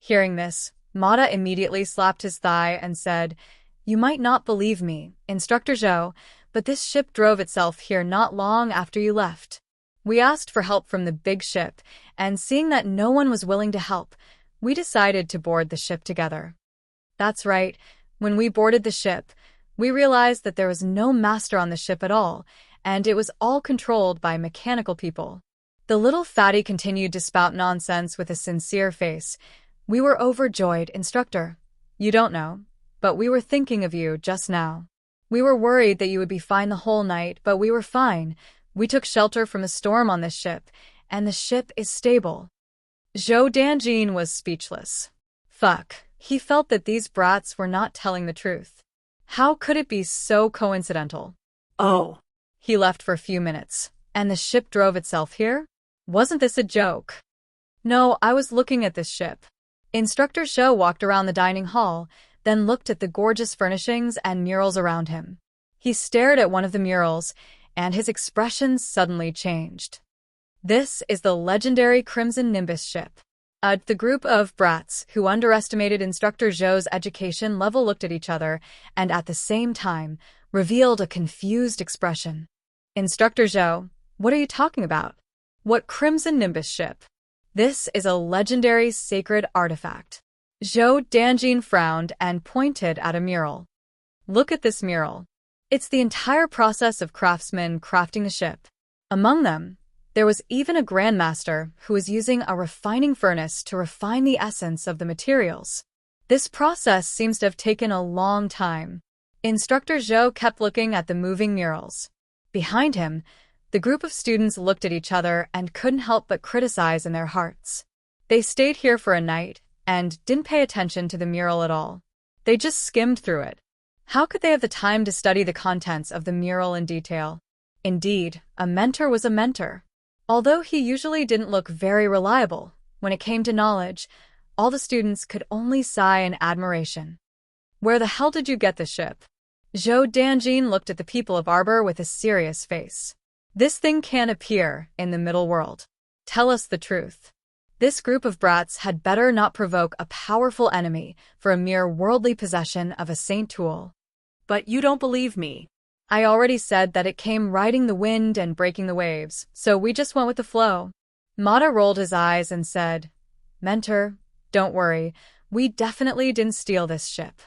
Hearing this, Mata immediately slapped his thigh and said, "You might not believe me, Instructor Zhou, but this ship drove itself here not long after you left. We asked for help from the big ship, and seeing that no one was willing to help, we decided to board the ship together." That's right, when we boarded the ship, we realized that there was no master on the ship at all, and it was all controlled by mechanical people. The little fatty continued to spout nonsense with a sincere face. "We were overjoyed, Instructor. You don't know, but we were thinking of you just now. We were worried that you would be fine the whole night, but we were fine. We took shelter from a storm on this ship, and the ship is stable." Zhou Danjin was speechless. Fuck, he felt that these brats were not telling the truth. How could it be so coincidental? Oh. He left for a few minutes, and the ship drove itself here? Wasn't this a joke? No, I was looking at this ship. Instructor Zhou walked around the dining hall, then looked at the gorgeous furnishings and murals around him. He stared at one of the murals, and his expression suddenly changed. This is the legendary Crimson Nimbus ship. The group of brats who underestimated Instructor Zhou's education level looked at each other and at the same time revealed a confused expression. "Instructor Zhou, what are you talking about? What Crimson Nimbus ship? This is a legendary sacred artifact." Zhou Danjin frowned and pointed at a mural. "Look at this mural. It's the entire process of craftsmen crafting the ship. Among them, there was even a grandmaster who was using a refining furnace to refine the essence of the materials. This process seems to have taken a long time." Instructor Zhou kept looking at the moving murals. Behind him, the group of students looked at each other and couldn't help but criticize in their hearts. They stayed here for a night and didn't pay attention to the mural at all. They just skimmed through it. How could they have the time to study the contents of the mural in detail? Indeed, a mentor was a mentor. Although he usually didn't look very reliable, when it came to knowledge, all the students could only sigh in admiration. "Where the hell did you get the ship?" Zhou Danjin looked at the people of Arbor with a serious face. This thing can't appear in the middle world. Tell us the truth. This group of brats had better not provoke a powerful enemy for a mere worldly possession of a saint tool. But you don't believe me. I already said that it came riding the wind and breaking the waves, so we just went with the flow. Mata rolled his eyes and said, Mentor, don't worry, we definitely didn't steal this ship.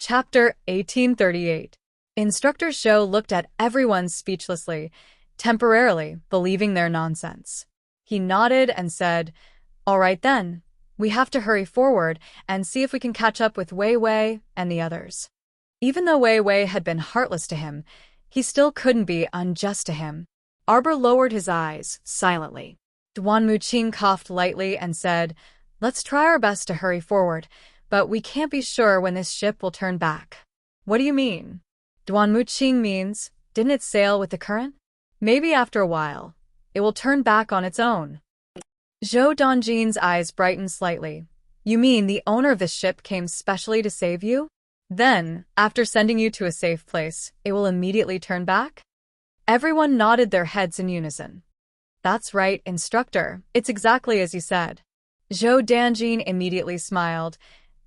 Chapter 1838. Instructor Zhou looked at everyone speechlessly, temporarily believing their nonsense. He nodded and said, All right then, we have to hurry forward and see if we can catch up with Wei Wei and the others. Even though Wei Wei had been heartless to him, he still couldn't be unjust to him. Arbor lowered his eyes, silently. Duan Muqing coughed lightly and said, Let's try our best to hurry forward, but we can't be sure when this ship will turn back. What do you mean? Duan Muqing means, didn't it sail with the current? Maybe after a while, it will turn back on its own. Zhou Danjin's eyes brightened slightly. You mean the owner of this ship came specially to save you? Then, after sending you to a safe place, it will immediately turn back? Everyone nodded their heads in unison. That's right, instructor. It's exactly as you said. Zhou Danjin immediately smiled.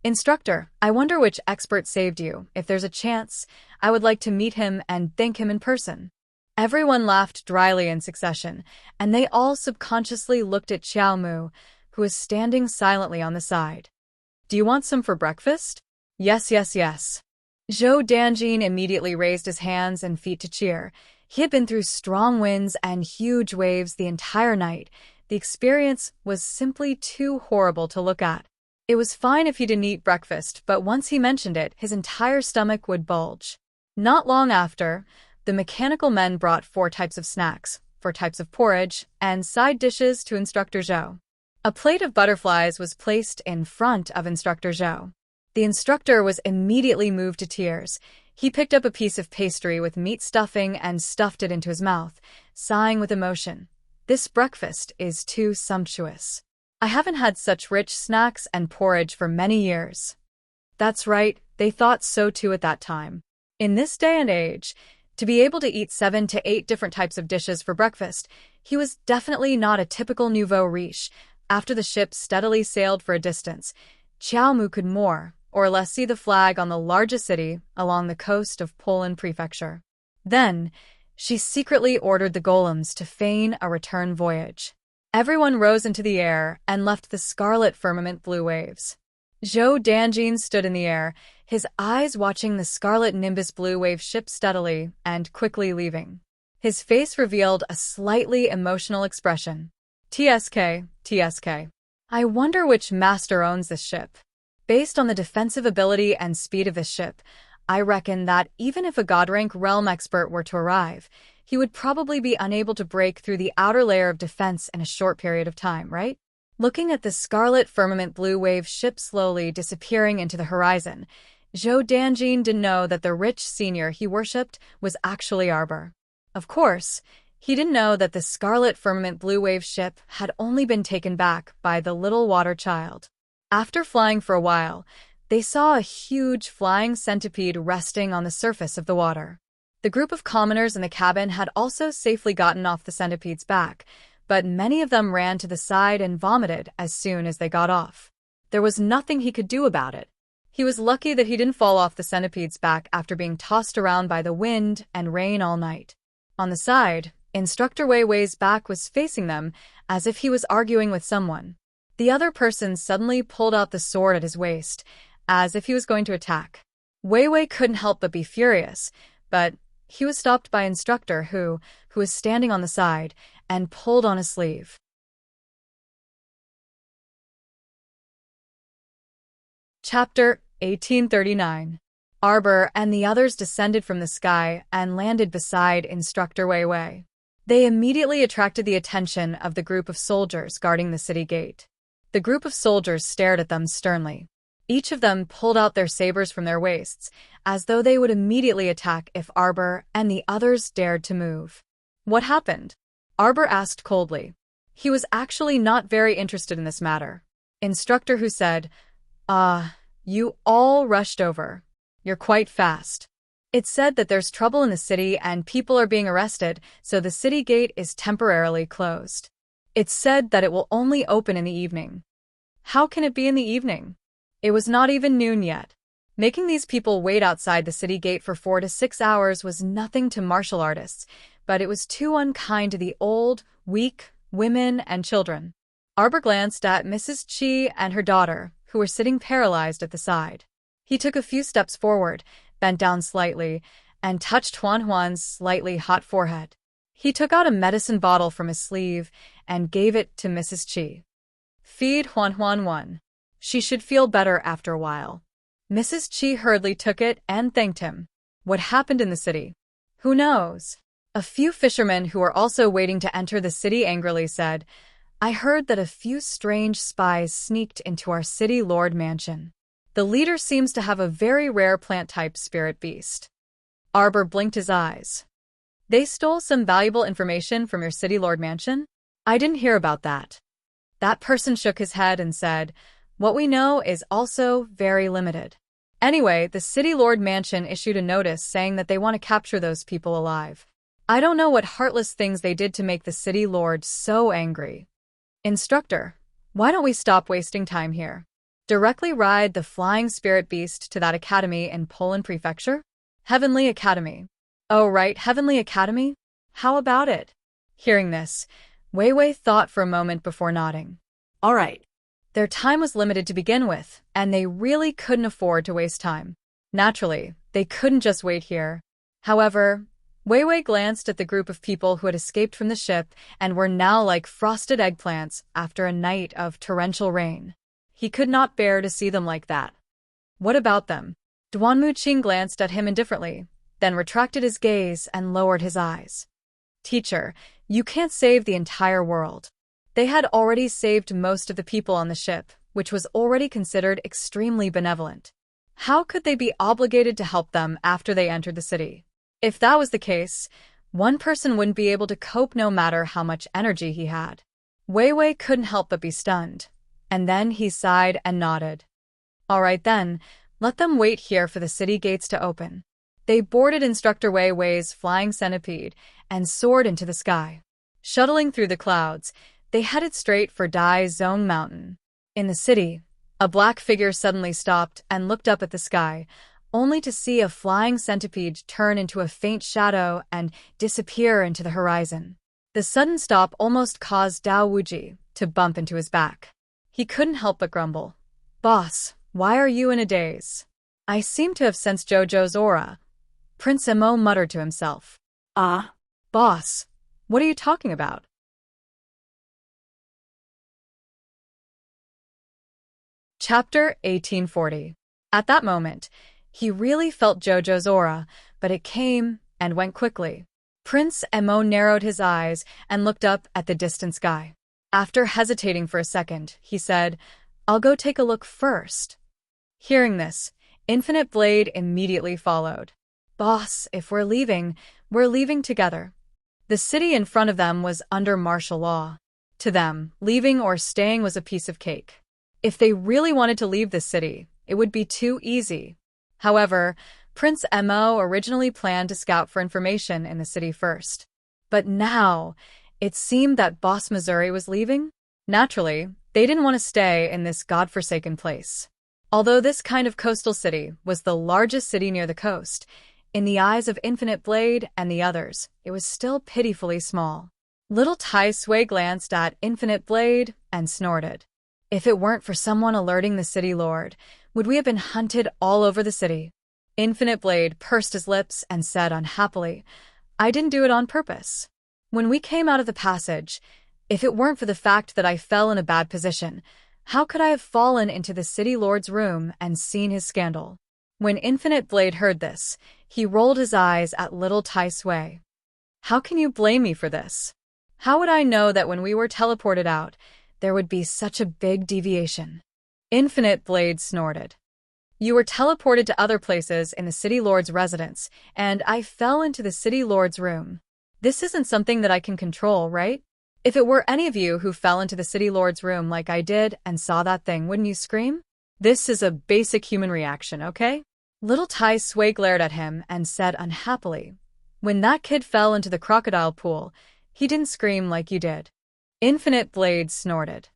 Instructor, I wonder which expert saved you. If there's a chance, I would like to meet him and thank him in person. Everyone laughed dryly in succession, and they all subconsciously looked at Xiao Mu, who was standing silently on the side. Do you want some for breakfast? Yes, yes, yes. Zhou Danjin immediately raised his hands and feet to cheer. He had been through strong winds and huge waves the entire night. The experience was simply too horrible to look at. It was fine if he didn't eat breakfast, but once he mentioned it, his entire stomach would bulge. Not long after, the mechanical men brought 4 types of snacks, 4 types of porridge, and side dishes to Instructor Zhou. A plate of butterflies was placed in front of Instructor Zhou. The instructor was immediately moved to tears. He picked up a piece of pastry with meat stuffing and stuffed it into his mouth, sighing with emotion. This breakfast is too sumptuous. I haven't had such rich snacks and porridge for many years. That's right, they thought so too at that time. In this day and age, to be able to eat 7 to 8 different types of dishes for breakfast, he was definitely not a typical nouveau riche. After the ship steadily sailed for a distance, Xiao Mu could more or less see the flag on the largest city along the coast of Poland Prefecture. Then, she secretly ordered the golems to feign a return voyage. Everyone rose into the air and left the scarlet firmament blue waves. Zhou Danjin stood in the air, his eyes watching the scarlet nimbus blue wave ship steadily and quickly leaving. His face revealed a slightly emotional expression. TSK, TSK. I wonder which master owns this ship. Based on the defensive ability and speed of this ship, I reckon that even if a God-rank realm expert were to arrive, he would probably be unable to break through the outer layer of defense in a short period of time, right? Looking at the scarlet firmament blue wave ship slowly disappearing into the horizon, Zhou Danjin didn't know that the rich senior he worshipped was actually Arbor. Of course, he didn't know that the scarlet firmament blue wave ship had only been taken back by the little water child. After flying for a while, they saw a huge flying centipede resting on the surface of the water. The group of commoners in the cabin had also safely gotten off the centipede's back, but many of them ran to the side and vomited as soon as they got off. There was nothing he could do about it. He was lucky that he didn't fall off the centipede's back after being tossed around by the wind and rain all night. On the side, Instructor Wei Wei's back was facing them as if he was arguing with someone. The other person suddenly pulled out the sword at his waist, as if he was going to attack. Wei Wei couldn't help but be furious, but he was stopped by Instructor who was standing on the side, and pulled on his sleeve. Chapter 1839. Arbor and the others descended from the sky and landed beside Instructor Wei Wei. They immediately attracted the attention of the group of soldiers guarding the city gate. The group of soldiers stared at them sternly. Each of them pulled out their sabers from their waists, as though they would immediately attack if Arbor and the others dared to move. What happened? Arbor asked coldly. He was actually not very interested in this matter. Instructor who said, You all rushed over. You're quite fast. It's said that there's trouble in the city and people are being arrested, so the city gate is temporarily closed. It's said that it will only open in the evening. How can it be in the evening? It was not even noon yet. Making these people wait outside the city gate for 4 to 6 hours was nothing to martial artists, but it was too unkind to the old, weak, women, and children. Arbor glanced at Mrs. Chi and her daughter, who were sitting paralyzed at the side. He took a few steps forward, bent down slightly, and touched Huan's slightly hot forehead. He took out a medicine bottle from his sleeve and gave it to Mrs. Chi. Feed Huan. She should feel better after a while. Mrs. Chi hurriedly took it and thanked him. What happened in the city? Who knows? A few fishermen who were also waiting to enter the city angrily said, I heard that a few strange spies sneaked into our city lord mansion. The leader seems to have a very rare plant-type spirit beast. Arbor blinked his eyes. They stole some valuable information from your city lord mansion? I didn't hear about that. That person shook his head and said, what we know is also very limited. Anyway, the city lord mansion issued a notice saying that they want to capture those people alive. I don't know what heartless things they did to make the city lord so angry. Instructor, why don't we stop wasting time here? Directly ride the flying spirit beast to that academy in Poland Prefecture? Heavenly Academy. Oh right, Heavenly Academy? How about it? Hearing this, Wei Wei thought for a moment before nodding. All right. Their time was limited to begin with, and they really couldn't afford to waste time. Naturally, they couldn't just wait here. However, Wei Wei glanced at the group of people who had escaped from the ship and were now like frosted eggplants after a night of torrential rain. He could not bear to see them like that. What about them? Duanmuqing glanced at him indifferently, then retracted his gaze and lowered his eyes. Teacher, you can't save the entire world. They had already saved most of the people on the ship, which was already considered extremely benevolent. How could they be obligated to help them after they entered the city? If that was the case, one person wouldn't be able to cope no matter how much energy he had. Wei Wei couldn't help but be stunned, and then he sighed and nodded. All right then, let them wait here for the city gates to open. They boarded Instructor Wei Wei's flying centipede and soared into the sky. Shuttling through the clouds, they headed straight for Dai Zhong Mountain. In the city, a black figure suddenly stopped and looked up at the sky, only to see a flying centipede turn into a faint shadow and disappear into the horizon. The sudden stop almost caused Dao Wuji to bump into his back. He couldn't help but grumble. Boss, why are you in a daze? I seem to have sensed Jojo's aura. Prince Mo muttered to himself. Boss, what are you talking about? Chapter 1840. At that moment, he really felt Jojo's aura, but it came and went quickly. Prince Mo narrowed his eyes and looked up at the distant sky. After hesitating for a second, he said, I'll go take a look first. Hearing this, Infinite Blade immediately followed. Boss, if we're leaving together. The city in front of them was under martial law. To them, leaving or staying was a piece of cake. If they really wanted to leave the city, it would be too easy. However, Prince Mo originally planned to scout for information in the city first. But now, it seemed that Boss Missouri was leaving. Naturally, they didn't want to stay in this godforsaken place. Although this kind of coastal city was the largest city near the coast, in the eyes of Infinite Blade and the others, it was still pitifully small. Little Tai Sui glanced at Infinite Blade and snorted. If it weren't for someone alerting the city lord, would we have been hunted all over the city? Infinite Blade pursed his lips and said unhappily, I didn't do it on purpose. When we came out of the passage, if it weren't for the fact that I fell in a bad position, how could I have fallen into the city lord's room and seen his scandal? When Infinite Blade heard this, he rolled his eyes at little Tai Sui. How can you blame me for this? How would I know that when we were teleported out, there would be such a big deviation? Infinite Blade snorted. You were teleported to other places in the city lord's residence, and I fell into the city lord's room. This isn't something that I can control, right? If it were any of you who fell into the city lord's room like I did and saw that thing, wouldn't you scream? This is a basic human reaction, okay? Little Tai Sui glared at him and said unhappily, "When that kid fell into the crocodile pool, he didn't scream like you did." Infinite Blade snorted.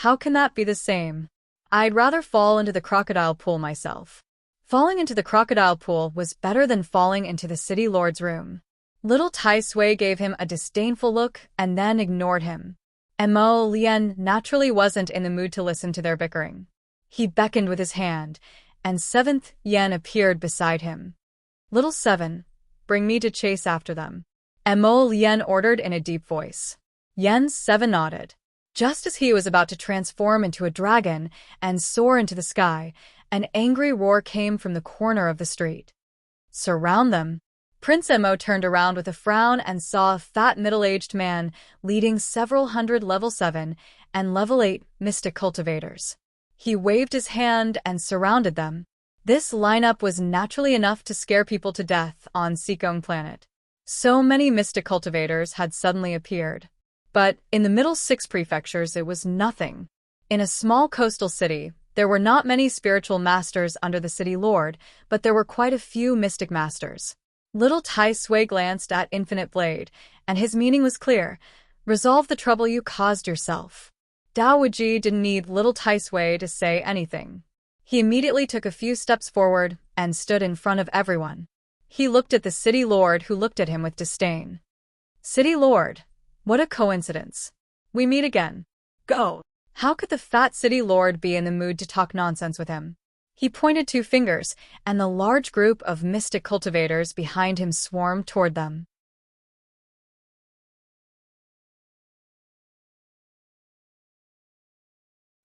"How can that be the same? I'd rather fall into the crocodile pool myself." Falling into the crocodile pool was better than falling into the city lord's room. Little Tai Sui gave him a disdainful look and then ignored him. Mo Lian naturally wasn't in the mood to listen to their bickering. He beckoned with his hand, and 7th Yen appeared beside him. "Little 7, bring me to chase after them," Mo Lian ordered in a deep voice. Yen 7 nodded. Just as he was about to transform into a dragon and soar into the sky, an angry roar came from the corner of the street. "Surround them." Prince Mo turned around with a frown and saw a fat middle-aged man leading several hundred level 7 and level 8 mystic cultivators. He waved his hand and surrounded them. This lineup was naturally enough to scare people to death on Seikong Planet. So many mystic cultivators had suddenly appeared. But in the middle 6 prefectures it was nothing. In a small coastal city, there were not many spiritual masters under the city lord, but there were quite a few mystic masters. Little Tai Sui glanced at Infinite Blade, and his meaning was clear. Resolve the trouble you caused yourself. Dao Wuji didn't need Little Tai Sui to say anything. He immediately took a few steps forward and stood in front of everyone. He looked at the city lord, who looked at him with disdain. "City lord, what a coincidence. We meet again. Go." How could the fat city lord be in the mood to talk nonsense with him? He pointed 2 fingers, and the large group of mystic cultivators behind him swarmed toward them.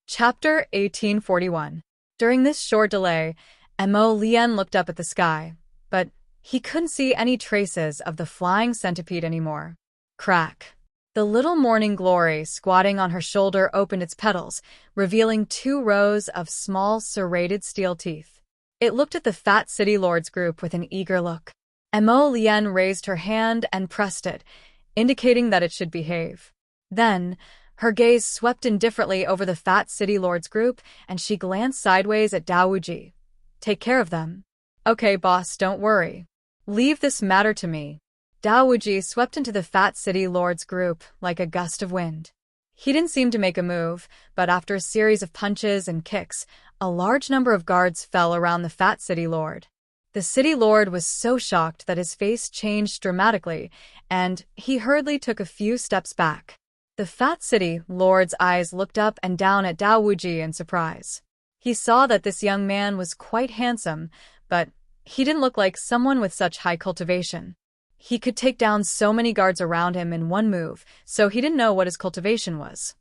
Chapter 1841. During this short delay, Mo Lian looked up at the sky, but he couldn't see any traces of the flying centipede anymore. Crack. The little morning glory squatting on her shoulder opened its petals, revealing 2 rows of small serrated steel teeth. It looked at the fat city lord's group with an eager look. Mo Lian raised her hand and pressed it, indicating that it should behave. Then, her gaze swept indifferently over the fat city lord's group, and she glanced sideways at Dao Wuji. "Take care of them." "Okay, boss, don't worry. Leave this matter to me." Dao Wuji swept into the fat city lord's group like a gust of wind. He didn't seem to make a move, but after a series of punches and kicks, a large number of guards fell around the fat city lord. The city lord was so shocked that his face changed dramatically, and he hurriedly took a few steps back. The fat city lord's eyes looked up and down at Dao Wuji in surprise. He saw that this young man was quite handsome, but he didn't look like someone with such high cultivation. He could take down so many guards around him in one move, so he didn't know what his cultivation was.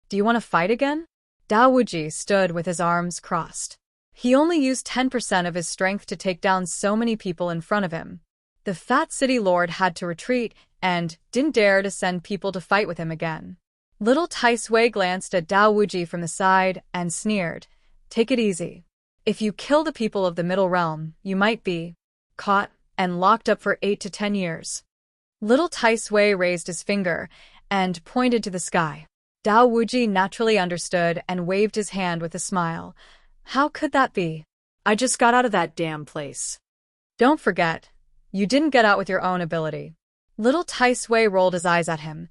"Do you want to fight again?" Dao Wuji stood with his arms crossed. He only used 10% of his strength to take down so many people in front of him. The fat city lord had to retreat and didn't dare to send people to fight with him again. Little Tai Sui glanced at Dao Wuji from the side and sneered, "Take it easy. If you kill the people of the Middle Realm, you might be caught and locked up for 8 to 10 years. Little Tai Sui raised his finger and pointed to the sky. Dao Wuji naturally understood and waved his hand with a smile. "How could that be? I just got out of that damn place." "Don't forget, you didn't get out with your own ability." Little Tai Sui rolled his eyes at him.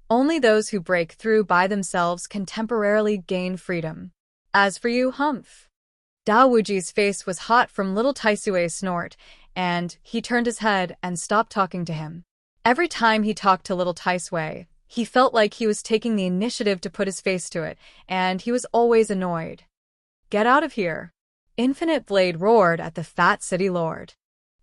"Only those who break through by themselves can temporarily gain freedom. As for you, Humph." Dao Wuji's face was hot from Little Tai Sui's snort, and he turned his head and stopped talking to him. Every time he talked to Little Tai Sui, he felt like he was taking the initiative to put his face to it, and he was always annoyed. "Get out of here." Infinite Blade roared at the fat city lord.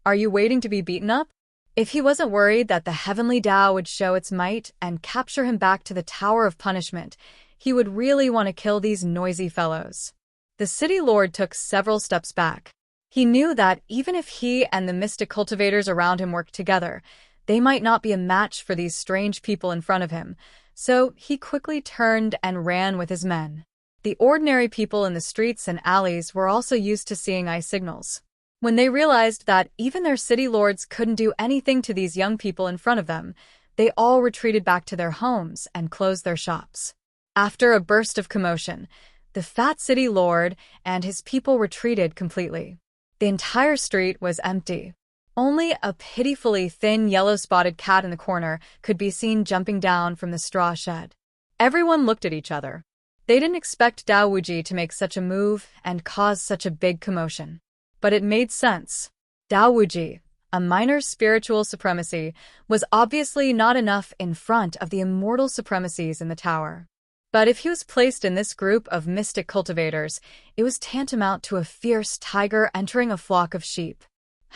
"Are you waiting to be beaten up?" If he wasn't worried that the heavenly Dao would show its might and capture him back to the Tower of Punishment, he would really want to kill these noisy fellows. The city lord took several steps back. He knew that even if he and the mystic cultivators around him worked together, they might not be a match for these strange people in front of him, so he quickly turned and ran with his men. The ordinary people in the streets and alleys were also used to seeing eye signals. When they realized that even their city lords couldn't do anything to these young people in front of them, they all retreated back to their homes and closed their shops. After a burst of commotion, The fat city lord and his people retreated completely. The entire street was empty. Only a pitifully thin yellow-spotted cat in the corner could be seen jumping down from the straw shed. Everyone looked at each other. They didn't expect Dao Wuji to make such a move and cause such a big commotion. But it made sense. Dao Wuji, a minor's spiritual supremacy, was obviously not enough in front of the immortal supremacies in the tower. But if he was placed in this group of mystic cultivators, it was tantamount to a fierce tiger entering a flock of sheep.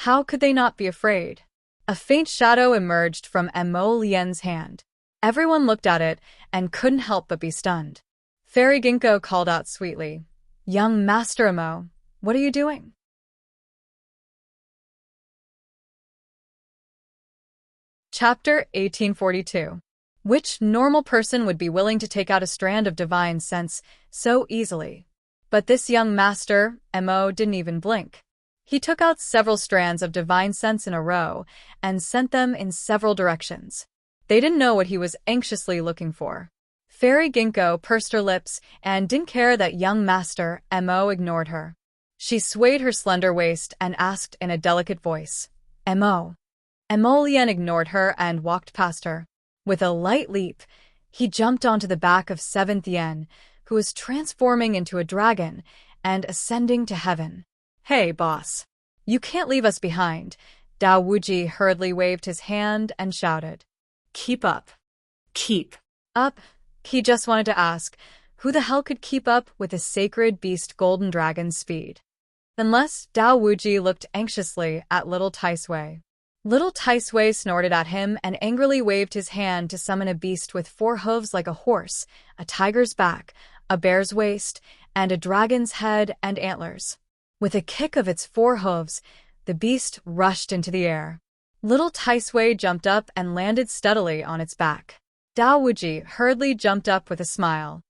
How could they not be afraid? A faint shadow emerged from Mo Lian's hand. Everyone looked at it and couldn't help but be stunned. Fairy Ginkgo called out sweetly, "Young Master Mo, what are you doing?" Chapter 1842. Which normal person would be willing to take out a strand of divine sense so easily? But this young master, Mo, didn't even blink. He took out several strands of divine sense in a row and sent them in several directions. They didn't know what he was anxiously looking for. Fairy Ginkgo pursed her lips and didn't care that young master, Mo, ignored her. She swayed her slender waist and asked in a delicate voice, "Mo." Lian ignored her and walked past her. With a light leap, he jumped onto the back of 7th Yen, who was transforming into a dragon and ascending to heaven. "Hey, boss. You can't leave us behind." Dao Wuji hurriedly waved his hand and shouted. "Keep up." Keep Up? He just wanted to ask, who the hell could keep up with the sacred beast Golden Dragon's speed? Unless Dao Wuji looked anxiously at little Taisui. Little Taisui snorted at him and angrily waved his hand to summon a beast with 4 hooves like a horse, a tiger's back, a bear's waist, and a dragon's head and antlers. With a kick of its 4 hooves, the beast rushed into the air. Little Taisui jumped up and landed steadily on its back. Dao Wuji hurriedly jumped up with a smile.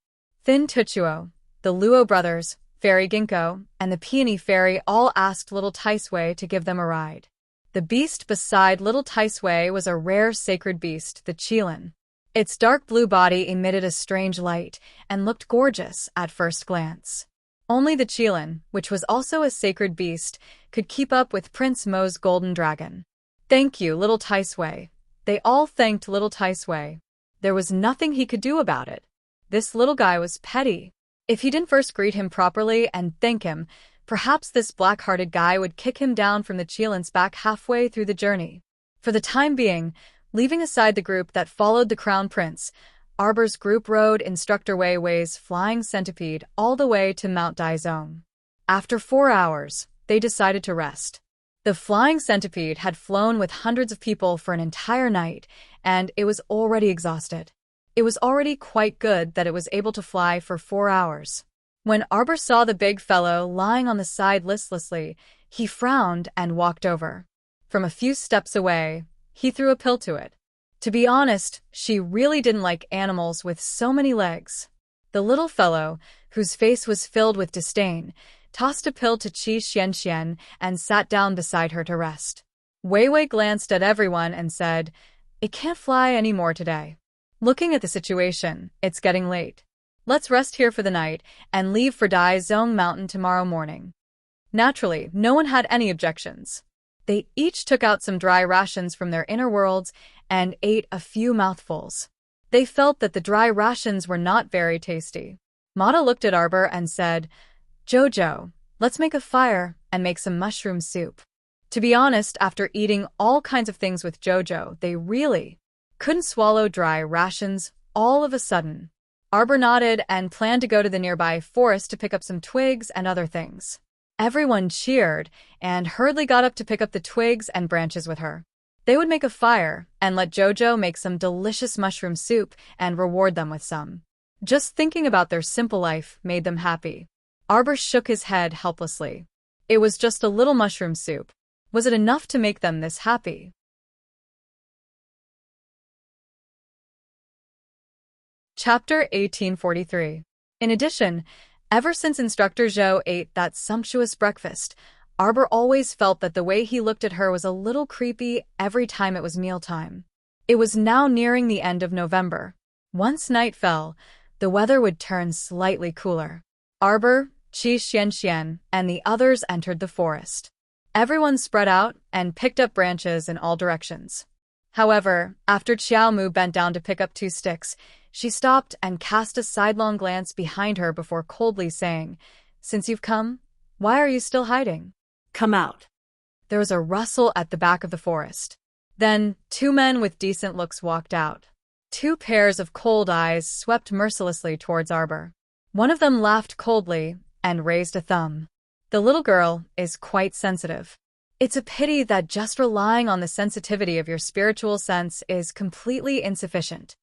Thin Tuchuo, the Luo brothers, Fairy Ginkgo, and the Peony Fairy all asked little Taisui to give them a ride. The beast beside little Taisui was a rare sacred beast, the Qilin. Its dark blue body emitted a strange light and looked gorgeous at first glance. Only the Qilin, which was also a sacred beast, could keep up with Prince Mo's golden dragon. "Thank you, little Taisui." They all thanked little Taisui. There was nothing he could do about it. This little guy was petty. If he didn't first greet him properly and thank him, perhaps this black-hearted guy would kick him down from the Qilin's back halfway through the journey. For the time being, leaving aside the group that followed the Crown Prince, Arbor's group rode Instructor Wei Wei's flying centipede all the way to Mount Daizong. After 4 hours, they decided to rest. The flying centipede had flown with hundreds of people for an entire night, and it was already exhausted. It was already quite good that it was able to fly for 4 hours. When Arbor saw the big fellow lying on the side listlessly, he frowned and walked over. From a few steps away, he threw a pill to it. To be honest, she really didn't like animals with so many legs. The little fellow, whose face was filled with disdain, tossed a pill to Qi Xianxian and sat down beside her to rest. Wei Wei glanced at everyone and said, "It can't fly anymore today. Looking at the situation, it's getting late. Let's rest here for the night and leave for Daizong Mountain tomorrow morning." Naturally, no one had any objections. They each took out some dry rations from their inner worlds and ate a few mouthfuls. They felt that the dry rations were not very tasty. Mata looked at Arbor and said, "Jojo, let's make a fire and make some mushroom soup." To be honest, after eating all kinds of things with Jojo, they really couldn't swallow dry rations all of a sudden. Arbor nodded and planned to go to the nearby forest to pick up some twigs and other things. Everyone cheered and hurriedly got up to pick up the twigs and branches with her. They would make a fire and let Jojo make some delicious mushroom soup and reward them with some. Just thinking about their simple life made them happy. Arbor shook his head helplessly. It was just a little mushroom soup. Was it enough to make them this happy? Chapter 1843. In addition, ever since Instructor Zhou ate that sumptuous breakfast, Arbor always felt that the way he looked at her was a little creepy every time it was mealtime. It was now nearing the end of November. Once night fell, the weather would turn slightly cooler. Arbor, Qi Xianxian, and the others entered the forest. Everyone spread out and picked up branches in all directions. However, after Xiaomu bent down to pick up 2 sticks, she stopped and cast a sidelong glance behind her before coldly saying, "Since you've come, why are you still hiding?" Come out. There was a rustle at the back of the forest. Then 2 men with decent looks walked out. 2 pairs of cold eyes swept mercilessly towards Arbor. One of them laughed coldly and raised a thumb. The little girl is quite sensitive. It's a pity that just relying on the sensitivity of your spiritual sense is completely insufficient.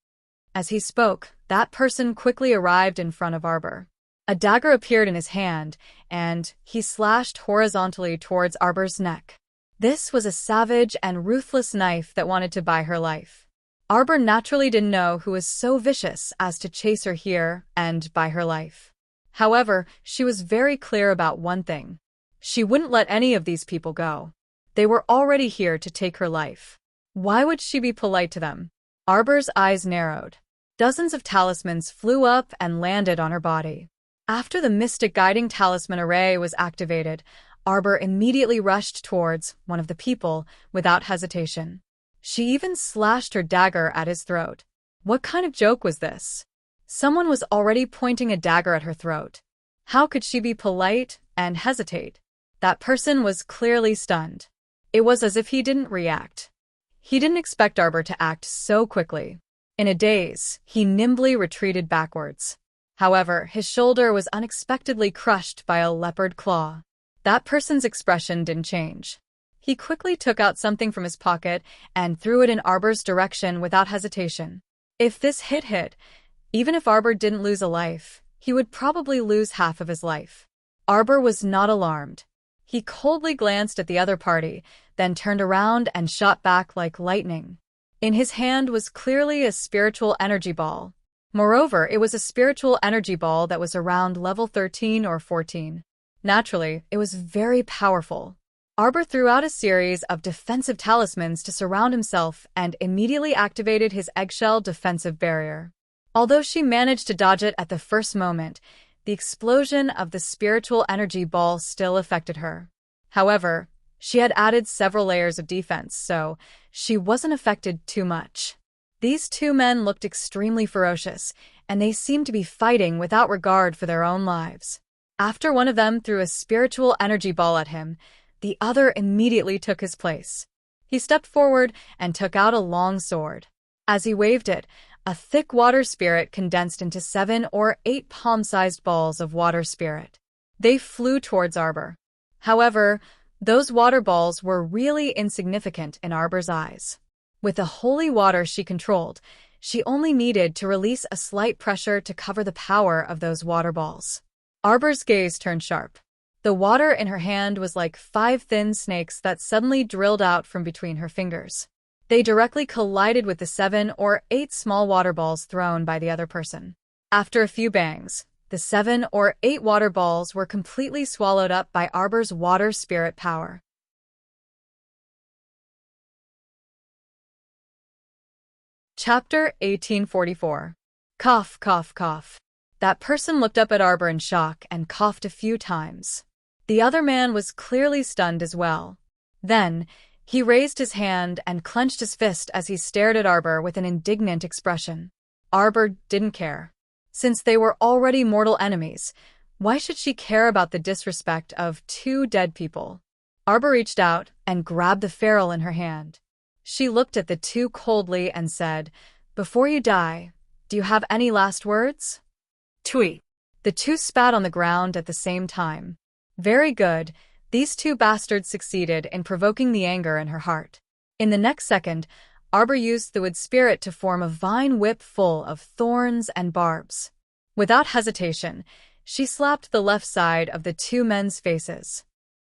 As he spoke, that person quickly arrived in front of Arbor. A dagger appeared in his hand, and he slashed horizontally towards Arbor's neck. This was a savage and ruthless knife that wanted to buy her life. Arbor naturally didn't know who was so vicious as to chase her here and buy her life. However, she was very clear about one thing. She wouldn't let any of these people go. They were already here to take her life. Why would she be polite to them? Arbor's eyes narrowed. Dozens of talismans flew up and landed on her body. After the mystic guiding talisman array was activated, Arbor immediately rushed towards one of the people without hesitation. She even slashed her dagger at his throat. What kind of joke was this? Someone was already pointing a dagger at her throat. How could she be polite and hesitate? That person was clearly stunned. It was as if he didn't react. He didn't expect Arbor to act so quickly. In a daze, he nimbly retreated backwards. However, his shoulder was unexpectedly crushed by a leopard claw. That person's expression didn't change. He quickly took out something from his pocket and threw it in Arbor's direction without hesitation. If this hit, even if Arbor didn't lose a life, he would probably lose half of his life. Arbor was not alarmed. He coldly glanced at the other party, then turned around and shot back like lightning. In his hand was clearly a spiritual energy ball. Moreover, it was a spiritual energy ball that was around level 13 or 14. Naturally, it was very powerful. Arbor threw out a series of defensive talismans to surround himself and immediately activated his eggshell defensive barrier. Although she managed to dodge it at the first moment, the explosion of the spiritual energy ball still affected her. However, she had added several layers of defense, so she wasn't affected too much. These 2 men looked extremely ferocious, and they seemed to be fighting without regard for their own lives. After one of them threw a spiritual energy ball at him, the other immediately took his place. He stepped forward and took out a long sword. As he waved it, a thick water spirit condensed into 7 or 8 palm-sized balls of water spirit. They flew towards Arbor. However, those water balls were really insignificant in Arbor's eyes. With the holy water she controlled, she only needed to release a slight pressure to cover the power of those water balls. Arbor's gaze turned sharp. The water in her hand was like 5 thin snakes that suddenly drilled out from between her fingers. They directly collided with the 7 or 8 small water balls thrown by the other person. After a few bangs, the 7 or 8 water balls were completely swallowed up by Arbor's water spirit power. Chapter 1844. Cough, cough, cough. That person looked up at Arbor in shock and coughed a few times. The other man was clearly stunned as well. Then, he raised his hand and clenched his fist as he stared at Arbor with an indignant expression. Arbor didn't care. Since they were already mortal enemies, why should she care about the disrespect of 2 dead people? Arbor reached out and grabbed the ferrule in her hand. She looked at the 2 coldly and said, "Before you die, do you have any last words?" Tweet. The 2 spat on the ground at the same time. Very good. These 2 bastards succeeded in provoking the anger in her heart. In the next second, Arbor used the wood spirit to form a vine whip full of thorns and barbs. Without hesitation, she slapped the left side of the 2 men's faces.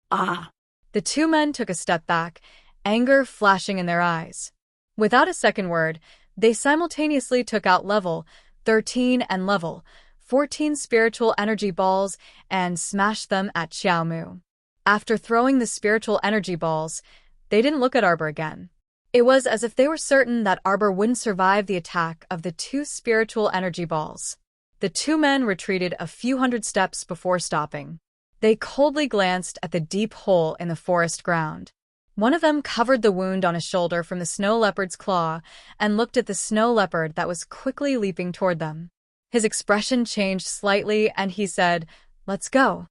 Ah! The 2 men took a step back, anger flashing in their eyes. Without a second word, they simultaneously took out level 13 and level 14 spiritual energy balls and smashed them at Xiaomu. After throwing the spiritual energy balls, they didn't look at Arbor again. It was as if they were certain that Arbor wouldn't survive the attack of the 2 spiritual energy balls. The two men retreated a few hundred steps before stopping. They coldly glanced at the deep hole in the forest ground. One of them covered the wound on his shoulder from the snow leopard's claw and looked at the snow leopard that was quickly leaping toward them. His expression changed slightly and he said, "Let's go."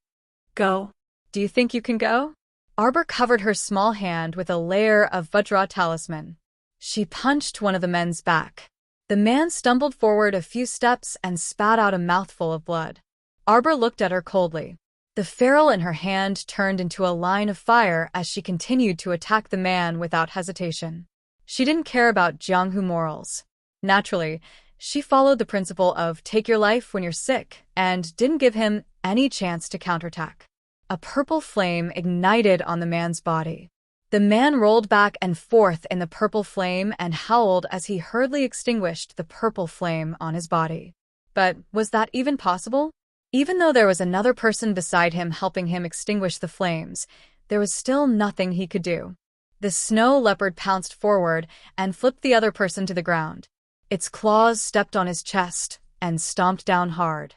Go. Do you think you can go? Arbor covered her small hand with a layer of Vajra talisman. She punched one of the men's back. The man stumbled forward a few steps and spat out a mouthful of blood. Arbor looked at her coldly. The ferrule in her hand turned into a line of fire as she continued to attack the man without hesitation. She didn't care about Jianghu morals. Naturally, she followed the principle of take your life when you're sick and didn't give him any chance to counterattack. A purple flame ignited on the man's body. The man rolled back and forth in the purple flame and howled as he hurriedly extinguished the purple flame on his body. But was that even possible? Even though there was another person beside him helping him extinguish the flames, there was still nothing he could do. The snow leopard pounced forward and flipped the other person to the ground. Its claws stepped on his chest and stomped down hard.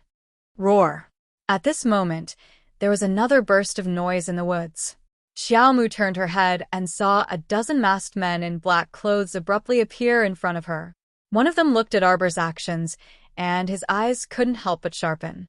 Roar! At this moment, there was another burst of noise in the woods. Xiaomu turned her head and saw a dozen masked men in black clothes abruptly appear in front of her. One of them looked at Arbor's actions, and his eyes couldn't help but sharpen.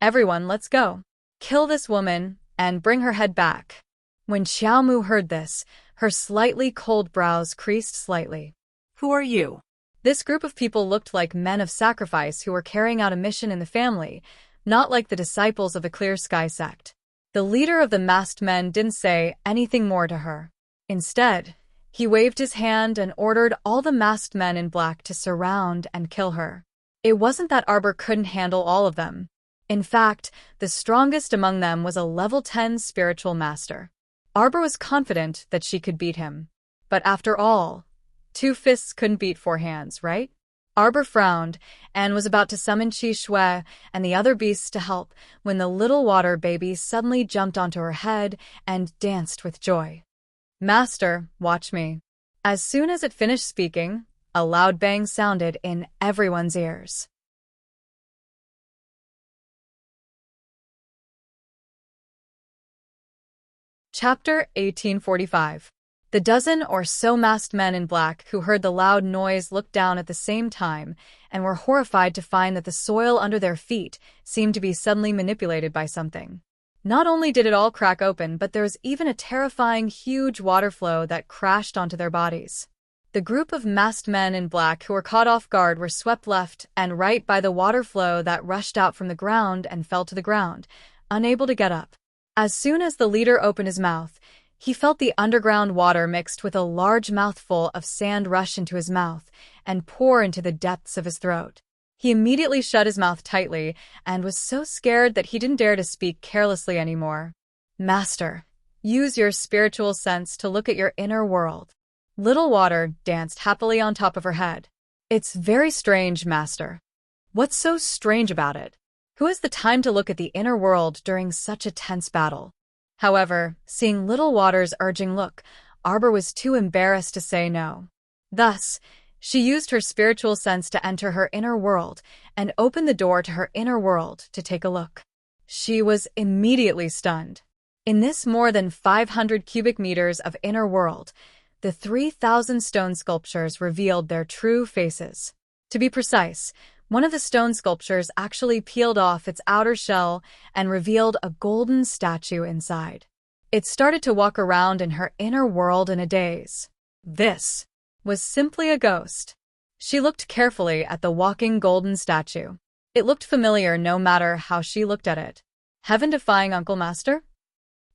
"Everyone, let's go. Kill this woman and bring her head back." When Xiaomu heard this, her slightly cold brows creased slightly. Who are you? This group of people looked like men of sacrifice who were carrying out a mission in the family, not like the disciples of a clear sky sect. The leader of the masked men didn't say anything more to her. Instead, he waved his hand and ordered all the masked men in black to surround and kill her. It wasn't that Arbor couldn't handle all of them. In fact, the strongest among them was a level 10 spiritual master. Arbor was confident that she could beat him. But after all, 2 fists couldn't beat 4 hands, right? Arbor frowned and was about to summon Qi Shui and the other beasts to help when the little water baby suddenly jumped onto her head and danced with joy. "Master, watch me." As soon as it finished speaking, a loud bang sounded in everyone's ears. Chapter 1845. The dozen or so masked men in black who heard the loud noise looked down at the same time and were horrified to find that the soil under their feet seemed to be suddenly manipulated by something. Not only did it all crack open, but there was even a terrifying huge water flow that crashed onto their bodies. The group of masked men in black who were caught off guard were swept left and right by the water flow that rushed out from the ground and fell to the ground, unable to get up. As soon as the leader opened his mouth, he felt the underground water mixed with a large mouthful of sand rush into his mouth and pour into the depths of his throat. He immediately shut his mouth tightly and was so scared that he didn't dare to speak carelessly anymore. "Master, use your spiritual sense to look at your inner world." Little Water danced happily on top of her head. "It's very strange, Master." "What's so strange about it? Who has the time to look at the inner world during such a tense battle?" However, seeing Little Water's urging look, Arbor was too embarrassed to say no. Thus, she used her spiritual sense to enter her inner world and open the door to her inner world to take a look. She was immediately stunned. In this more than 500 cubic meters of inner world, the 3,000 stone sculptures revealed their true faces. To be precise, one of the stone sculptures actually peeled off its outer shell and revealed a golden statue inside. It started to walk around in her inner world in a daze. This was simply a ghost. She looked carefully at the walking golden statue. It looked familiar no matter how she looked at it. Heaven-defying Uncle Master?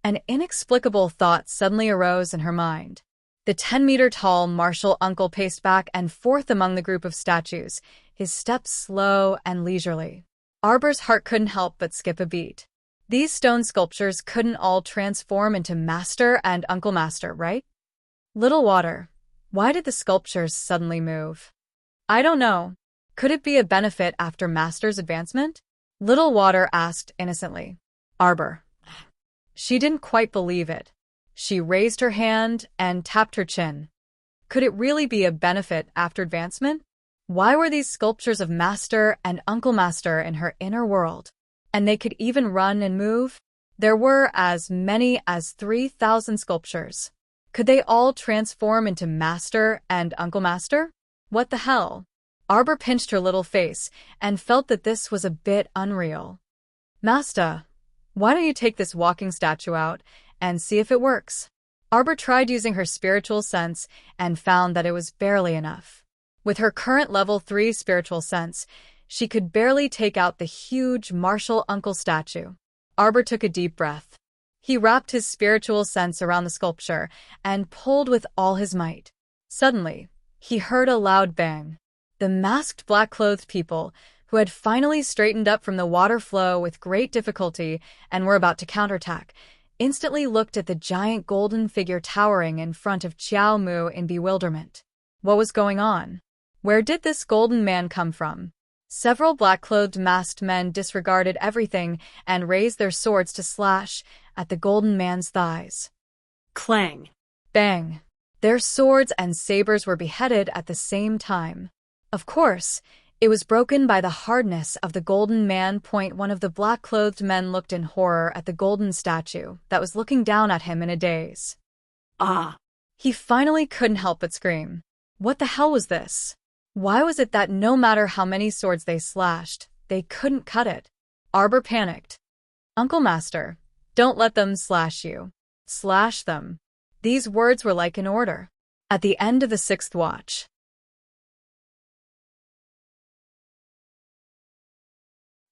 An inexplicable thought suddenly arose in her mind. The 10-meter-tall martial uncle paced back and forth among the group of statues, his steps slow and leisurely. Arbor's heart couldn't help but skip a beat. These stone sculptures couldn't all transform into Master and Uncle Master, right? Little Water, why did the sculptures suddenly move? I don't know. Could it be a benefit after Master's advancement? Little Water asked innocently. Arbor. She didn't quite believe it. She raised her hand and tapped her chin. Could it really be a benefit after advancement? Why were these sculptures of Master and Uncle Master in her inner world? And they could even run and move? There were as many as 3,000 sculptures. Could they all transform into Master and Uncle Master? What the hell? Arbor pinched her little face and felt that this was a bit unreal. Master, why don't you take this walking statue out and see if it works? Arbor tried using her spiritual sense and found that it was barely enough. With her current level 3 spiritual sense, she could barely take out the huge martial uncle statue. Arbor took a deep breath. He wrapped his spiritual sense around the sculpture and pulled with all his might. Suddenly, he heard a loud bang. The masked black-clothed people, who had finally straightened up from the water flow with great difficulty and were about to counterattack, instantly looked at the giant golden figure towering in front of Qiao Mu in bewilderment. What was going on? Where did this golden man come from? Several black-clothed masked men disregarded everything and raised their swords to slash at the golden man's thighs. Clang. Bang. Their swords and sabers were beheaded at the same time. Of course, it was broken by the hardness of the golden man. One of the black-clothed men looked in horror at the golden statue that was looking down at him in a daze. Ah! He finally couldn't help but scream. What the hell was this? Why was it that no matter how many swords they slashed, they couldn't cut it? Arbor panicked. Uncle Master, don't let them slash you. Slash them. These words were like an order. At the end of the 6th watch.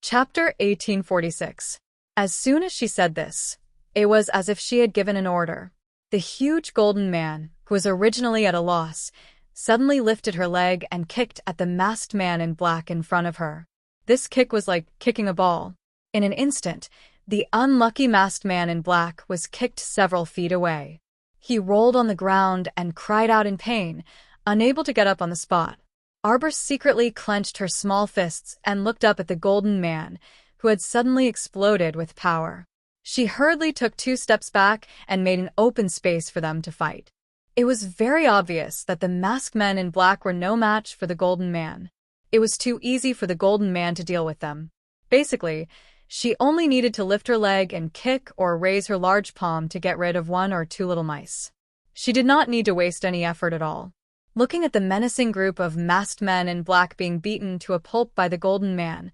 Chapter 1846. As soon as she said this, it was as if she had given an order. The huge golden man, who was originally at a loss, suddenly lifted her leg and kicked at the masked man in black in front of her. This kick was like kicking a ball. In an instant, the unlucky masked man in black was kicked several feet away. He rolled on the ground and cried out in pain, unable to get up on the spot. Arbor secretly clenched her small fists and looked up at the golden man, who had suddenly exploded with power. She hurriedly took 2 steps back and made an open space for them to fight. It was very obvious that the masked men in black were no match for the golden man. It was too easy for the golden man to deal with them. Basically, she only needed to lift her leg and kick or raise her large palm to get rid of 1 or 2 little mice. She did not need to waste any effort at all. Looking at the menacing group of masked men in black being beaten to a pulp by the golden man,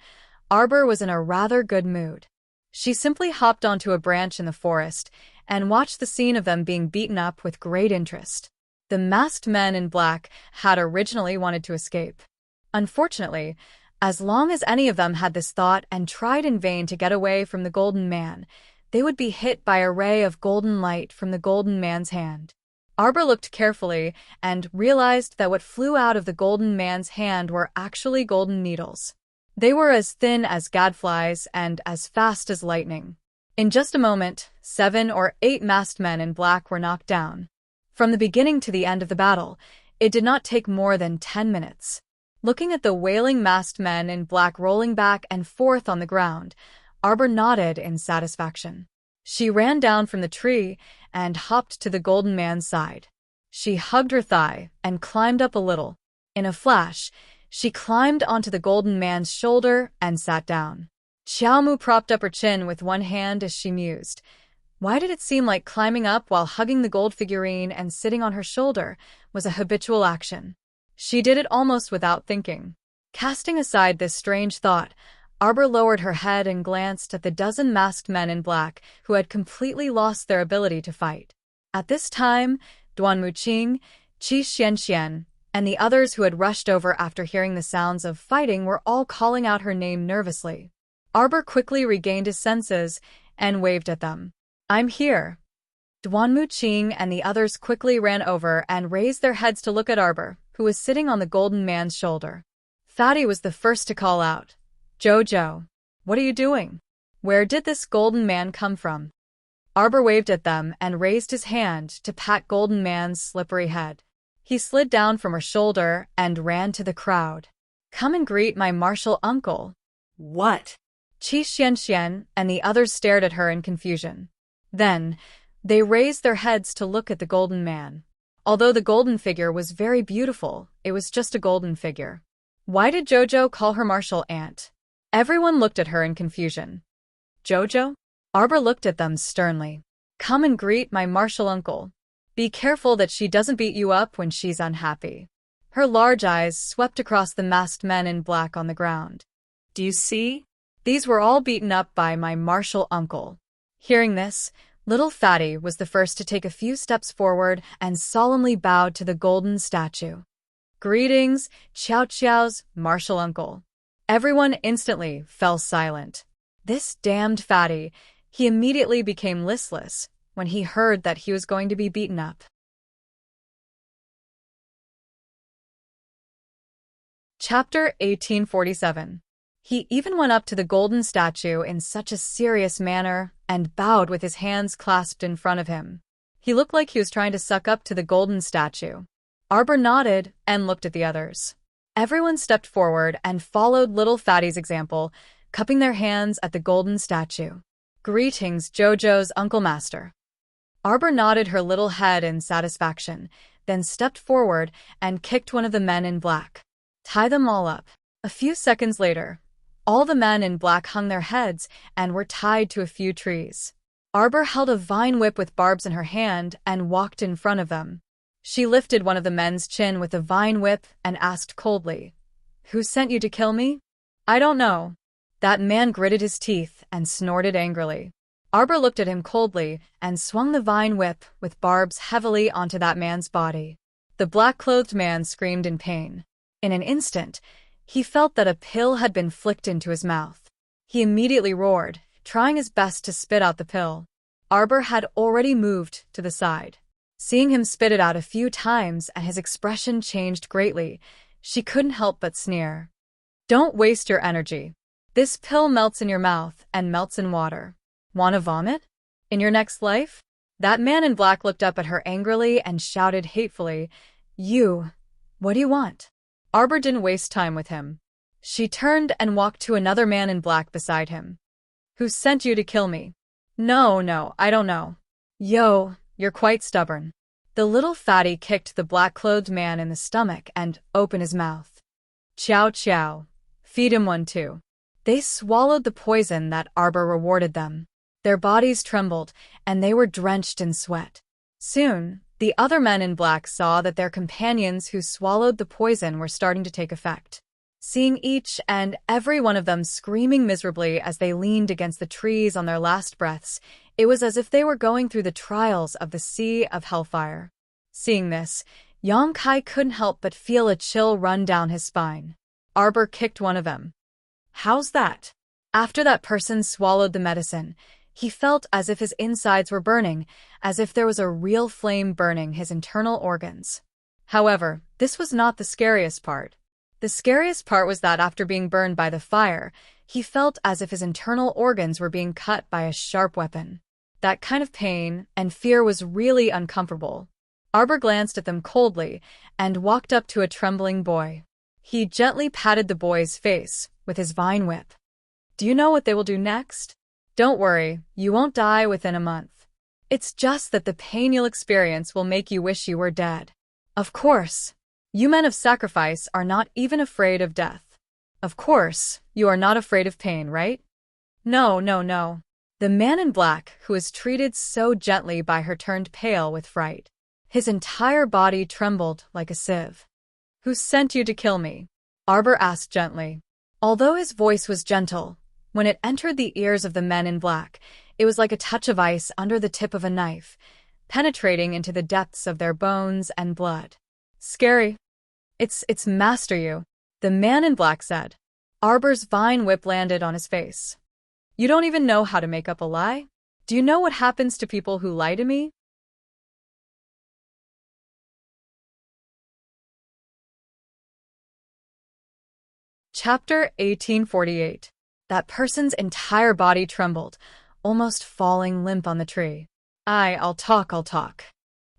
Arbor was in a rather good mood. She simply hopped onto a branch in the forest and watched the scene of them being beaten up with great interest. The masked men in black had originally wanted to escape. Unfortunately, as long as any of them had this thought and tried in vain to get away from the golden man, they would be hit by a ray of golden light from the golden man's hand. Arbor looked carefully and realized that what flew out of the golden man's hand were actually golden needles. They were as thin as gadflies and as fast as lightning. In just a moment, 7 or 8 masked men in black were knocked down. From the beginning to the end of the battle, it did not take more than 10 minutes. Looking at the wailing masked men in black rolling back and forth on the ground, Arbor nodded in satisfaction. She ran down from the tree and hopped to the golden man's side. She hugged her thigh and climbed up a little. In a flash, she climbed onto the golden man's shoulder and sat down. Qiao Mu propped up her chin with one hand as she mused. Why did it seem like climbing up while hugging the gold figurine and sitting on her shoulder was a habitual action? She did it almost without thinking. Casting aside this strange thought, Arbor lowered her head and glanced at the dozen masked men in black who had completely lost their ability to fight. At this time, Duanmu Qing, Qi Xianxian, and the others who had rushed over after hearing the sounds of fighting were all calling out her name nervously. Arbor quickly regained his senses and waved at them. I'm here. Duanmu Qing and the others quickly ran over and raised their heads to look at Arbor, who was sitting on the golden man's shoulder. Fatty was the first to call out. Jojo, what are you doing? Where did this golden man come from? Arbor waved at them and raised his hand to pat Golden Man's slippery head. He slid down from her shoulder and ran to the crowd. Come and greet my martial uncle. What? Qi Xianxian and the others stared at her in confusion. Then, they raised their heads to look at the golden man. Although the golden figure was very beautiful, it was just a golden figure. Why did Jojo call her martial aunt? Everyone looked at her in confusion. Jojo? Arbor looked at them sternly. Come and greet my martial uncle. Be careful that she doesn't beat you up when she's unhappy. Her large eyes swept across the masked men in black on the ground. Do you see? These were all beaten up by my martial uncle. Hearing this, little Fatty was the first to take a few steps forward and solemnly bowed to the golden statue. Greetings, Qiao Qiao's martial uncle. Everyone instantly fell silent. This damned Fatty, he immediately became listless when he heard that he was going to be beaten up. Chapter 1847. He even went up to the golden statue in such a serious manner and bowed with his hands clasped in front of him. He looked like he was trying to suck up to the golden statue. Arbor nodded and looked at the others. Everyone stepped forward and followed little Fatty's example, cupping their hands at the golden statue. Greetings, Jojo's Uncle Master. Arbor nodded her little head in satisfaction, then stepped forward and kicked one of the men in black. Tie them all up. A few seconds later, all the men in black hung their heads and were tied to a few trees. Arbor held a vine whip with barbs in her hand and walked in front of them. She lifted one of the men's chin with the vine whip and asked coldly, "Who sent you to kill me?" "I don't know." That man gritted his teeth and snorted angrily. Arbor looked at him coldly and swung the vine whip with barbs heavily onto that man's body. The black-clothed man screamed in pain. In an instant, he felt that a pill had been flicked into his mouth. He immediately roared, trying his best to spit out the pill. Arbor had already moved to the side. Seeing him spit it out a few times and his expression changed greatly, she couldn't help but sneer. "Don't waste your energy. This pill melts in your mouth and melts in water. Wanna vomit? In your next life?" That man in black looked up at her angrily and shouted hatefully, What do you want?" Arbor didn't waste time with him. She turned and walked to another man in black beside him. "Who sent you to kill me?" No, I don't know." "Yo, you're quite stubborn." The little Fatty kicked the black-clothed man in the stomach and opened his mouth. "Qiao Qiao, feed him one too." They swallowed the poison that Arbor rewarded them. Their bodies trembled, and they were drenched in sweat. Soon, the other men in black saw that their companions who swallowed the poison were starting to take effect. Seeing each and every one of them screaming miserably as they leaned against the trees on their last breaths, it was as if they were going through the trials of the Sea of Hellfire. Seeing this, Yang Kai couldn't help but feel a chill run down his spine. Arbor kicked one of them. "How's that?" After that person swallowed the medicine, he felt as if his insides were burning, as if there was a real flame burning his internal organs. However, this was not the scariest part. The scariest part was that after being burned by the fire, he felt as if his internal organs were being cut by a sharp weapon. That kind of pain and fear was really uncomfortable. Arbor glanced at them coldly and walked up to a trembling boy. He gently patted the boy's face with his vine whip. "Do you know what they will do next? Don't worry, you won't die within a month. It's just that the pain you'll experience will make you wish you were dead. Of course, you men of sacrifice are not even afraid of death. Of course, you are not afraid of pain, right?" No. The man in black, who was treated so gently by her, turned pale with fright. His entire body trembled like a sieve. "Who sent you to kill me?" Arbor asked gently. Although his voice was gentle, when it entered the ears of the men in black, it was like a touch of ice under the tip of a knife, penetrating into the depths of their bones and blood. "Scary. It's Master Yu," the man in black said. Arbor's vine whip landed on his face. "You don't even know how to make up a lie? Do you know what happens to people who lie to me?" Chapter 1848. That person's entire body trembled, almost falling limp on the tree. I'll talk.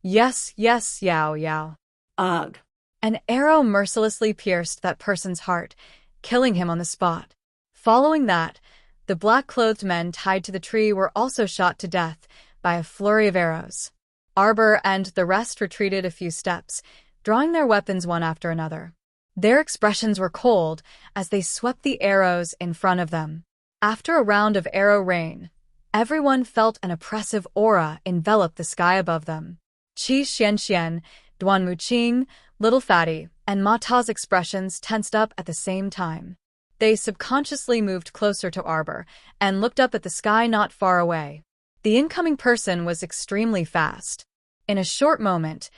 Yes, Yao. Ugh. An arrow mercilessly pierced that person's heart, killing him on the spot. Following that, the black-clothed men tied to the tree were also shot to death by a flurry of arrows. Arbor and the rest retreated a few steps, drawing their weapons one after another. Their expressions were cold as they swept the arrows in front of them. After a round of arrow rain, everyone felt an oppressive aura envelop the sky above them. Qi Xianxian, Duan Muqing, Little Fatty, and Ma Ta's expressions tensed up at the same time. They subconsciously moved closer to Arbor and looked up at the sky not far away. The incoming person was extremely fast. In a short moment,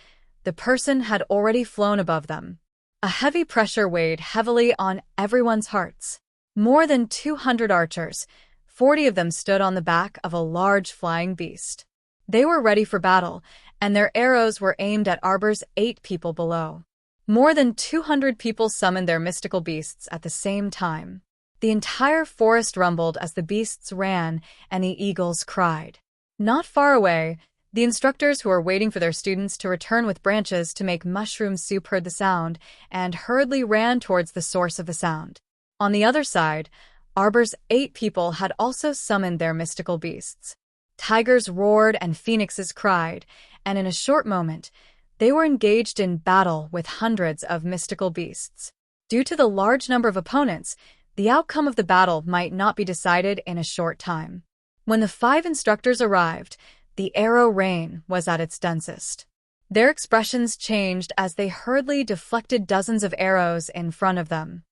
the person had already flown above them. A heavy pressure weighed heavily on everyone's hearts. More than 200 archers, 40 of them stood on the back of a large flying beast. They were ready for battle, and their arrows were aimed at Arbor's 8 people below. More than 200 people summoned their mystical beasts at the same time. The entire forest rumbled as the beasts ran and the eagles cried. Not far away, the instructors who were waiting for their students to return with branches to make mushroom soup heard the sound and hurriedly ran towards the source of the sound. On the other side, Arbor's 8 people had also summoned their mystical beasts. Tigers roared and phoenixes cried, and in a short moment, they were engaged in battle with hundreds of mystical beasts. Due to the large number of opponents, the outcome of the battle might not be decided in a short time. When the 5 instructors arrived, the arrow rain was at its densest. Their expressions changed as they hurriedly deflected dozens of arrows in front of them.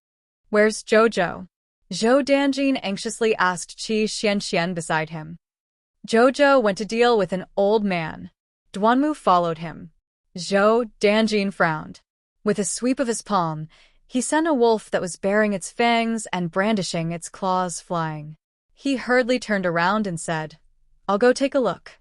"Where's Jojo?" Zhou Danjin anxiously asked Qi Xianxian beside him. Jojo went to deal with an old man. Duanmu followed him. Zhou Danjin frowned. With a sweep of his palm, he sent a wolf that was baring its fangs and brandishing its claws flying. He hurriedly turned around and said, "I'll go take a look."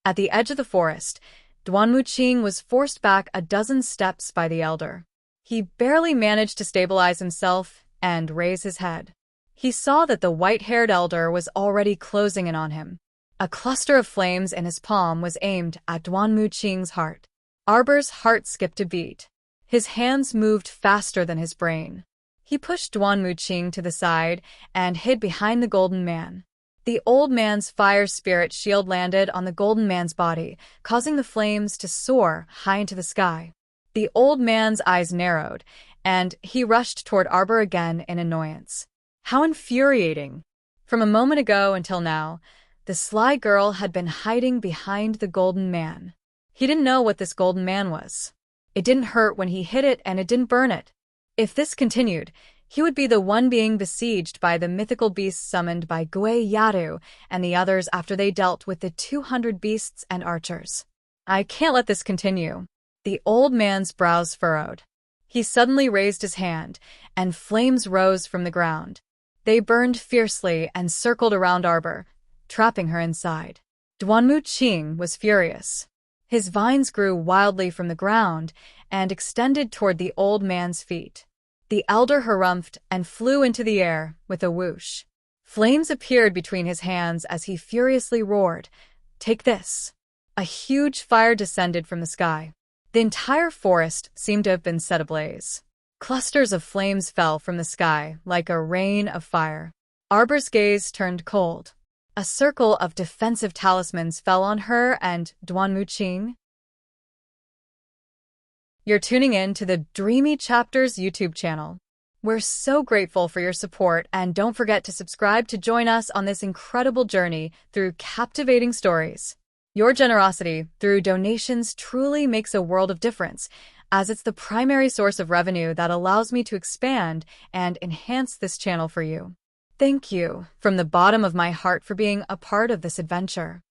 At the edge of the forest, Duan Muqing was forced back a dozen steps by the elder. He barely managed to stabilize himself and raise his head. He saw that the white-haired elder was already closing in on him. A cluster of flames in his palm was aimed at Duan Muqing's heart. Arbor's heart skipped a beat. His hands moved faster than his brain. He pushed Duan Muqing to the side and hid behind the golden man. The old man's fire spirit shield landed on the golden man's body, causing the flames to soar high into the sky. The old man's eyes narrowed, and he rushed toward Arbor again in annoyance. How infuriating! From a moment ago until now, the sly girl had been hiding behind the golden man. He didn't know what this golden man was. It didn't hurt when he hit it and it didn't burn it. If this continued, he would be the one being besieged by the mythical beasts summoned by Gui Yaru and the others after they dealt with the 200 beasts and archers. I can't let this continue. The old man's brows furrowed. He suddenly raised his hand, and flames rose from the ground. They burned fiercely and circled around Arbor, trapping her inside. Duan Muqing was furious. His vines grew wildly from the ground and extended toward the old man's feet. The elder harumphed and flew into the air with a whoosh. Flames appeared between his hands as he furiously roared, "Take this!" A huge fire descended from the sky. The entire forest seemed to have been set ablaze. Clusters of flames fell from the sky like a rain of fire. Arbor's gaze turned cold. A circle of defensive talismans fell on her and Duan Muqing. You're tuning in to the Dreamy Chapters YouTube channel. We're so grateful for your support, and don't forget to subscribe to join us on this incredible journey through captivating stories. Your generosity through donations truly makes a world of difference, as it's the primary source of revenue that allows me to expand and enhance this channel for you. Thank you from the bottom of my heart for being a part of this adventure.